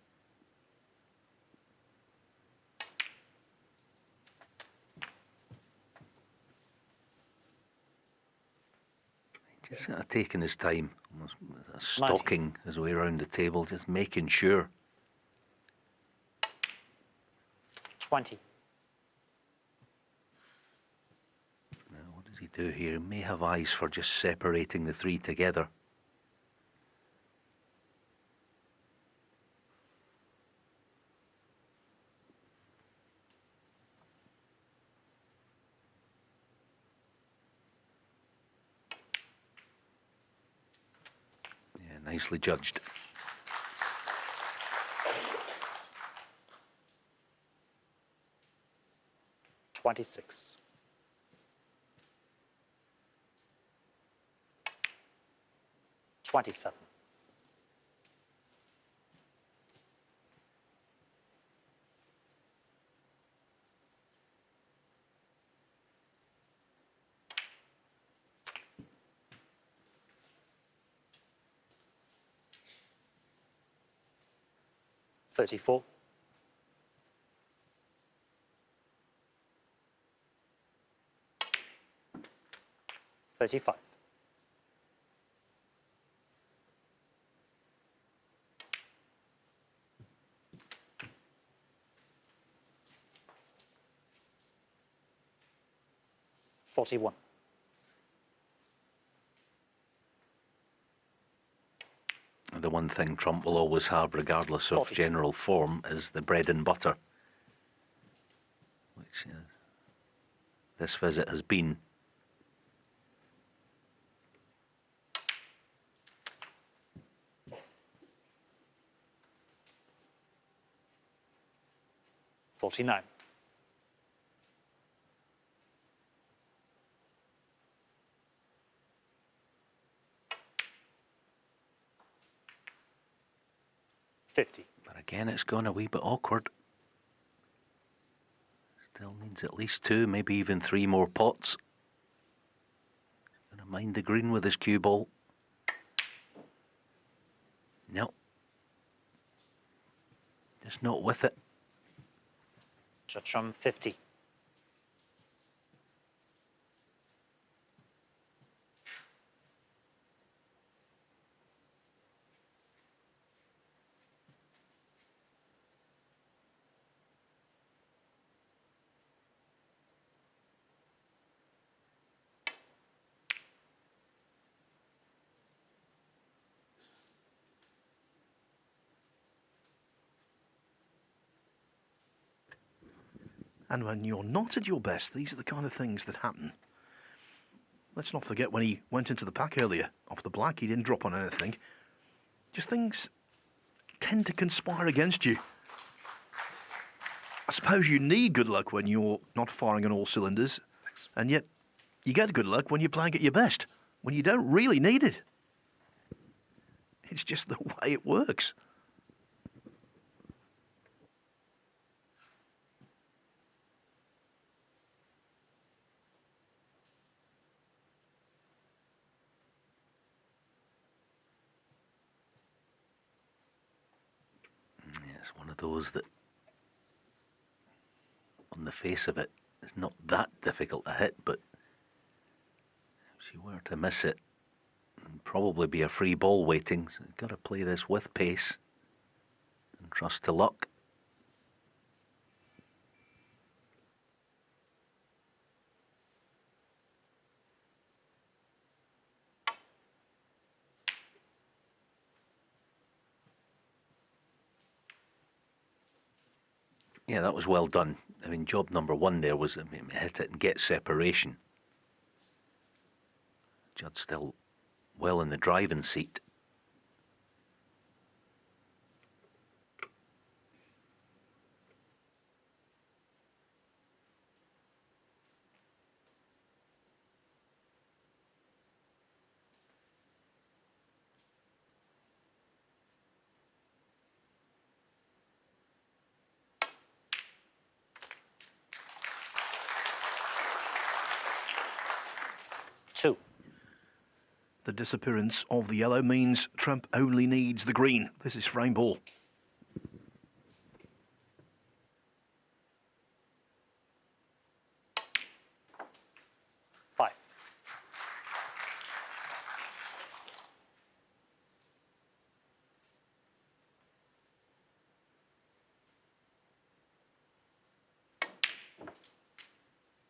Just kind of taking his time, almost stalking his way around the table, just making sure. 20. Now, what does he do here? He may have eyes for just separating the three together. Nicely judged. $26. $27. $34. $35. $41. The one thing Trump will always have, regardless of 42. General form, is the bread and butter, which this visit has been. $49. $50. But again, it's gone a wee bit awkward. Still needs at least 2, maybe even 3 more pots. Gonna mind the green with his cue ball. No. Just not with it. Judge from 50. And when you're not at your best, these are the kind of things that happen. Let's not forget when he went into the pack earlier, off the black, he didn't drop on anything. Just things tend to conspire against you. I suppose you need good luck when you're not firing on all cylinders, and yet you get good luck when you're playing at your best, when you don't really need it. It's just the way it works. It's one of those that, on the face of it, it's not that difficult to hit, but if you were to miss it, it'd probably be a free ball waiting. So you've got to play this with pace and trust to luck. Yeah, that was well done. I mean, job number one there was hit it and get separation. Judd's still well in the driving seat. The disappearance of the yellow means Trump only needs the green. This is frame ball. Five.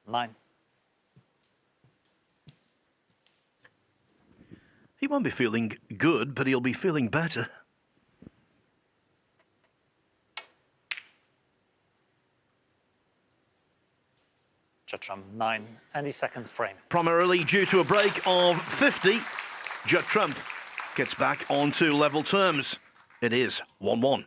Nine. He won't be feeling good, but he'll be feeling better. Judd 9 and the second frame. Primarily due to a break of 50, Judd Trump gets back onto level terms. It is 1-1.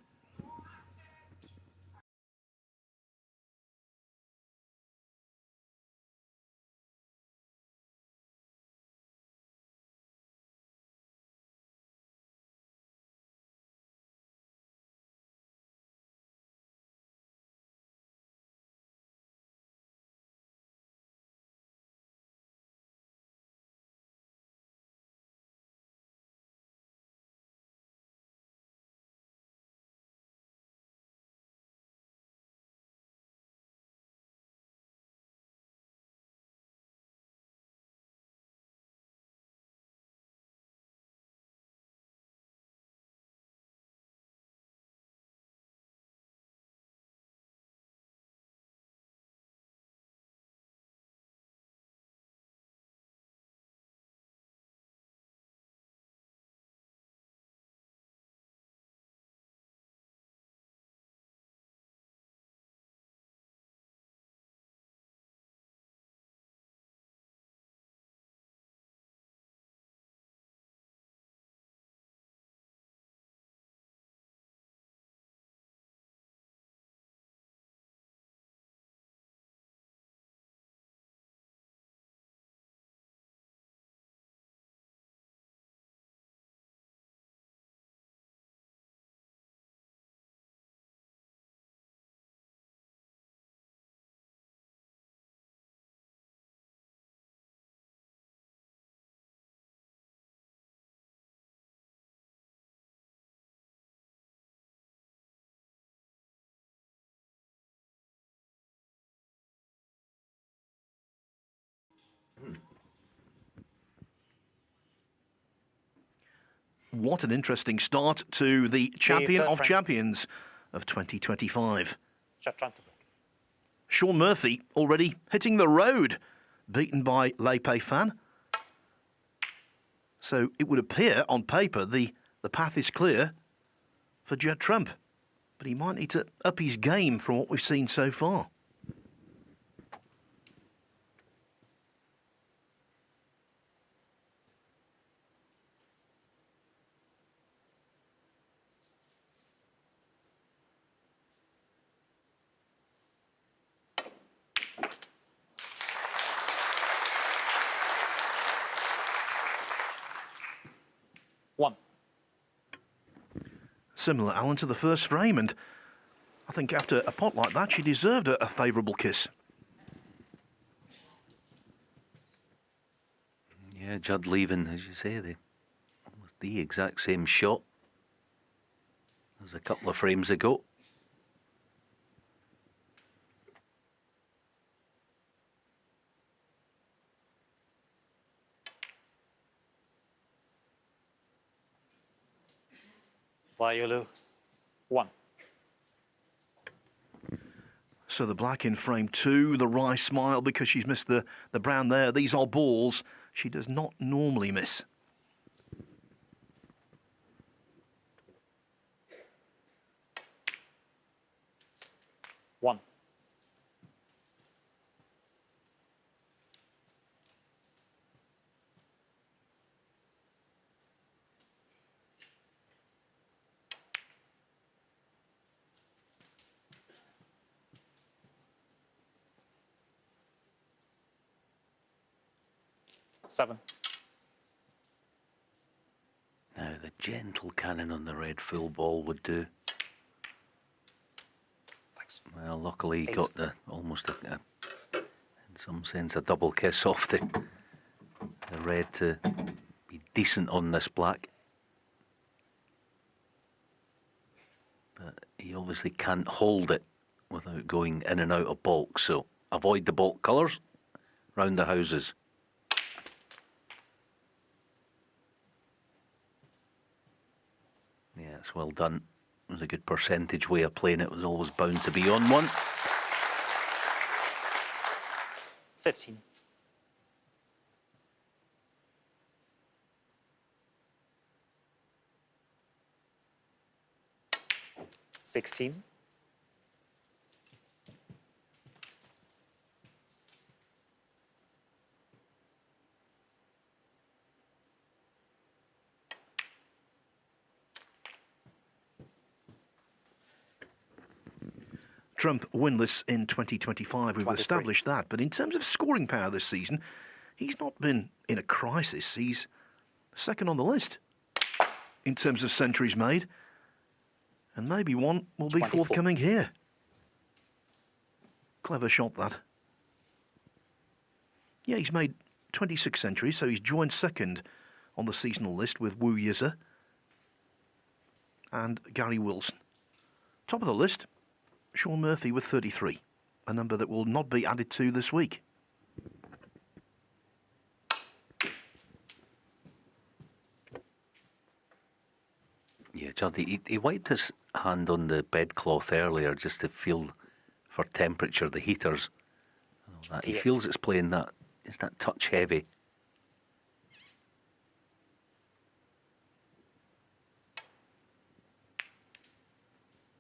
What an interesting start to the champion of champions of 2025. Shawn Murphy already hitting the road, beaten by Leipei Fan. So it would appear on paper the path is clear for Judd Trump. But he might need to up his game from what we've seen so far. Similar, Alan, to the first frame, and I think after a pot like that, she deserved a favourable kiss. Yeah, Judd leaving, as you say, the exact same shot as a couple of frames ago. Yulu, 1. So the black in frame 2, the Rye smile because she's missed the brown there. These are balls she does not normally miss. One. Seven. Now the gentle cannon on the red full ball would do. Thanks. Well, luckily he 8. got almost in some sense a double kiss off the red to be decent on this black. But he obviously can't hold it without going in and out of balk, so avoid the balk colours round the houses. Yeah, it's well done. It was a good percentage way of playing it. It was always bound to be on one. 15. $16. Trump winless in 2025. We've 23. established that. But in terms of scoring power this season, he's not been in a crisis. He's second on the list in terms of centuries made. And maybe one will be 24. forthcoming here. Clever shot, that. Yeah, he's made 26 centuries, so he's joined second on the seasonal list with Wu Yize and Gary Wilson. Top of the list, Shawn Murphy with 33, a number that will not be added to this week. Yeah, Judd, he wiped his hand on the bedcloth earlier just to feel for temperature, the heaters. And all that. He feels it's playing that, it's that touch heavy.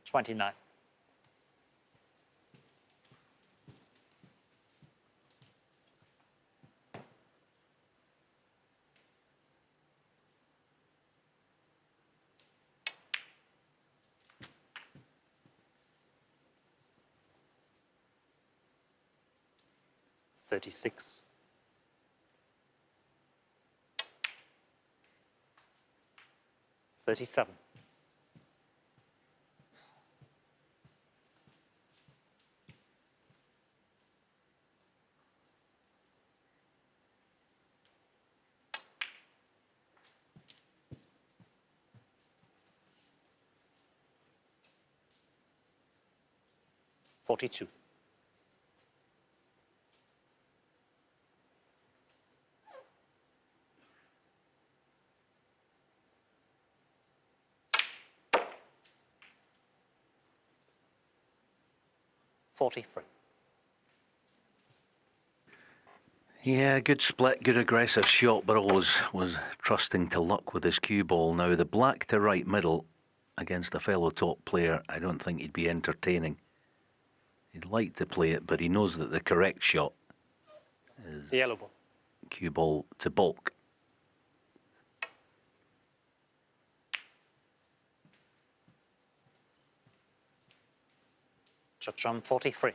$29. $36. $37. $42. $43. Yeah, good split, good aggressive shot, but always was trusting to luck with his cue ball. Now, the black to right middle against a fellow top player, I don't think he'd be entertaining. He'd like to play it, but he knows that the correct shot is the yellow ball. Cue ball to balk. Chacham 43.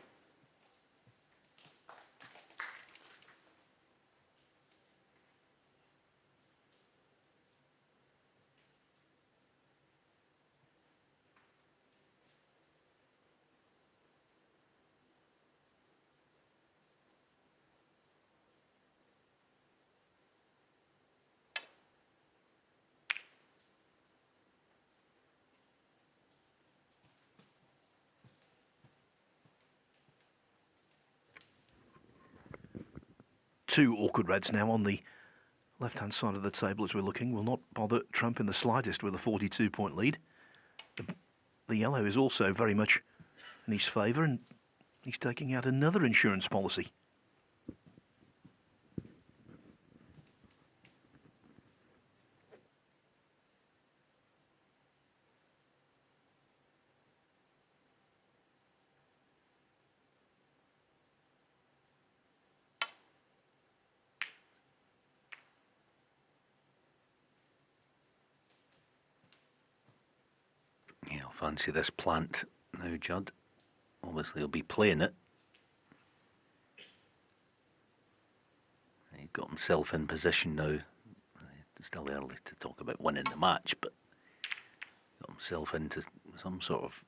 two awkward reds now on the left-hand side of the table as we're looking. Will not bother Trump in the slightest with a 42-point lead. The yellow is also very much in his favour, and he's taking out another insurance policy. Yeah, I'll fancy this plant now, Judd. Obviously, he'll be playing it. He got himself in position now. It's still early to talk about winning the match, but got himself into some sort of,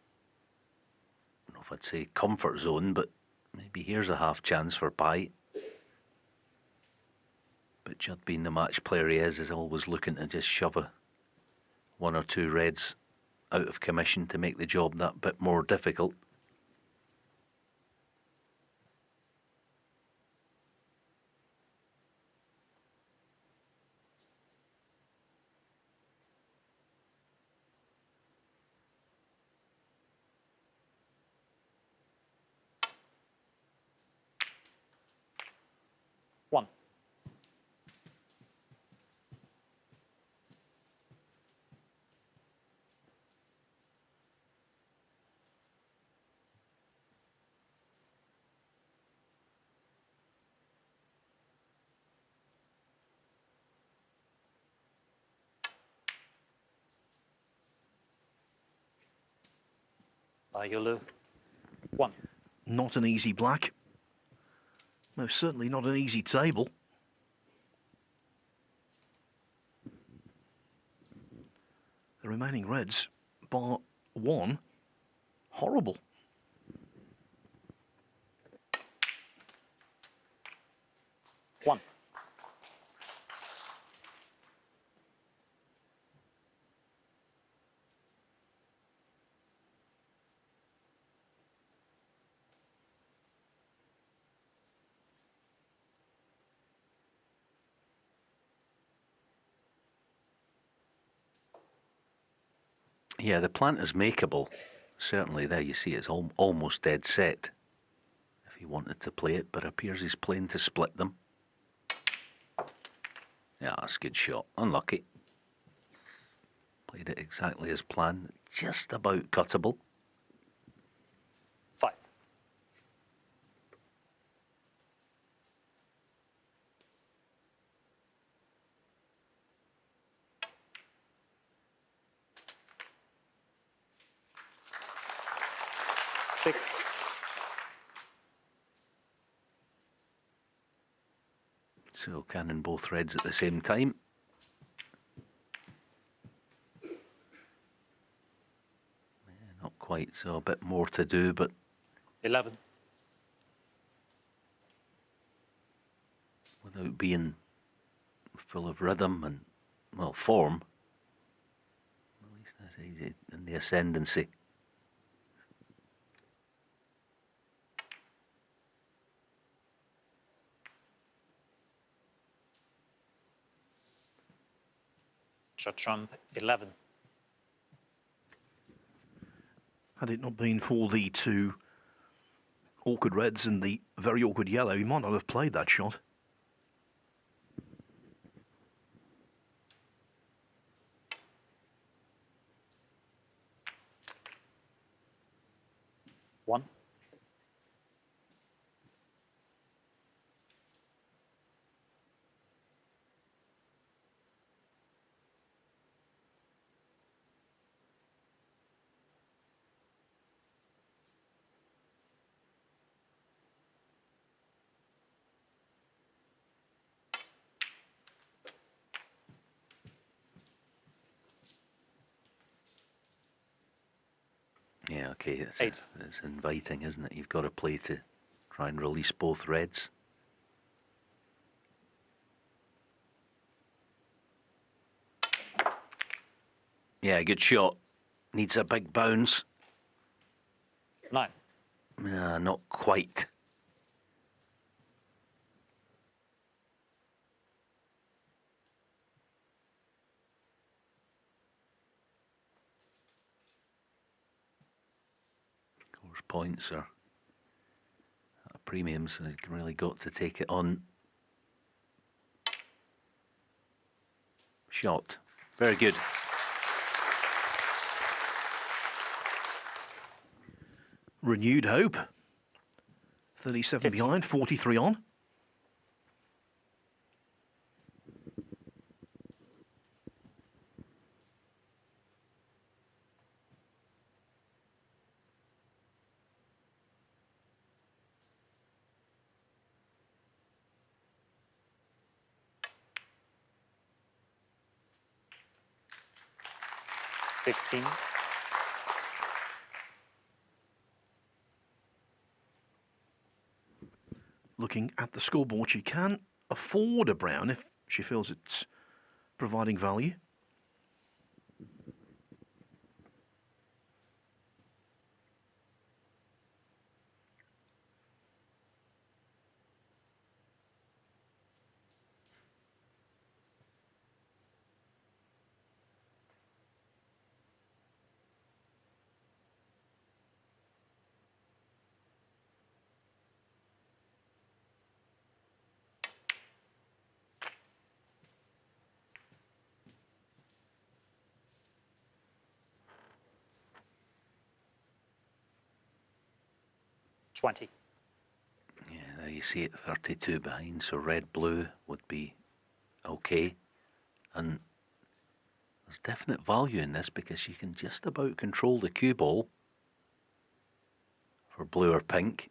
I don't know if I'd say comfort zone, but maybe here's a half chance for Pye. But Judd, being the match player he is always looking to just shove one or two reds out of commission to make the job that bit more difficult. One. Yulu. One. Not an easy black. Most certainly not an easy table. The remaining reds, bar one, horrible. One. Yeah, the plant is makeable. Certainly there you see it's almost dead set if he wanted to play it, but it appears he's playing to split them. Yeah, that's a good shot. Unlucky. Played it exactly as planned. Just about cuttable. Five. Six. So cannon both reds at the same time. Yeah, not quite, so a bit more to do, but 11. Without being full of rhythm and, well, form. At least that's easy in the ascendancy. Trump, 11. Had it not been for the two awkward reds and the very awkward yellow, he might not have played that shot. One. Yeah, okay, Eight. It's inviting, isn't it? You've got to play to try and release both reds. Yeah, good shot. Needs a big bounce. 9. Not quite. points are at a premium, so you've really got to take it on. Shot. Very good. Renewed hope. 37 behind, 43 on. Looking at the scoreboard, she can afford a brown if she feels it's providing value. Yeah, there you see it, 32 behind, so red-blue would be okay. And there's definite value in this because you can just about control the cue ball for blue or pink.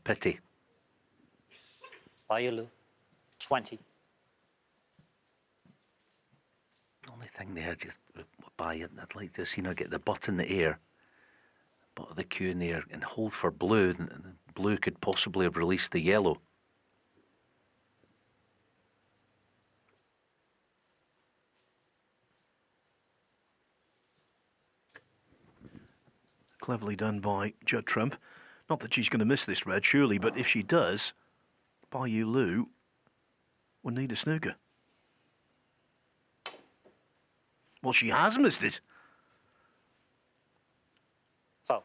Pity. Yulu, 20. Only thing there, just by it, I'd like to have seen her get the butt in the air, butt of the cue in the air, and hold for blue. And blue could possibly have released the yellow. Cleverly done by Judd Trump. Not that she's going to miss this red, surely, but if she does, Yulu will need a snooker. Well, she has missed it. Foul.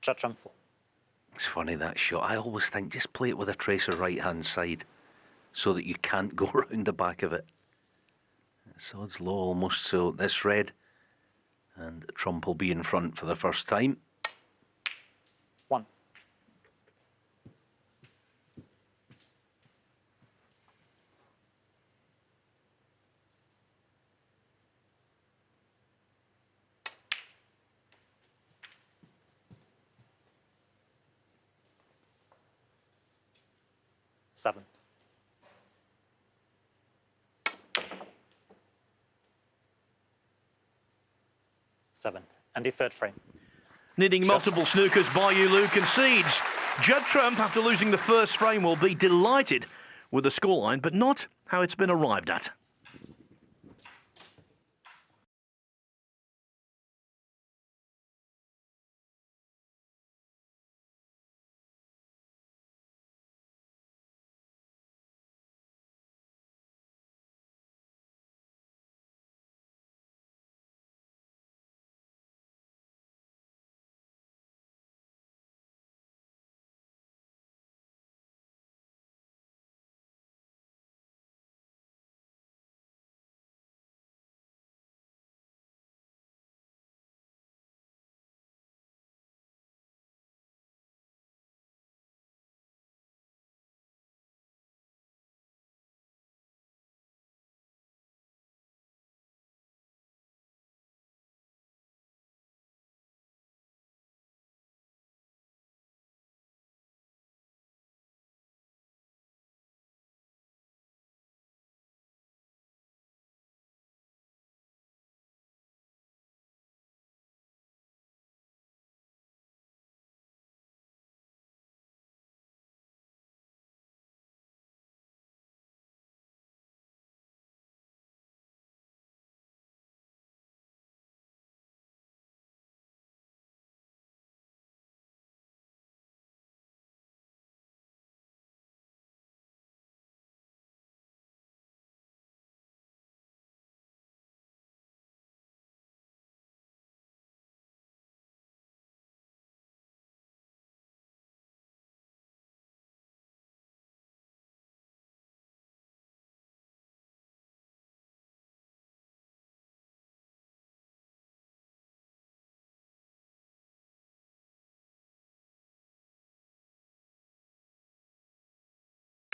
Judd Trump 4. It's funny, that shot. I always think just play it with a tracer right-hand side so that you can't go around the back of it. It's odds low almost, so this red, and Trump will be in front for the first time. 1. Seven. And the third frame. Needing multiple snookers, Yulu concedes. Judd Trump, after losing the first frame, will be delighted with the scoreline, but not how it's been arrived at.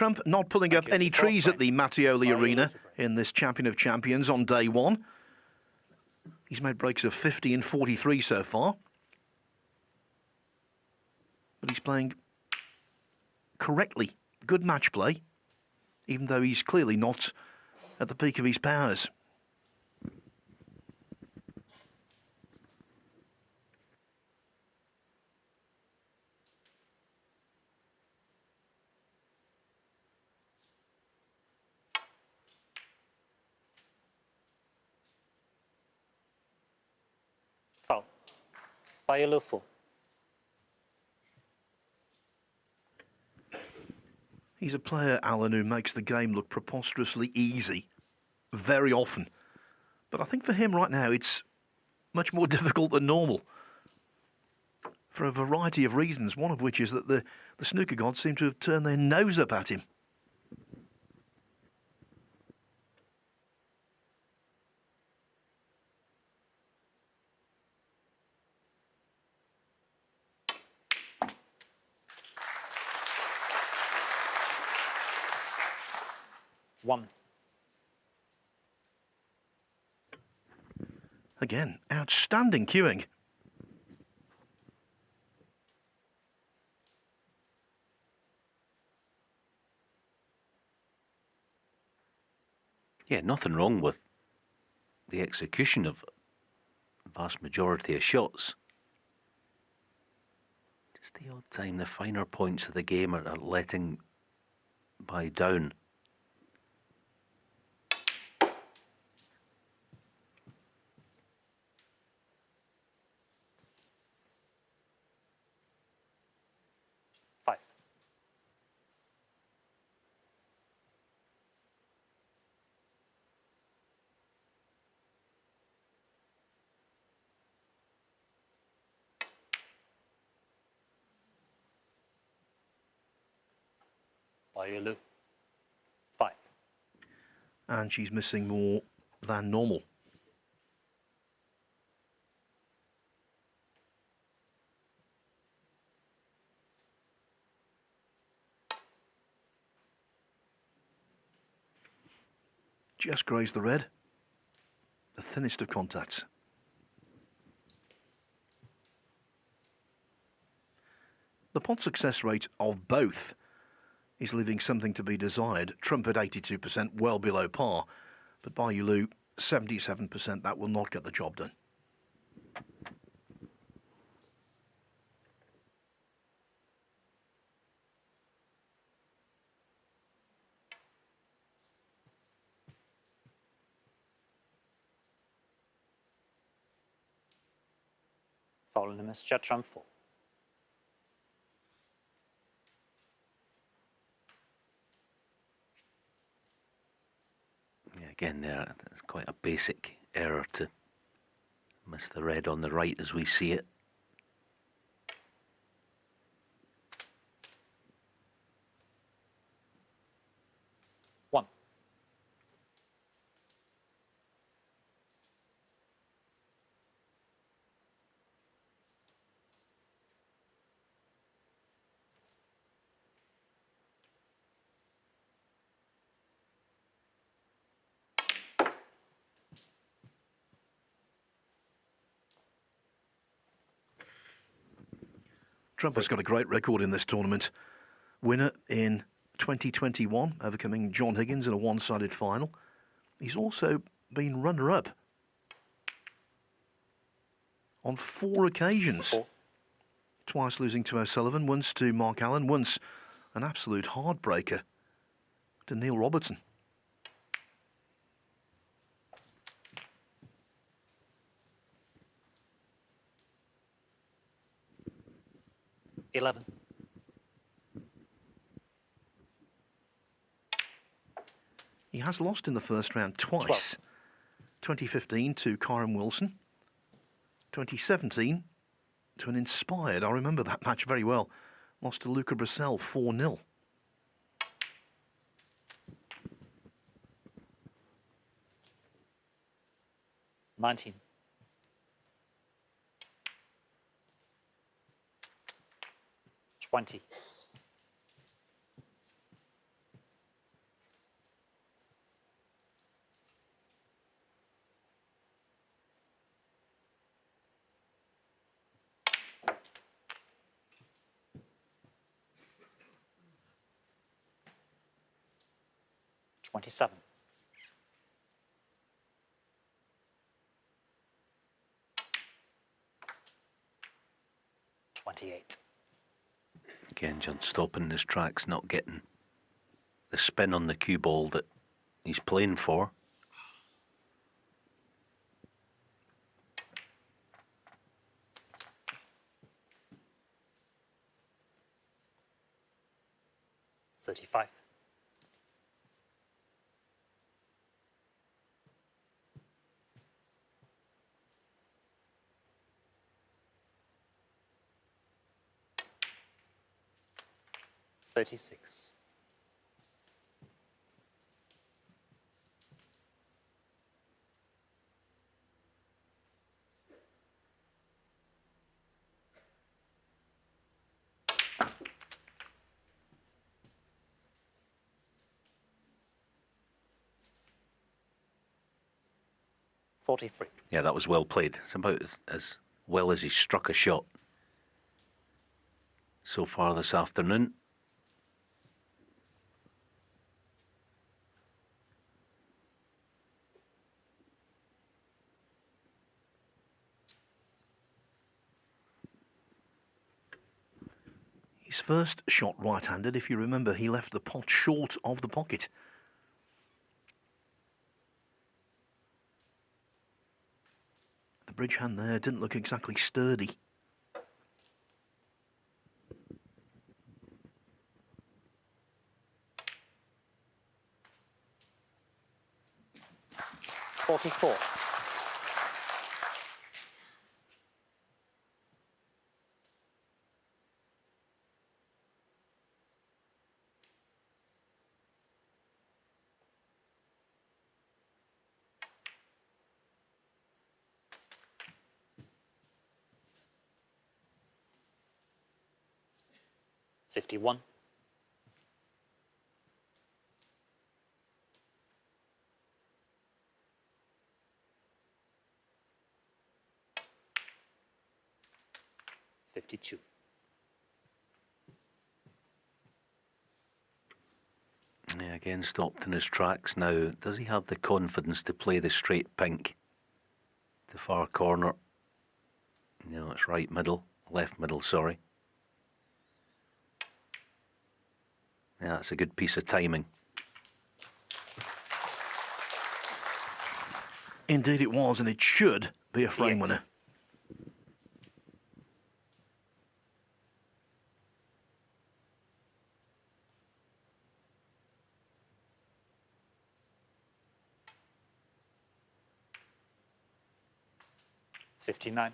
Trump not pulling up any trees at the Mattioli Arena in this Champion of Champions on day one. He's made breaks of 50 and 43 so far. But he's playing correctly. Good match play, even though he's clearly not at the peak of his powers. Foul. By Yulu, 4. He's a player, Alan, who makes the game look preposterously easy very often. But I think for him right now, it's much more difficult than normal for a variety of reasons, one of which is that the snooker gods seem to have turned their nose up at him. One. Again, outstanding cueing. Yeah, nothing wrong with the execution of the vast majority of shots. Just the odd time the finer points of the game are letting by down. Yulu, 5. And she's missing more than normal. Just grazed the red. The thinnest of contacts. The pot success rate of both is leaving something to be desired. Trump at 82%, well below par. But by Yulu, 77%, that will not get the job done. Foul in Mr. Trump, 4. Again, there's quite a basic error to miss the red on the right as we see it. One. Trump has got a great record in this tournament. Winner in 2021, overcoming John Higgins in a one-sided final. He's also been runner-up on 4 occasions. Twice losing to O'Sullivan, once to Mark Allen, once an absolute heartbreaker to Neil Robertson. $11. He has lost in the first round twice. 2015 to Kyron Wilson. 2017 to an inspired, I remember that match very well, lost to Luca Brissell 4-0. $19. $20. 27. 28. Again, John stopping in his tracks, not getting the spin on the cue ball that he's playing for. $35. 36. 43. Yeah, that was well played. It's about as well as he struck a shot so far this afternoon. His first shot right-handed, if you remember, he left the pot short of the pocket. The bridge hand there didn't look exactly sturdy. $44. 51. 52. Yeah, again, stopped in his tracks now. Does he have the confidence to play the straight pink? The far corner. No, it's right middle. Left middle, sorry. Yeah, that's a good piece of timing. Indeed it was, and it should be a frame winner. $59.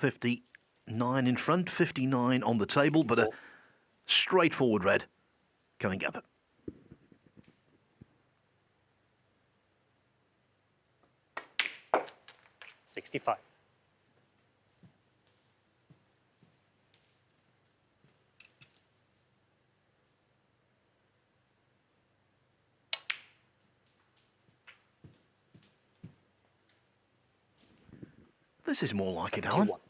59 in front, 59 on the table, 64. but a straightforward red coming up. $65. 'This is more like it, Alan. 71.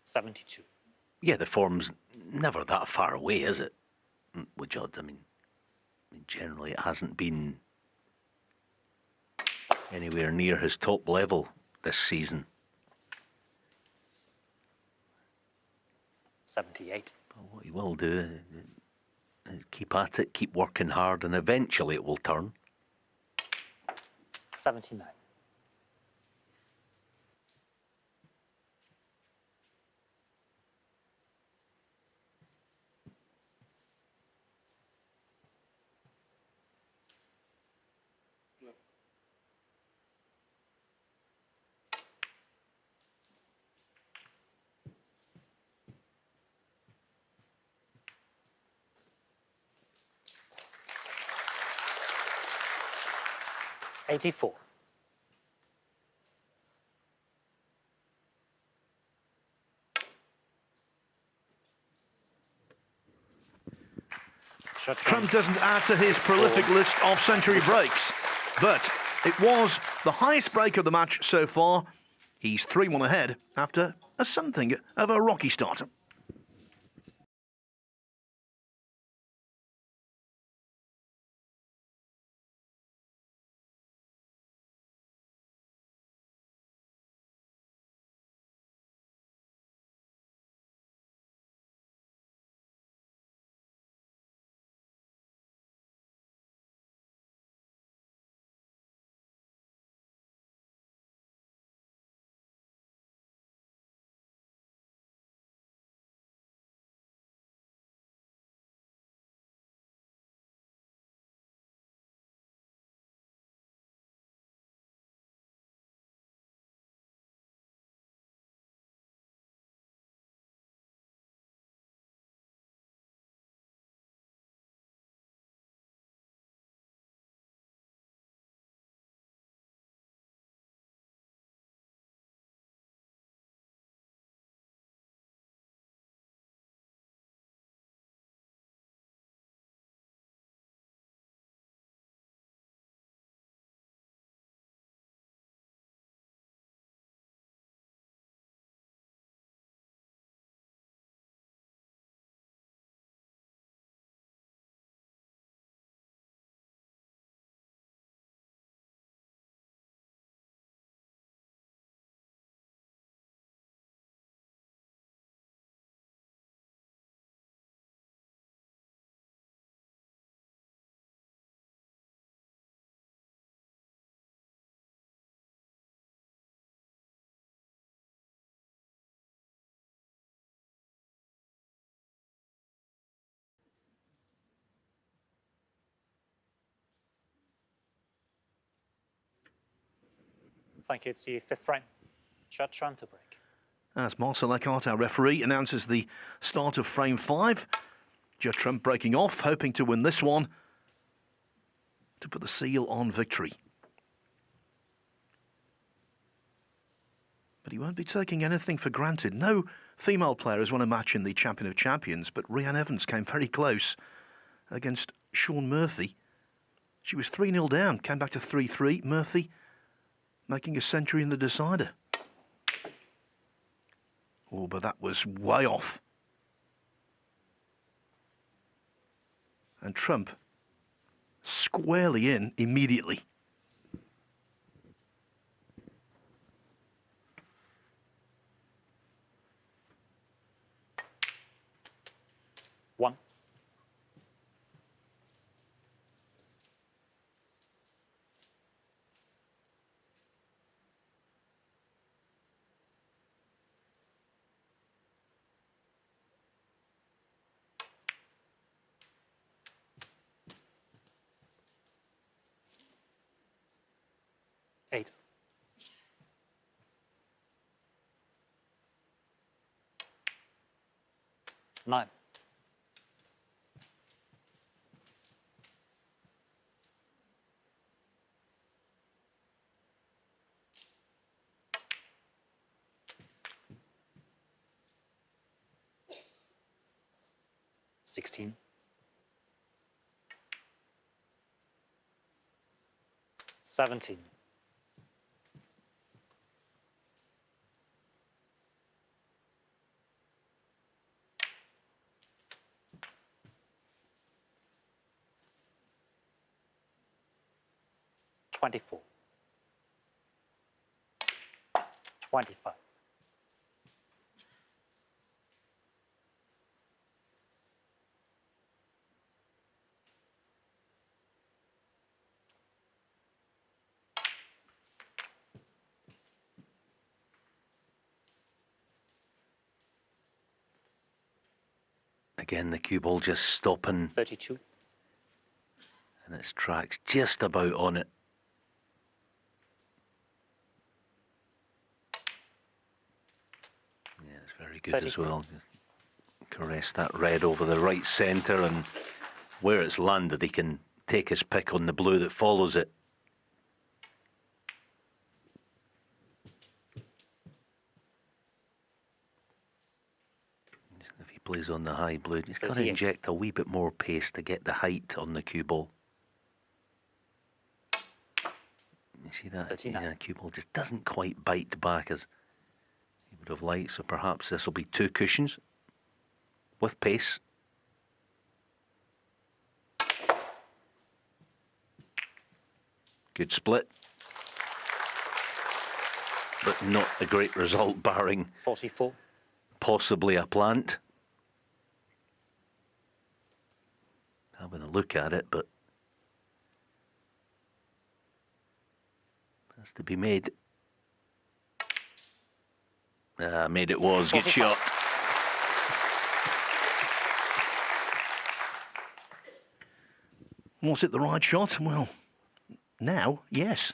72. Yeah, the form's never that far away, is it? With Judd, I mean, generally it hasn't been anywhere near his top level this season. 78. But what he will do is keep at it, keep working hard, and eventually it will turn. 79. 84. Trump doesn't add to his prolific list of century breaks, but it was the highest break of the match so far. He's 3-1 ahead after something of a rocky start. Thank you. It's the 5th frame. Judge Trump to break. As Marcel Eckhart, our referee, announces the start of frame 5. Judge Trump breaking off, hoping to win this one to put the seal on victory. But he won't be taking anything for granted. No female player has won a match in the Champion of Champions, but Rhiannon Evans came very close against Shawn Murphy. She was 3-0 down, came back to 3-3. Murphy making a century in the decider. Oh, but that was way off. And Trump squarely in immediately. One. Eight. Nine. Sixteen. 17. 24. 25. Again, the cue ball just stopping. 32. And its track's just about on it. Yeah, it's very good 33. as well. Just caress that red over the right centre, and where it's landed, he can take his pick on the blue that follows it. If he plays on the high blue. He's got to 38. inject a wee bit more pace to get the height on the cue ball. You see that? 39. Yeah, cue ball just doesn't quite bite back as he would have liked. So perhaps this will be 2 cushions with pace. Good split. But not a great result, barring 44. possibly a plant. Having a look at it, but has to be made. Made it was. Good shot. Was it the right shot? Well, now, yes.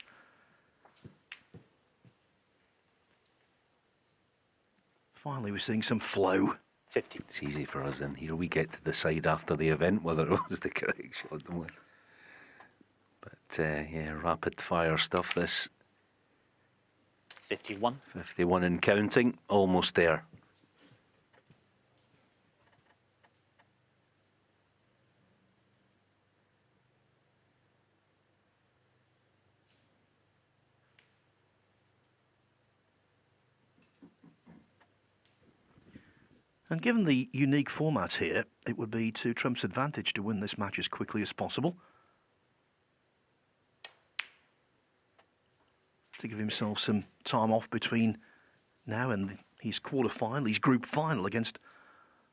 Finally, we're seeing some flow. 50. It's easy for us in here. We get to decide after the event whether it was the correct shot, don't we? But yeah, rapid fire stuff. This 51. 51 and counting. Almost there. And given the unique format here, it would be to Trump's advantage to win this match as quickly as possible, to give himself some time off between now and his quarter-final, his group final against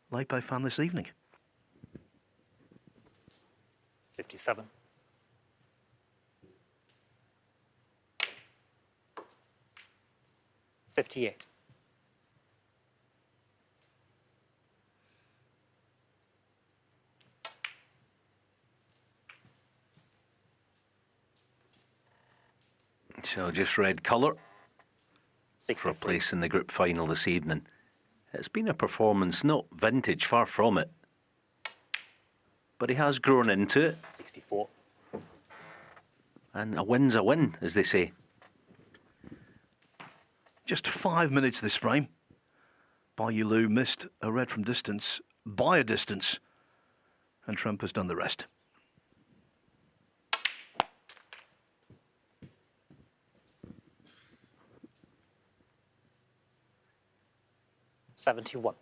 Lepe Fan this evening. 57. 58. So just red colour for 63. a place in the group final this evening. It's been a performance, not vintage, far from it. But he has grown into it. 64. And a win's a win, as they say. Just 5 minutes this frame. Yulu missed a red from distance by a distance, and Trump has done the rest. $71.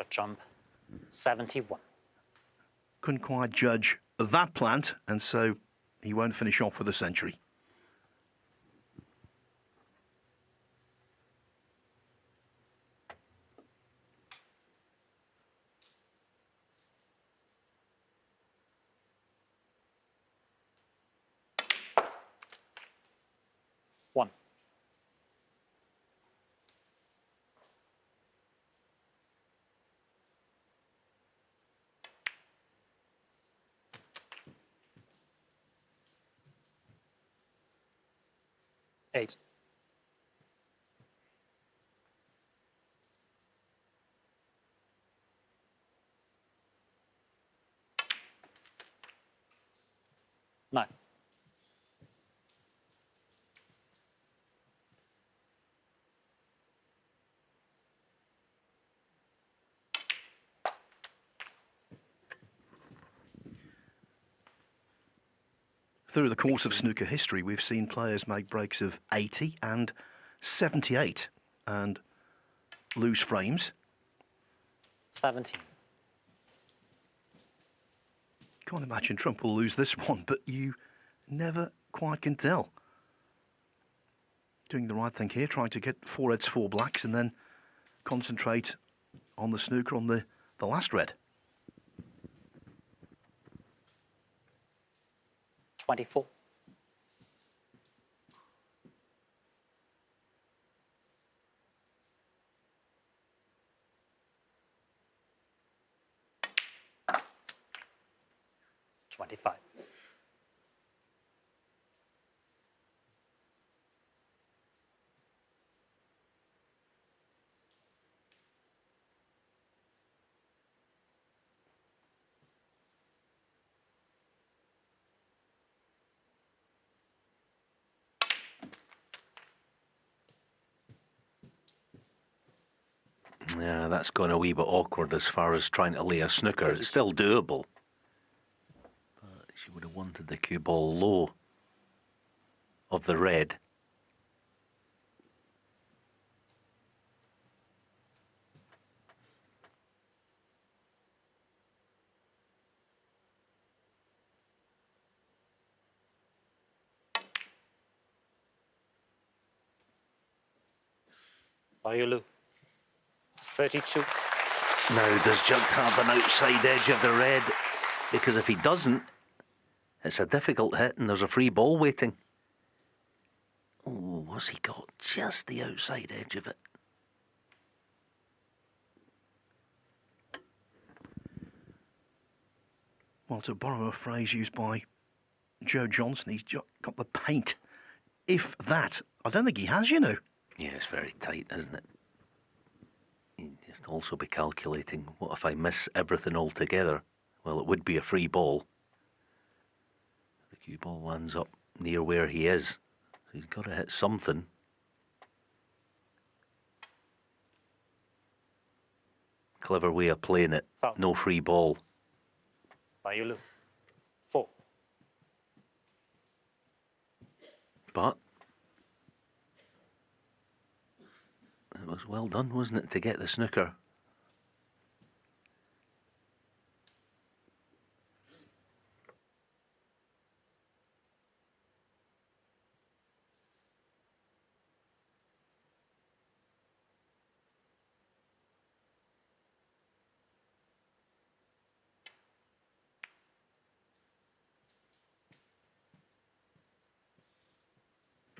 Trump, 71. Couldn't quite judge that plant, and so he won't finish off for the century. One. Eight. Nine. Through the course of snooker history, we've seen players make breaks of 80 and 78 and lose frames. 17. Can't imagine Trump will lose this one, but you never quite can tell. Doing the right thing here, trying to get 4 reds, 4 blacks, and then concentrate on the snooker on the last red. 24. $25. Yeah, that's gone a wee bit awkward as far as trying to lay a snooker. It's still doable. But she would have wanted the cue ball low of the red. Yulu, 32. Now, does Judd have an outside edge of the red? Because if he doesn't, it's a difficult hit and there's a free ball waiting. Oh, has he got just the outside edge of it? Well, to borrow a phrase used by Joe Johnson, he's got the paint. If that. I don't think he has, you know. Yeah, it's very tight, isn't it? You just also be calculating, what if I miss everything altogether? Well, it would be a free ball. The cue ball lands up near where he is. So he's got to hit something. Clever way of playing it. Foul. No free ball. Yulu, 4. But it was well done, wasn't it, to get the snooker?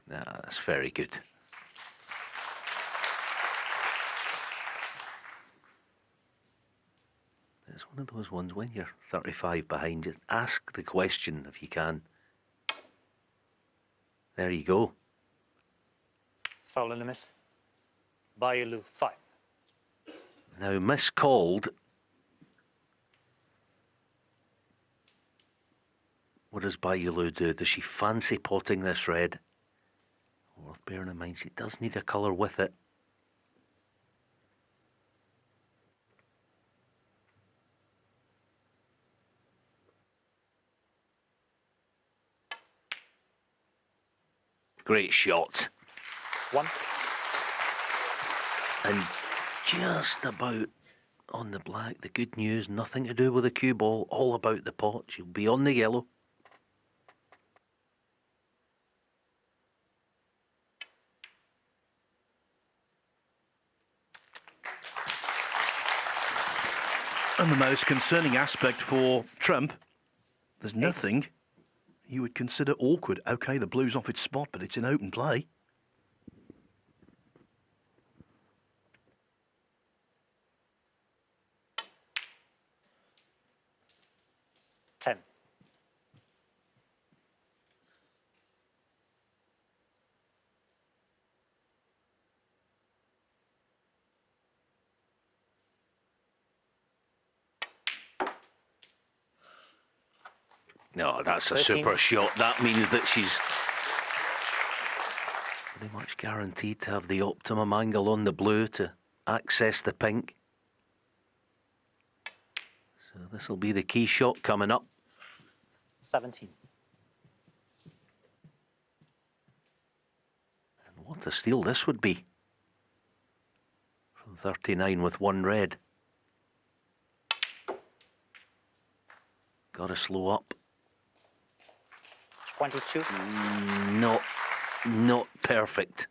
That's very good. It's one of those ones when you're 35 behind, just ask the question if you can. There you go. Foul and a miss. Yulu, 5. Now, miscalled. What does Yulu do? Does she fancy potting this red? Worth bearing in mind, she does need a colour with it. Great shot. 1. And just about on the black. The good news, nothing to do with the cue ball, all about the pot. She'll be on the yellow. And the most concerning aspect for Trump, there's nothing you would consider awkward. OK, the blue's off its spot, but it's in open play. No, that's a super shot. That means that she's pretty much guaranteed to have the optimum angle on the blue to access the pink. So this will be the key shot coming up. 17. And what a steal this would be. From 39 with one red. Got to slow up. 22. Not perfect.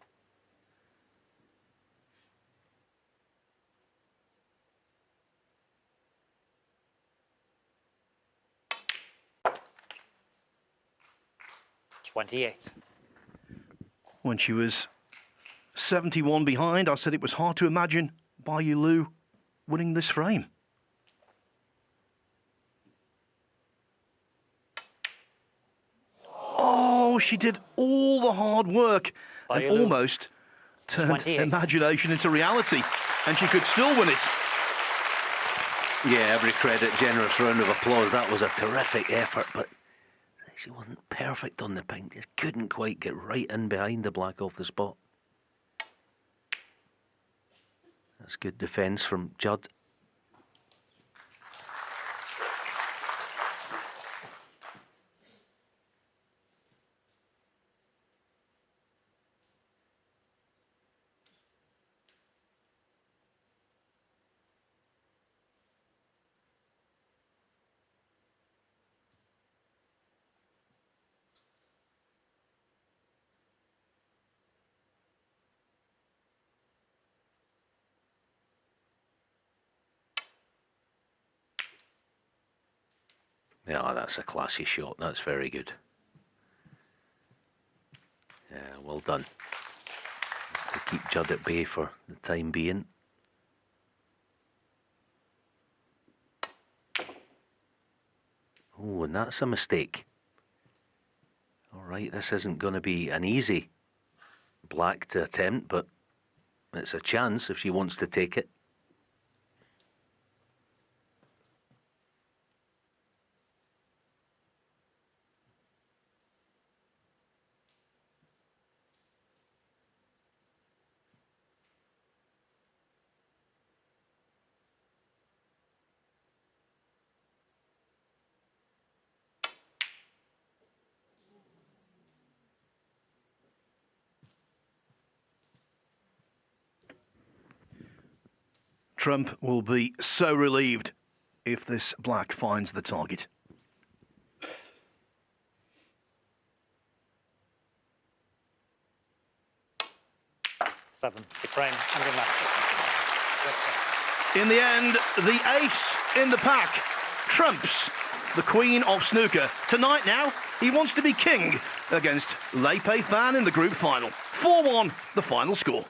When she was 71 behind, I said it was hard to imagine Yulu winning this frame. Oh, she did all the hard work and almost turned imagination into reality, and she could still win it. Yeah, every credit, generous round of applause. That was a terrific effort, but she wasn't perfect on the pink. Just couldn't quite get right in behind the black off the spot. That's good defence from Judd. Yeah, that's a classy shot. That's very good. Yeah, well done. To keep Judd at bay for the time being. Oh, and that's a mistake. All right, this isn't going to be an easy black to attempt, but it's a chance if she wants to take it. Trump will be so relieved if this black finds the target. Seven. The frame. And good match. In the end, the ace in the pack trumps the Queen of Snooker. Tonight now, he wants to be king against Lei Pei Fan in the group final. 4-1, the final score.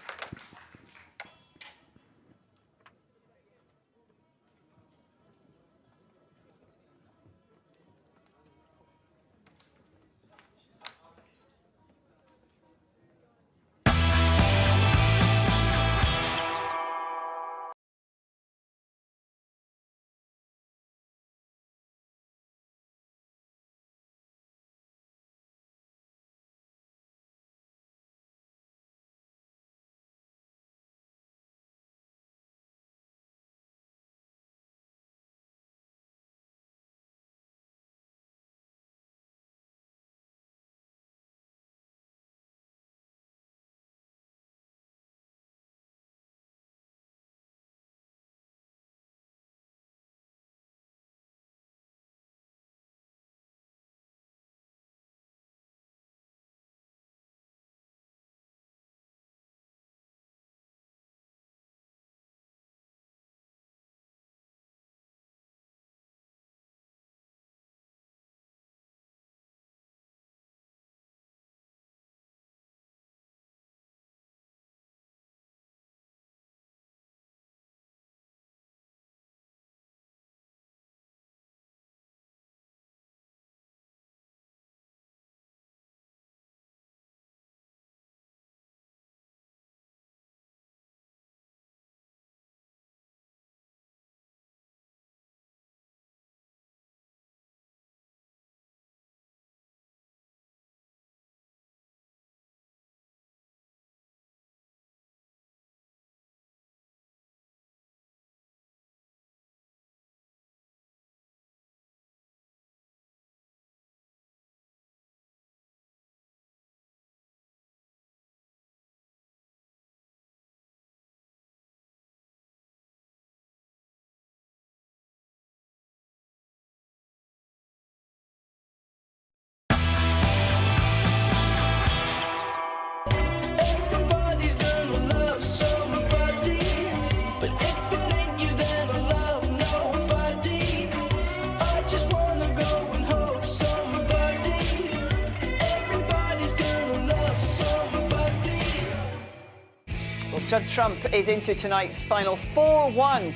Judd Trump is into tonight's final 4-1.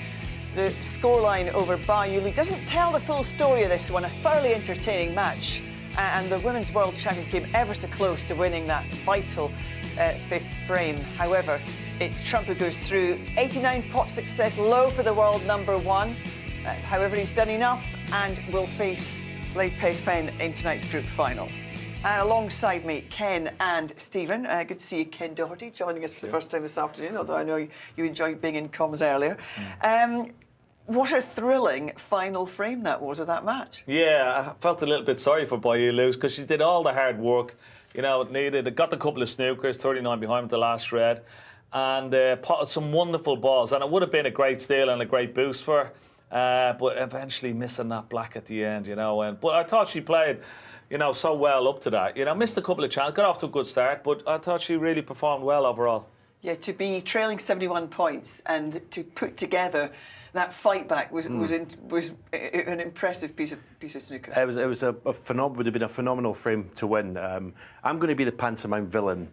The scoreline over Bai Yulu doesn't tell the full story of this one. A thoroughly entertaining match, and the Women's World Champion came ever so close to winning that vital fifth frame. However, it's Trump who goes through. 89 pot success, low for the world #1. However, he's done enough and will face Lei Pei Fan in tonight's group final. And alongside me, Ken and Stephen. Good to see you, Ken Doherty, joining us for the first time this afternoon, although I know you enjoyed being in comms earlier. What a thrilling final frame that was of that match. Yeah, I felt a little bit sorry for Yulu because she did all the hard work. You know, it got the couple of snookers, 39 behind with the last red, and potted some wonderful balls. And it would have been a great steal and a great boost for her, but eventually missing that black at the end, you know. But I thought she played, you know, so well up to that. You know, missed a couple of chances, got off to a good start, but I thought she really performed well overall. Yeah, to be trailing 71 points and to put together that fight back was an impressive piece of snooker. It was would have been a phenomenal frame to win. I'm going to be the pantomime villain.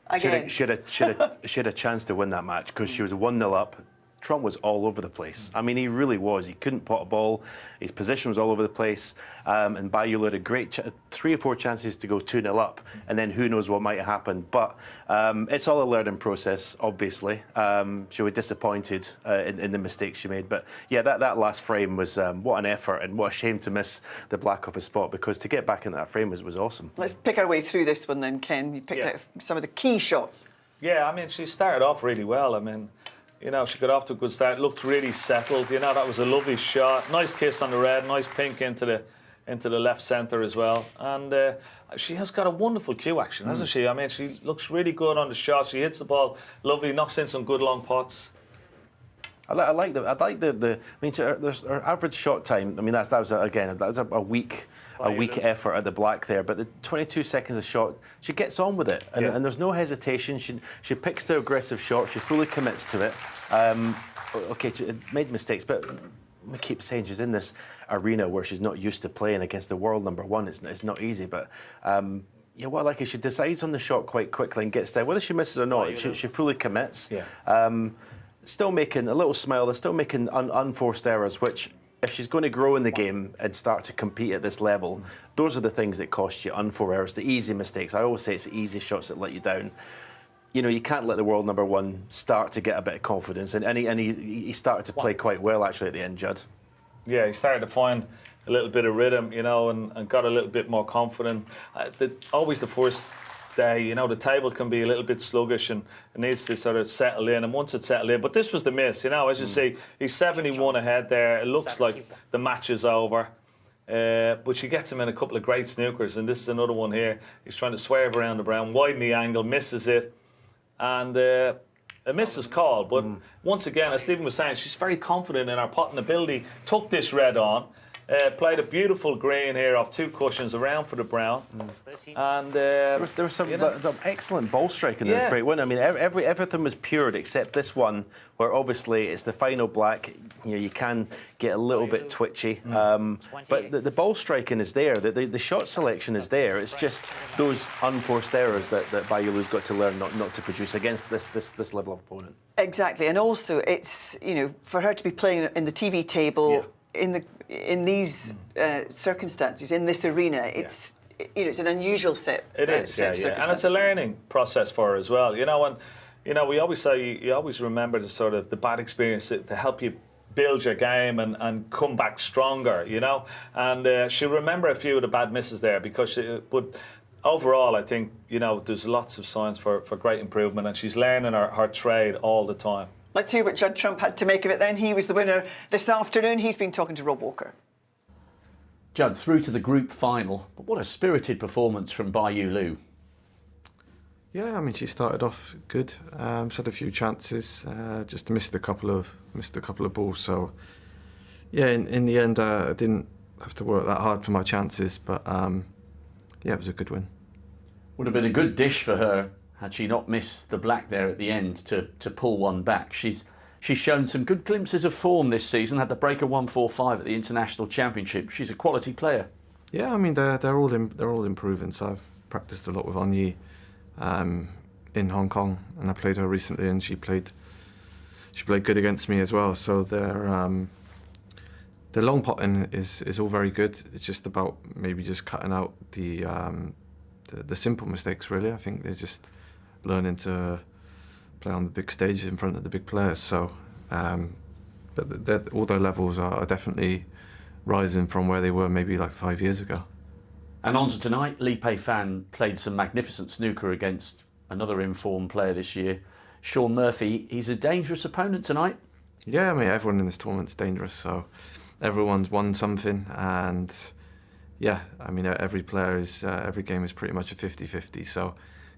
Again. She had a chance to win that match because she was 1-0 up. Trump was all over the place. I mean, he really was. He couldn't pot a ball. His position was all over the place. And Yulu had a great 3 or 4 chances to go 2-0 up. And then who knows what might have happened. But it's all a learning process, obviously. She was disappointed in the mistakes she made. But yeah, that last frame was what an effort and what a shame to miss the black off a spot, because to get back into that frame was awesome. Let's pick our way through this one then, Ken. You picked out some of the key shots. Yeah, I mean, she started off really well. I mean, you know, she got off to a good start, looked really settled. You know, that was a lovely shot. Nice kiss on the red, nice pink into the left centre as well. And she has got a wonderful cue action, hasn't she? I mean, she looks really good on the shot. She hits the ball lovely, knocks in some good long pots. I like the. I mean, there's her average shot time. I mean, that was a weak effort at the black there. But the 22 seconds of shot, she gets on with it, and there's no hesitation. She picks the aggressive shot. She fully commits to it. Okay, she made mistakes, but we keep saying she's in this arena where she's not used to playing against the world #1. It's not easy, but. Yeah, what I like is she decides on the shot quite quickly and gets down. Whether she misses or not, she fully commits. Yeah. Still making a little smile. They're still making unforced errors, which, if she's going to grow in the game and start to compete at this level, those are the things that cost you. Unforced errors, the easy mistakes. I always say it's the easy shots that let you down. You know, you can't let the world #1 start to get a bit of confidence, and he started to play quite well actually at the end, Judd. Yeah, he started to find a little bit of rhythm, you know, and got a little bit more confident. Always the first day, you know, the table can be a little bit sluggish and it needs to sort of settle in. And once it's settled in, but this was the miss, you know, as you see, he's 71 ahead there. It looks like the match is over. But she gets him in a couple of great snookers, and this is another one here. He's trying to swerve around the brown, widen the angle, misses it, and a miss is called. But once again, as Stephen was saying, she's very confident in her potting ability. Took this red on. Played a beautiful green here off 2 cushions around for the brown, and there was some excellent ball striking in this break, wasn't it? I mean, everything was pure except this one, where obviously it's the final black. You know, you can get a little bit twitchy, but the ball striking is there. The shot selection is there. It's just those unforced errors that Yulu's got to learn not to produce against this level of opponent. Exactly, and also it's, you know, for her to be playing in the TV table. Yeah. In these circumstances, in this arena, it's you know, it's an unusual set. It is, and it's a learning process for her as well. You know, and you know, we always say you always remember the bad experience to help you build your game and come back stronger. You know, and she'll remember a few of the bad misses there because but overall, I think, you know, there's lots of signs for great improvement, and she's learning her trade all the time. Let's hear what Judd Trump had to make of it then. He was the winner this afternoon. He's been talking to Rob Walker. Judd, through to the group final, but what a spirited performance from Yulu. Yeah, I mean, she started off good. She had a few chances, just missed a couple of balls. So, yeah, in the end, I didn't have to work that hard for my chances, but yeah, it was a good win. Would have been a good dish for her had she not missed the black there at the end to pull one back. She's shown some good glimpses of form this season, had the breaker 145 at the International Championship. She's a quality player. Yeah, I mean, they're all improving. So I've practiced a lot with Onyee in Hong Kong, and I played her recently, and she played good against me as well. So their long potting is all very good. It's just about maybe just cutting out the simple mistakes, really. I think they're just learning to play on the big stage in front of the big players. So, but all their levels are definitely rising from where they were maybe like 5 years ago. And on to tonight, Lee Pei Fan played some magnificent snooker against another informed player this year, Shawn Murphy. He's a dangerous opponent tonight. Yeah, I mean, everyone in this tournament's dangerous, so everyone's won something, and yeah, I mean, every game is pretty much a 50-50, so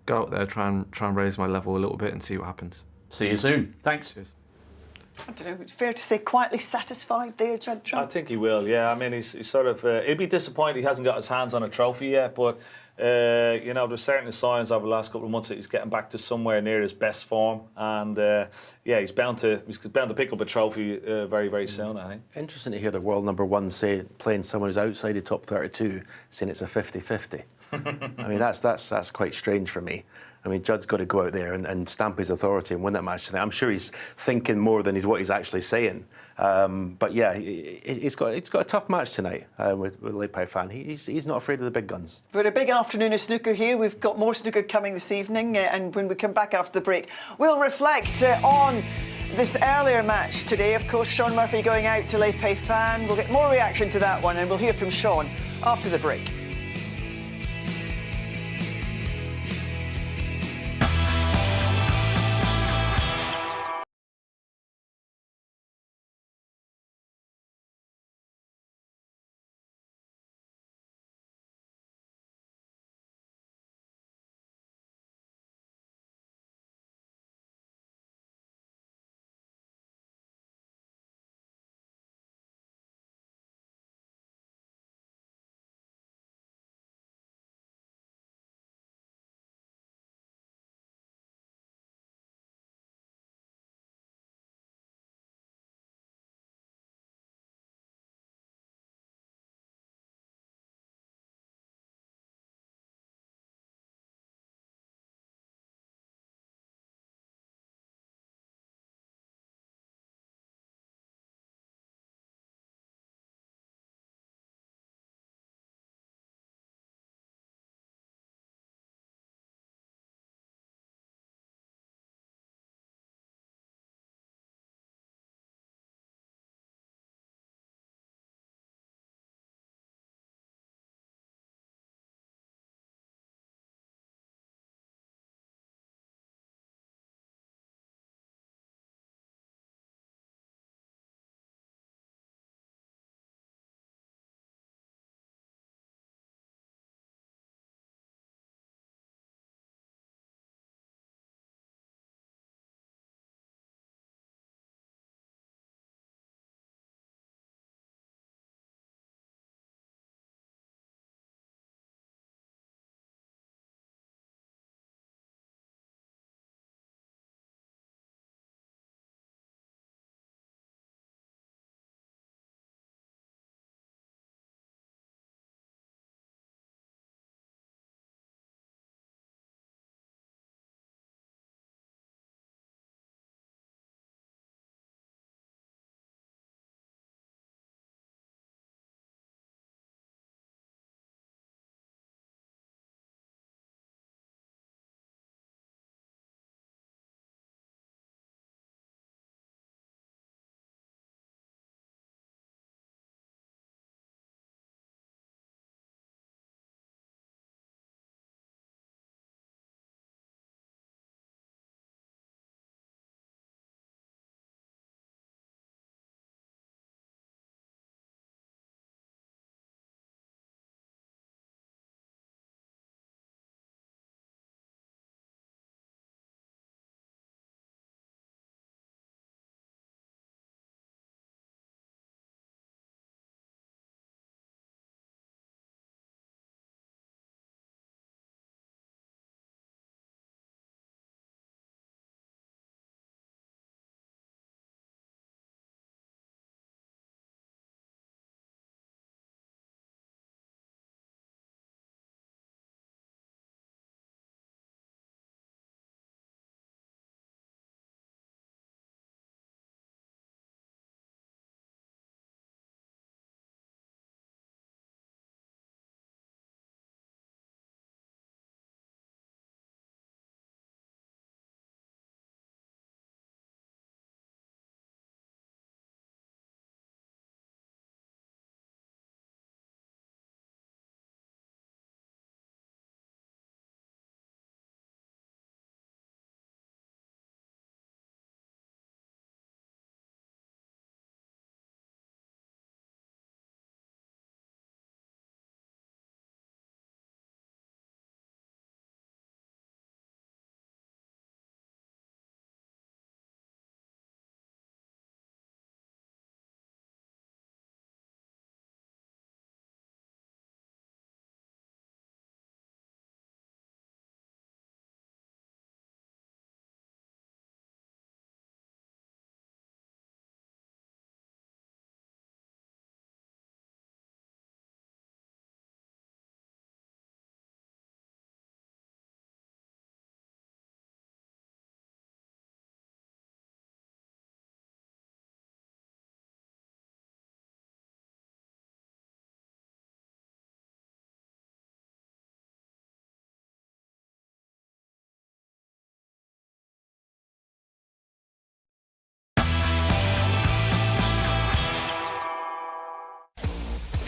go out there, try and raise my level a little bit and see what happens. See you soon. Thanks. Cheers. I don't know, it's fair to say quietly satisfied there, Judd Trump? I think he will, yeah. I mean, he's sort of... he'll be disappointed he hasn't got his hands on a trophy yet, but, you know, there's certainly signs over the last couple of months that he's getting back to somewhere near his best form. And, yeah, he's bound to pick up a trophy very, very soon, I think. Interesting to hear the world number one say, playing someone who's outside the top 32, saying it's a 50-50. I mean, that's quite strange for me. I mean, Judd's got to go out there and stamp his authority and win that match tonight. I'm sure he's thinking more than what he's actually saying. But yeah, he's got a tough match tonight with Lee Pei Fan. He's not afraid of the big guns. We've had a big afternoon of snooker here. We've got more snooker coming this evening, and when we come back after the break, we'll reflect on this earlier match today. Of course, Shawn Murphy going out to Lee Pei Fan. We'll get more reaction to that one, and we'll hear from Shawn after the break.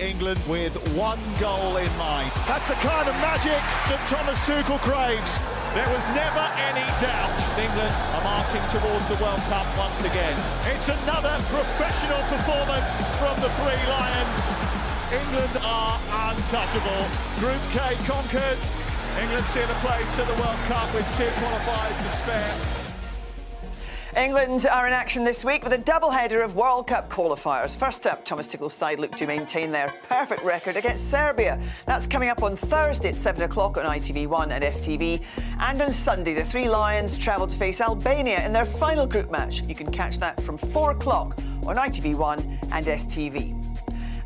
England with one goal in mind. That's the kind of magic that Thomas Tuchel craves. There was never any doubt. England are marching towards the World Cup once again. It's another professional performance from the Three Lions. England are untouchable. Group K conquered. England seal a place at the World Cup with 2 qualifiers to spare. England are in action this week with a double-header of World Cup qualifiers. First up, Thomas Tuchel's side look to maintain their perfect record against Serbia. That's coming up on Thursday at 7 o'clock on ITV1 and STV. And on Sunday, the Three Lions travel to face Albania in their final group match. You can catch that from 4 o'clock on ITV1 and STV.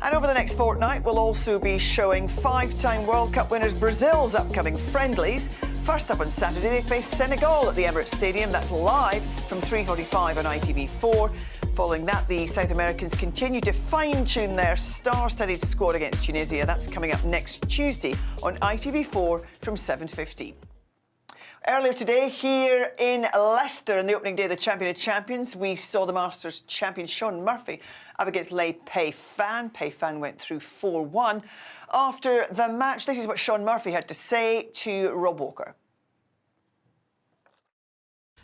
And over the next fortnight, we'll also be showing 5-time World Cup winners Brazil's upcoming friendlies. First up on Saturday, they face Senegal at the Emirates Stadium. That's live from 3:45 on ITV4. Following that, the South Americans continue to fine-tune their star-studded squad against Tunisia. That's coming up next Tuesday on ITV4 from 7:15. Earlier today, here in Leicester, on the opening day of the Champion of Champions, we saw the Masters champion Shawn Murphy up against Lei Pei-Fan. Pei-Fan went through 4-1. After the match, this is what Shawn Murphy had to say to Rob Walker.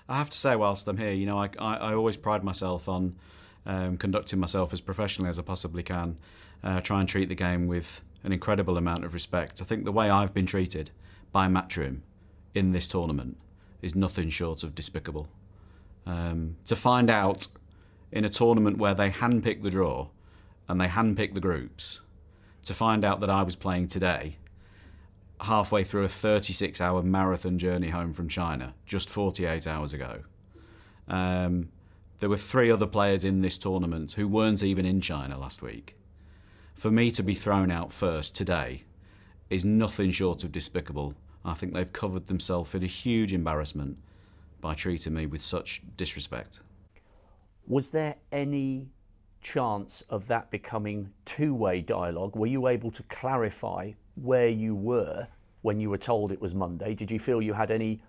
I have to say, whilst I'm here, you know, I always pride myself on conducting myself as professionally as I possibly can. Try and treat the game with an incredible amount of respect. I think the way I've been treated by Matchroom in this tournament is nothing short of despicable. To find out in a tournament where they handpick the draw and they handpick the groups, to find out that I was playing today, halfway through a 36-hour marathon journey home from China, just 48 hours ago. There were 3 other players in this tournament who weren't even in China last week. For me to be thrown out first today is nothing short of despicable. I think they've covered themselves in a huge embarrassment by treating me with such disrespect. Was there any chance of that becoming two-way dialogue? Were you able to clarify where you were when you were told it was Monday? Did you feel you had any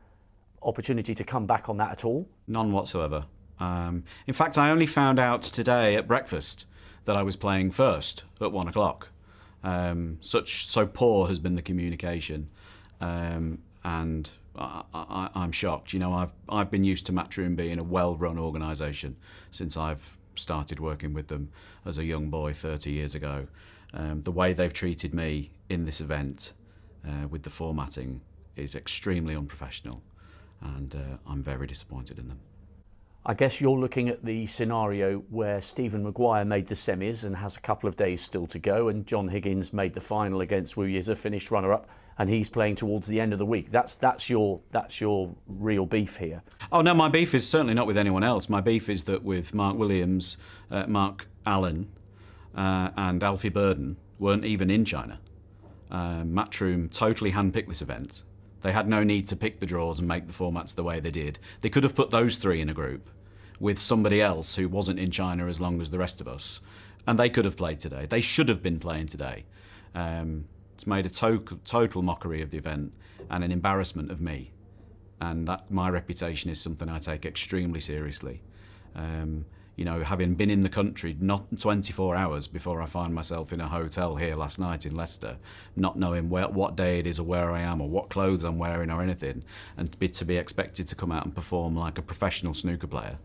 opportunity to come back on that at all? None whatsoever. In fact, I only found out today at breakfast that I was playing first at 1 o'clock. So poor has been the communication. And I'm shocked. You know, I've been used to Matchroom being a well-run organisation since I've started working with them as a young boy 30 years ago. The way they've treated me in this event with the formatting is extremely unprofessional, and I'm very disappointed in them. I guess you're looking at the scenario where Stephen Maguire made the semis and has a couple of days still to go, and John Higgins made the final against Wu Yiza, finished runner-up, and he's playing towards the end of the week. That's your real beef here. Oh no, my beef is certainly not with anyone else. My beef is that with Mark Williams, Mark Allen, and Alfie Burden weren't even in China. Matchroom totally handpicked this event. They had no need to pick the draws and make the formats the way they did. They could have put those 3 in a group with somebody else who wasn't in China as long as the rest of us, and they could have played today. They should have been playing today. It's made a total mockery of the event and an embarrassment of me, and that my reputation is something I take extremely seriously. You know, having been in the country not 24 hours before I find myself in a hotel here last night in Leicester, not knowing what day it is or where I am or what clothes I'm wearing or anything, and to be expected to come out and perform like a professional snooker player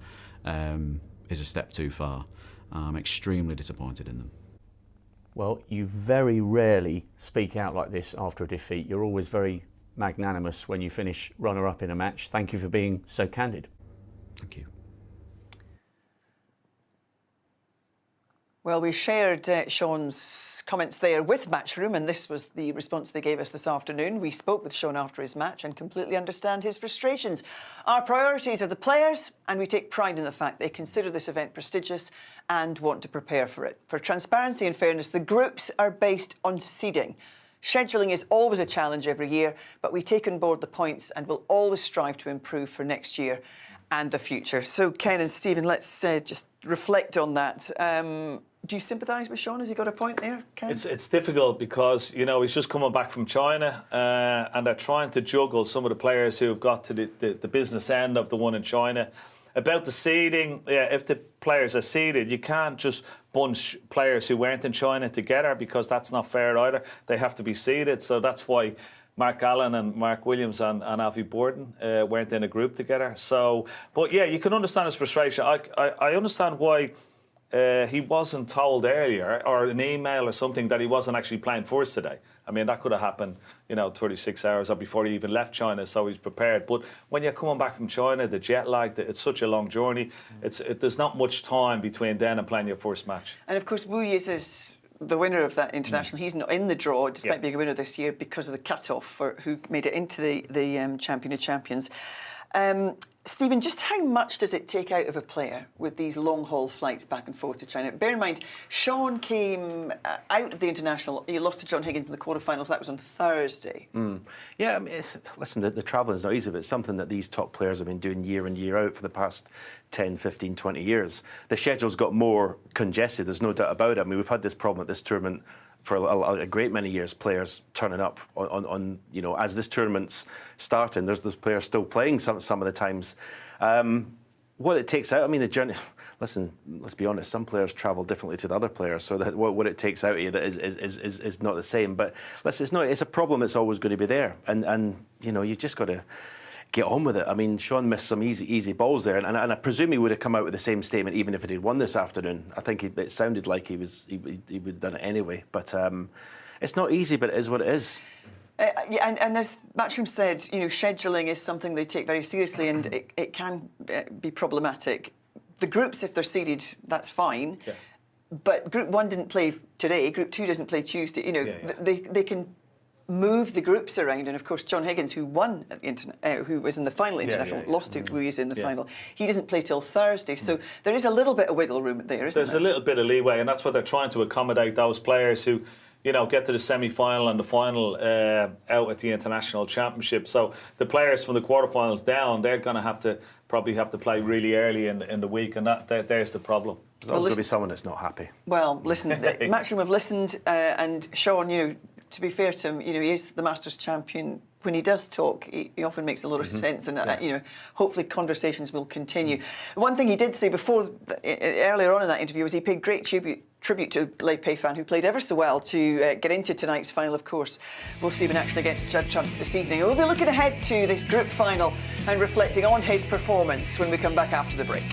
is a step too far. I'm extremely disappointed in them. Well, you very rarely speak out like this after a defeat. You're always very magnanimous when you finish runner-up in a match. Thank you for being so candid. Thank you. Well, we shared Shawn's comments there with Matchroom, and this was the response they gave us this afternoon. We spoke with Shawn after his match and completely understand his frustrations. Our priorities are the players, and we take pride in the fact they consider this event prestigious and want to prepare for it. For transparency and fairness, the groups are based on seeding. Scheduling is always a challenge every year, but we take on board the points and will always strive to improve for next year and the future. So, Ken and Stephen, let's just reflect on that. Do you sympathise with Shawn? Has he got a point there, Ken? It's difficult because, you know, he's just coming back from China and they're trying to juggle some of the players who have got to the business end of the one in China About the seeding, yeah, if the players are seeded, you can't just bunch players who weren't in China together, because that's not fair either. They have to be seeded. So that's why Mark Allen and Mark Williams and Avi Borden weren't in a group together. So, but yeah, you can understand his frustration. I understand why he wasn't told earlier, or an email or something, that he wasn't actually playing first today. I mean, that could have happened, 36 hours or before he even left China, so he's prepared. But when you're coming back from China, the jet lag, it's such a long journey. There's not much time between then and playing your first match. And of course, Wu Yis is the winner of that international. He's not in the draw, despite being a winner this year, because of the cut-off for who made it into the Champion of Champions. Stephen, just how much does it take out of a player with these long-haul flights back and forth to China? Bear in mind, Shawn came out of the international. He lost to John Higgins in the quarterfinals. That was on Thursday. Yeah, I mean, listen, the travelling is not easy, but it's something that these top players have been doing year in, year out for the past 10, 15, 20 years. The schedule's got more congested, there's no doubt about it. I mean, we've had this problem at this tournament for a great many years, players turning up on as this tournament's starting, there's players still playing some of the times. What it takes out, I mean, the journey, listen, let's be honest, some players travel differently to the other players, so that what it takes out of you that is not the same. But listen, it's a problem that's always going to be there, and you just got to get on with it. I mean, Shawn missed some easy balls there, and I presume he would have come out with the same statement even if it had won this afternoon. I think it sounded like he would have done it anyway. But it's not easy, but it is what it is. And as Matchroom said, scheduling is something they take very seriously, and it can be problematic. The groups, if they're seeded, that's fine. Yeah. But Group 1 didn't play today. Group 2 doesn't play Tuesday. They can move the groups around, and of course John Higgins, who won at the who was in the final international, lost to Wu Yis in the final. He doesn't play till Thursday, so there is a little bit of wiggle room there, isn't there? There's a little bit of leeway, and that's what they're trying to accommodate those players who, get to the semi-final and the final out at the international championship. So the players from the quarterfinals down, they're going to probably have to play really early in the week, and there's the problem. There's always going to be someone that's not happy. Well, listen, Matchroom have listened, and Shawn, to be fair to him, he is the Masters champion. When he does talk, he often makes a lot of sense, and hopefully conversations will continue. One thing he did say earlier on in that interview was he paid great tribute to Lei Pei-Fan, who played ever so well to get into tonight's final. Of course, we'll see him in action against Judd Trump this evening. We'll be looking ahead to this group final and reflecting on his performance when we come back after the break.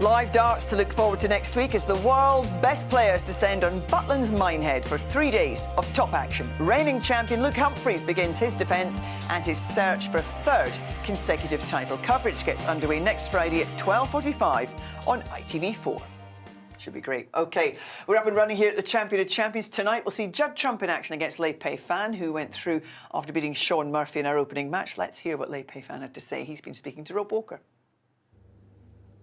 Live darts to look forward to next week as the world's best players descend on Butland's Minehead for 3 days of top action. Reigning champion Luke Humphries begins his defence and his search for a third consecutive title. Coverage gets underway next Friday at 12:45 on ITV4. Should be great. OK, we're up and running here at the Champion of Champions. Tonight we'll see Judd Trump in action against Lei Pei Fan, who went through after beating Shawn Murphy in our opening match. Let's hear what Lei Pei Fan had to say. He's been speaking to Rob Walker.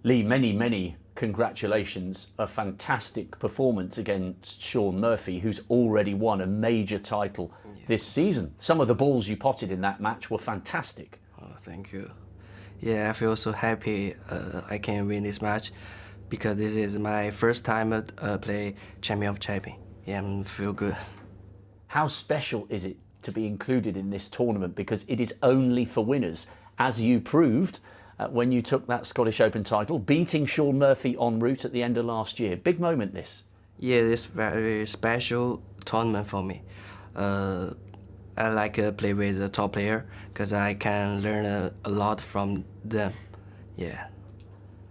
Lee, many congratulations. A fantastic performance against Shawn Murphy, who's already won a major title this season. Some of the balls you potted in that match were fantastic. Oh, thank you. Yeah, I feel so happy I can win this match because this is my first time play Champion of Champions. Yeah, I feel good. How special is it to be included in this tournament? Because it is only for winners, as you proved when you took that Scottish Open title, beating Shawn Murphy en route at the end of last year. Big moment, this. Yeah, it's very special tournament for me. I like to play with a top player because I can learn a lot from them. Yeah.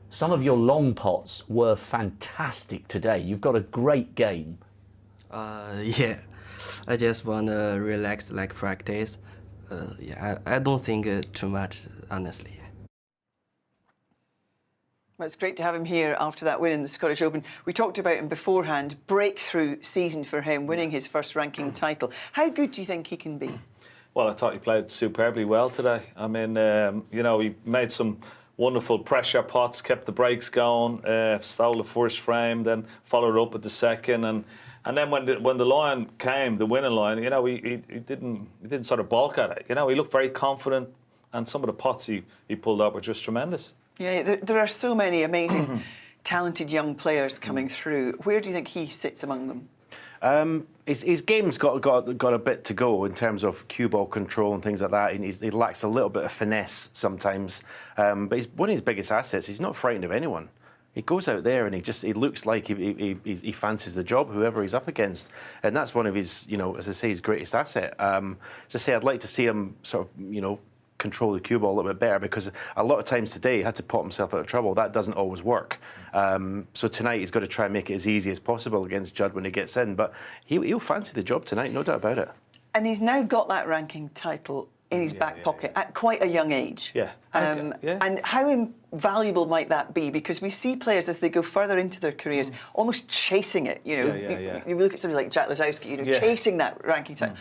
Some of your long pots were fantastic today. You've got a great game. Yeah, I just want to relax, like practice. Yeah, I don't think too much, honestly. Well, it's great to have him here after that win in the Scottish Open. We talked about him beforehand. Breakthrough season for him, winning his first ranking title. How good do you think he can be? Well, I thought he played superbly well today. I mean, you know, he made some wonderful pressure pots, kept the breaks going, stole the first frame, then followed up with the second, and then when the line came, the winning line, you know, he didn't sort of balk at it. You know, he looked very confident, and some of the pots he pulled up were just tremendous. Yeah, there are so many amazing, talented young players coming through. Where do you think he sits among them? His game's got a bit to go in terms of cue ball control and things like that. And he lacks a little bit of finesse sometimes. But he's one of his biggest assets. He's not frightened of anyone. He goes out there and he looks like he fancies the job, whoever he's up against. And that's one of his, you know, as I say, his greatest asset. As I say, I'd like to see him sort of, you know, control the cue ball a little bit better, because a lot of times today he had to pot himself out of trouble. That doesn't always work. So tonight he's got to try and make it as easy as possible against Judd when he gets in. But he'll fancy the job tonight, no doubt about it. And he's now got that ranking title in his back pocket at quite a young age. Yeah. And how invaluable might that be? Because we see players as they go further into their careers almost chasing it. You know, you look at somebody like Jack Lisowski, you know, chasing that ranking title.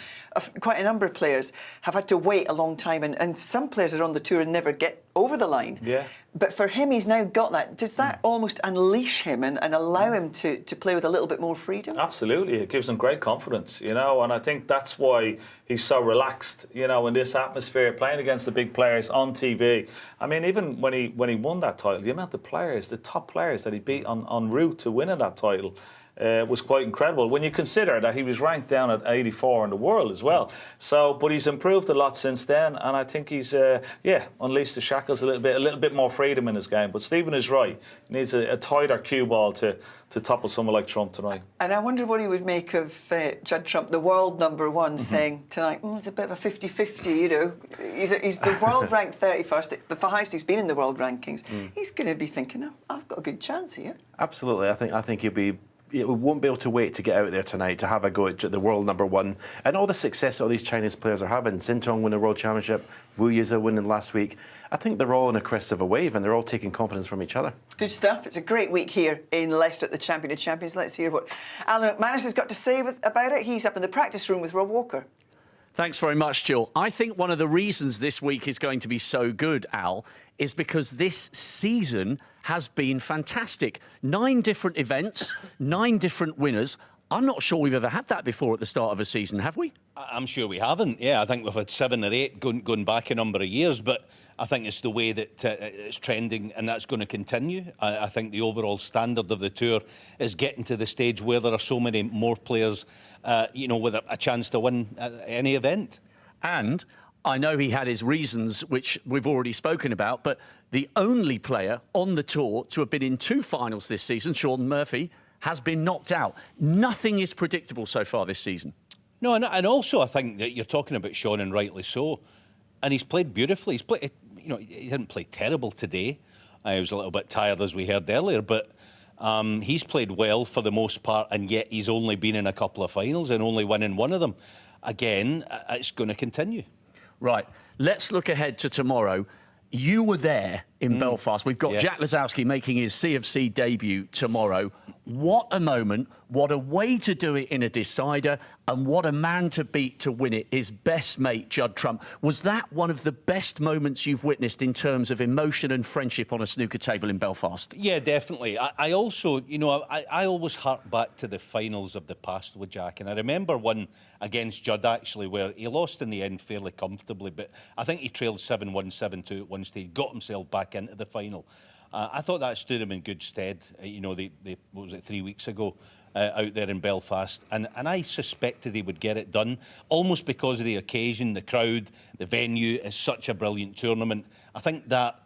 Quite a number of players have had to wait a long time, and some players are on the tour and never get over the line. Yeah. But for him, he's now got that. Does that almost unleash him and allow him to play with a little bit more freedom? Absolutely. It gives him great confidence, you know, and I think that's why he's so relaxed, you know, in this atmosphere, playing against the big players on TV. I mean, even when he won that title, the amount of players, the top players that he beat en route to winning that title was quite incredible when you consider that he was ranked down at 84 in the world as well. So, but he's improved a lot since then, and I think he's unleashed the shackles a little bit more freedom in his game. But Stephen is right; he needs a tighter cue ball to topple someone like Trump tonight. And I wonder what he would make of Judd Trump, the world #1, saying tonight, it's a bit of a 50-50, you know. He's the world ranked 31st, the highest he's been in the world rankings. He's going to be thinking, oh, I've got a good chance here. Absolutely, I think he'll be. We won't be able to wait to get out there tonight to have a go at the world #1 and all the success all these Chinese players are having. Sintong won the World Championship, Wu Yize winning last week. I think they're all on a crest of a wave and they're all taking confidence from each other. Good stuff. It's a great week here in Leicester at the Champion of Champions. Let's hear what Alan McManus has got to say about it. He's up in the practice room with Rob Walker. Thanks very much, Jill. I think one of the reasons this week is going to be so good, Al, is because this season has been fantastic. 9 different events, 9 different winners. I'm not sure we've ever had that before at the start of a season, have we? I'm sure we haven't. Yeah, I think we've had 7 or 8 going back a number of years, but I think it's the way that it's trending, and that's going to continue. I think the overall standard of the tour is getting to the stage where there are so many more players, you know, with a chance to win any event. And I know he had his reasons, which we've already spoken about, but the only player on the tour to have been in 2 finals this season, Shawn Murphy, has been knocked out. Nothing is predictable so far this season. No, and also I think that you're talking about Shawn, and rightly so. And he's played beautifully. He's played, you know, he didn't play terrible today. I was a little bit tired, as we heard earlier, but he's played well for the most part, and yet he's only been in a couple of finals and only winning one of them. Again, it's going to continue. Right. Let's look ahead to tomorrow. You were there in Belfast. We've got Jack Lisowski making his CFC debut tomorrow. What a moment, what a way to do it in a decider, and what a man to beat to win it, his best mate, Judd Trump. Was that one of the best moments you've witnessed in terms of emotion and friendship on a snooker table in Belfast? Yeah, definitely. I also, you know, I always hark back to the finals of the past with Jack, and I remember one against Judd, actually, where he lost in the end fairly comfortably, but I think he trailed 7-1, 7-2 at one stage, got himself back into the final. I thought that stood him in good stead, you know, what was it, 3 weeks ago, out there in Belfast. And I suspected he would get it done, almost because of the occasion, the crowd, the venue. Is such a brilliant tournament. I think that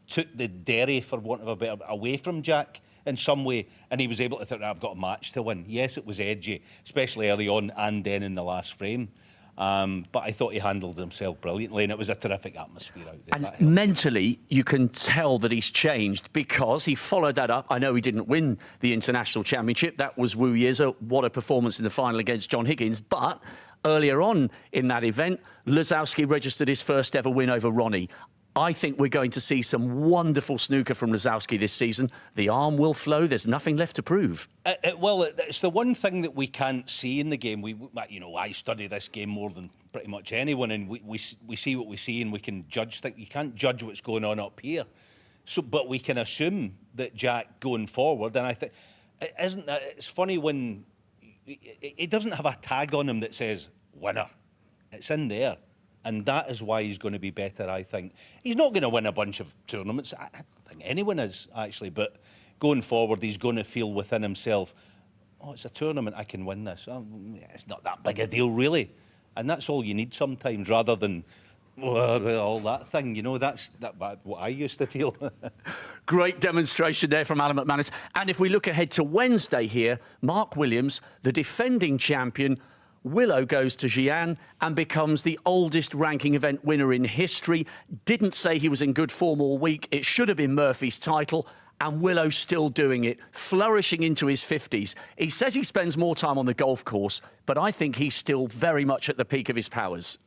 took the derry, for want of a better, away from Jack in some way, and he was able to think, I've got a match to win. Yes, it was edgy, especially early on and then in the last frame. But I thought he handled himself brilliantly, and it was a terrific atmosphere out there. And mentally, you can tell that he's changed, because he followed that up. I know he didn't win the International Championship. That was Wu Yiza. What a performance in the final against John Higgins. But earlier on in that event, Lisowski registered his first ever win over Ronnie. I think we're going to see some wonderful snooker from Lisowski this season. The arm will flow. There's nothing left to prove. Well, it's the one thing that we can't see in the game. You know, I study this game more than pretty much anyone, and we see what we see, and we can judge things. You can't judge what's going on up here. So, but we can assume that Jack going forward, and I think, isn't that, it's funny when it doesn't have a tag on him that says winner. It's in there. And that is why he's going to be better, I think. He's not going to win a bunch of tournaments. I don't think anyone is, actually. But going forward, he's going to feel within himself, oh, it's a tournament, I can win this. Oh, it's not that big a deal, really. And that's all you need sometimes, rather than all that thing. You know, that's what I used to feel. Great demonstration there from Alan McManus. And if we look ahead to Wednesday here, Mark Williams, the defending champion, Willow goes to Xi'an and becomes the oldest ranking event winner in history. Didn't say he was in good form all week. It should have been Murphy's title, and Willow's still doing it, flourishing into his 50s. He says he spends more time on the golf course, but I think he's still very much at the peak of his powers.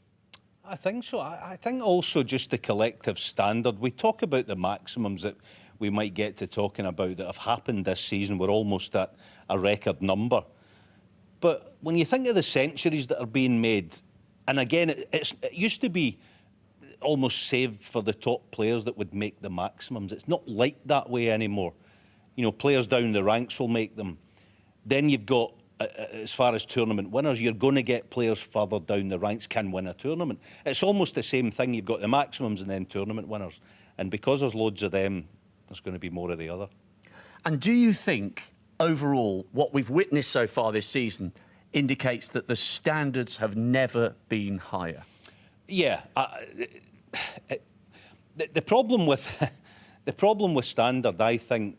I think so. I think also just the collective standard. We talk about the maximums that we might get to talking about that have happened this season. We're almost at a record number. But when you think of the centuries that are being made, and again, it used to be almost saved for the top players that would make the maximums. It's not like that way anymore. You know, players down the ranks will make them. Then you've got, as far as tournament winners, you're going to get players further down the ranks can win a tournament. It's almost the same thing. You've got the maximums and then tournament winners. And because there's loads of them, there's going to be more of the other. And do you think, overall, what we've witnessed so far this season indicates that the standards have never been higher? Yeah. The problem with standard, I think,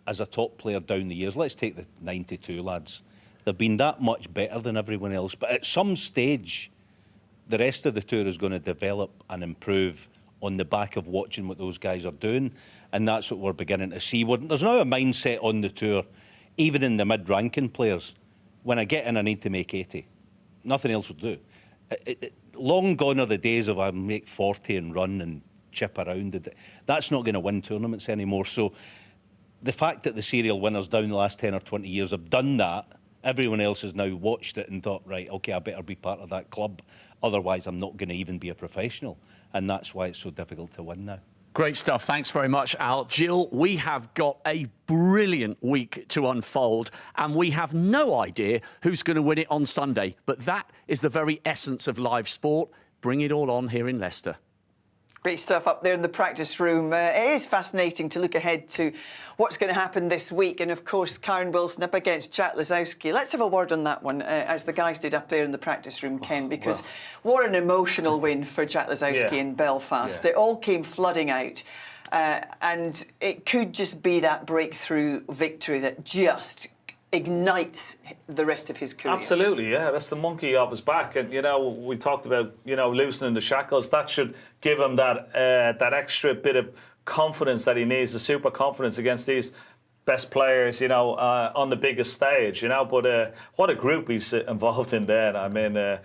as a top player down the years, let's take the 92 lads. They've been that much better than everyone else. But at some stage, the rest of the tour is going to develop and improve on the back of watching what those guys are doing. And that's what we're beginning to see. There's now a mindset on the tour, even in the mid-ranking players, when I get in, I need to make 80. Nothing else will do. Long gone are the days of I make 40 and run and chip around. That's not going to win tournaments anymore. So the fact that the serial winners down the last 10 or 20 years have done that, everyone else has now watched it and thought, right, OK, I better be part of that club. Otherwise, I'm not going to even be a professional. And that's why it's so difficult to win now. Great stuff. Thanks very much, Al. Jill, we have got a brilliant week to unfold, and we have no idea who's going to win it on Sunday. But that is the very essence of live sport. Bring it all on here in Leicester. Great stuff up there in the practice room. It is fascinating to look ahead to what's going to happen this week. And, of course, Karen Wilson up against Jack Lisowski. Let's have a word on that one, as the guys did up there in the practice room, Ken, because what an emotional win for Jack Lisowski in Belfast. It all came flooding out. And it could just be that breakthrough victory that just ignites the rest of his career. Absolutely, yeah. That's the monkey off his back. And, you know, we talked about, you know, loosening the shackles. That should give him that that extra bit of confidence that he needs, the super confidence against these best players, on the biggest stage, But what a group he's involved in there. I mean,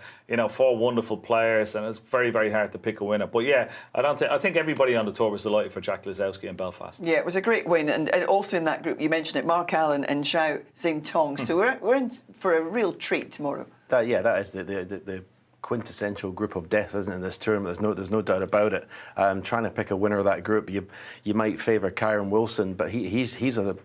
4 wonderful players, and it's very, very hard to pick a winner. But yeah, I think everybody on the tour was delighted for Jack Lisowski in Belfast. Yeah, it was a great win, and also in that group, you mentioned it, Mark Allen and Zhao Xintong. So we're in for a real treat tomorrow. That is the quintessential group of death, isn't it, in this tournament? There's no doubt about it. Trying to pick a winner of that group, you might favour Kyron Wilson, but he's a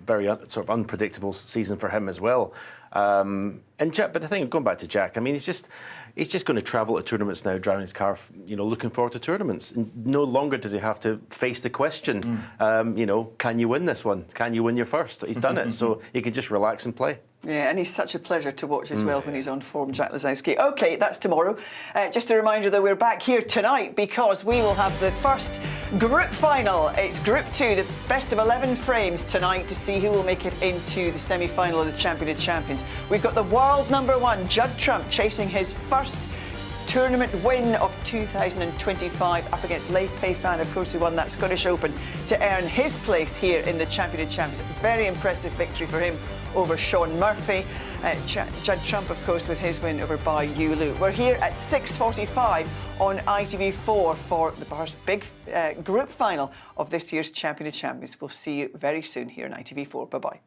very sort of unpredictable season for him as well. And Jack, but the thing, going back to Jack, I mean, he's just going to travel to tournaments now, driving his car, looking forward to tournaments. And no longer does he have to face the question, can you win this one? Can you win your first? He's done it, so he can just relax and play. Yeah, and he's such a pleasure to watch as well when he's on form, Jack Lisowski. OK, that's tomorrow. Just a reminder that we're back here tonight because we will have the first group final. It's Group 2, the best of 11 frames tonight to see who will make it into the semi-final of the Champion of Champions. We've got the world #1, Judd Trump, chasing his first tournament win of 2025 up against Leigh Pei-Fan, of course, who won that Scottish Open to earn his place here in the Champion of Champions. Very impressive victory for him over Shawn Murphy. Judd Trump, of course, with his win over Yulu. We're here at 6:45 on ITV4 for the first big group final of this year's Champion of Champions. We'll see you very soon here on ITV4. Bye-bye.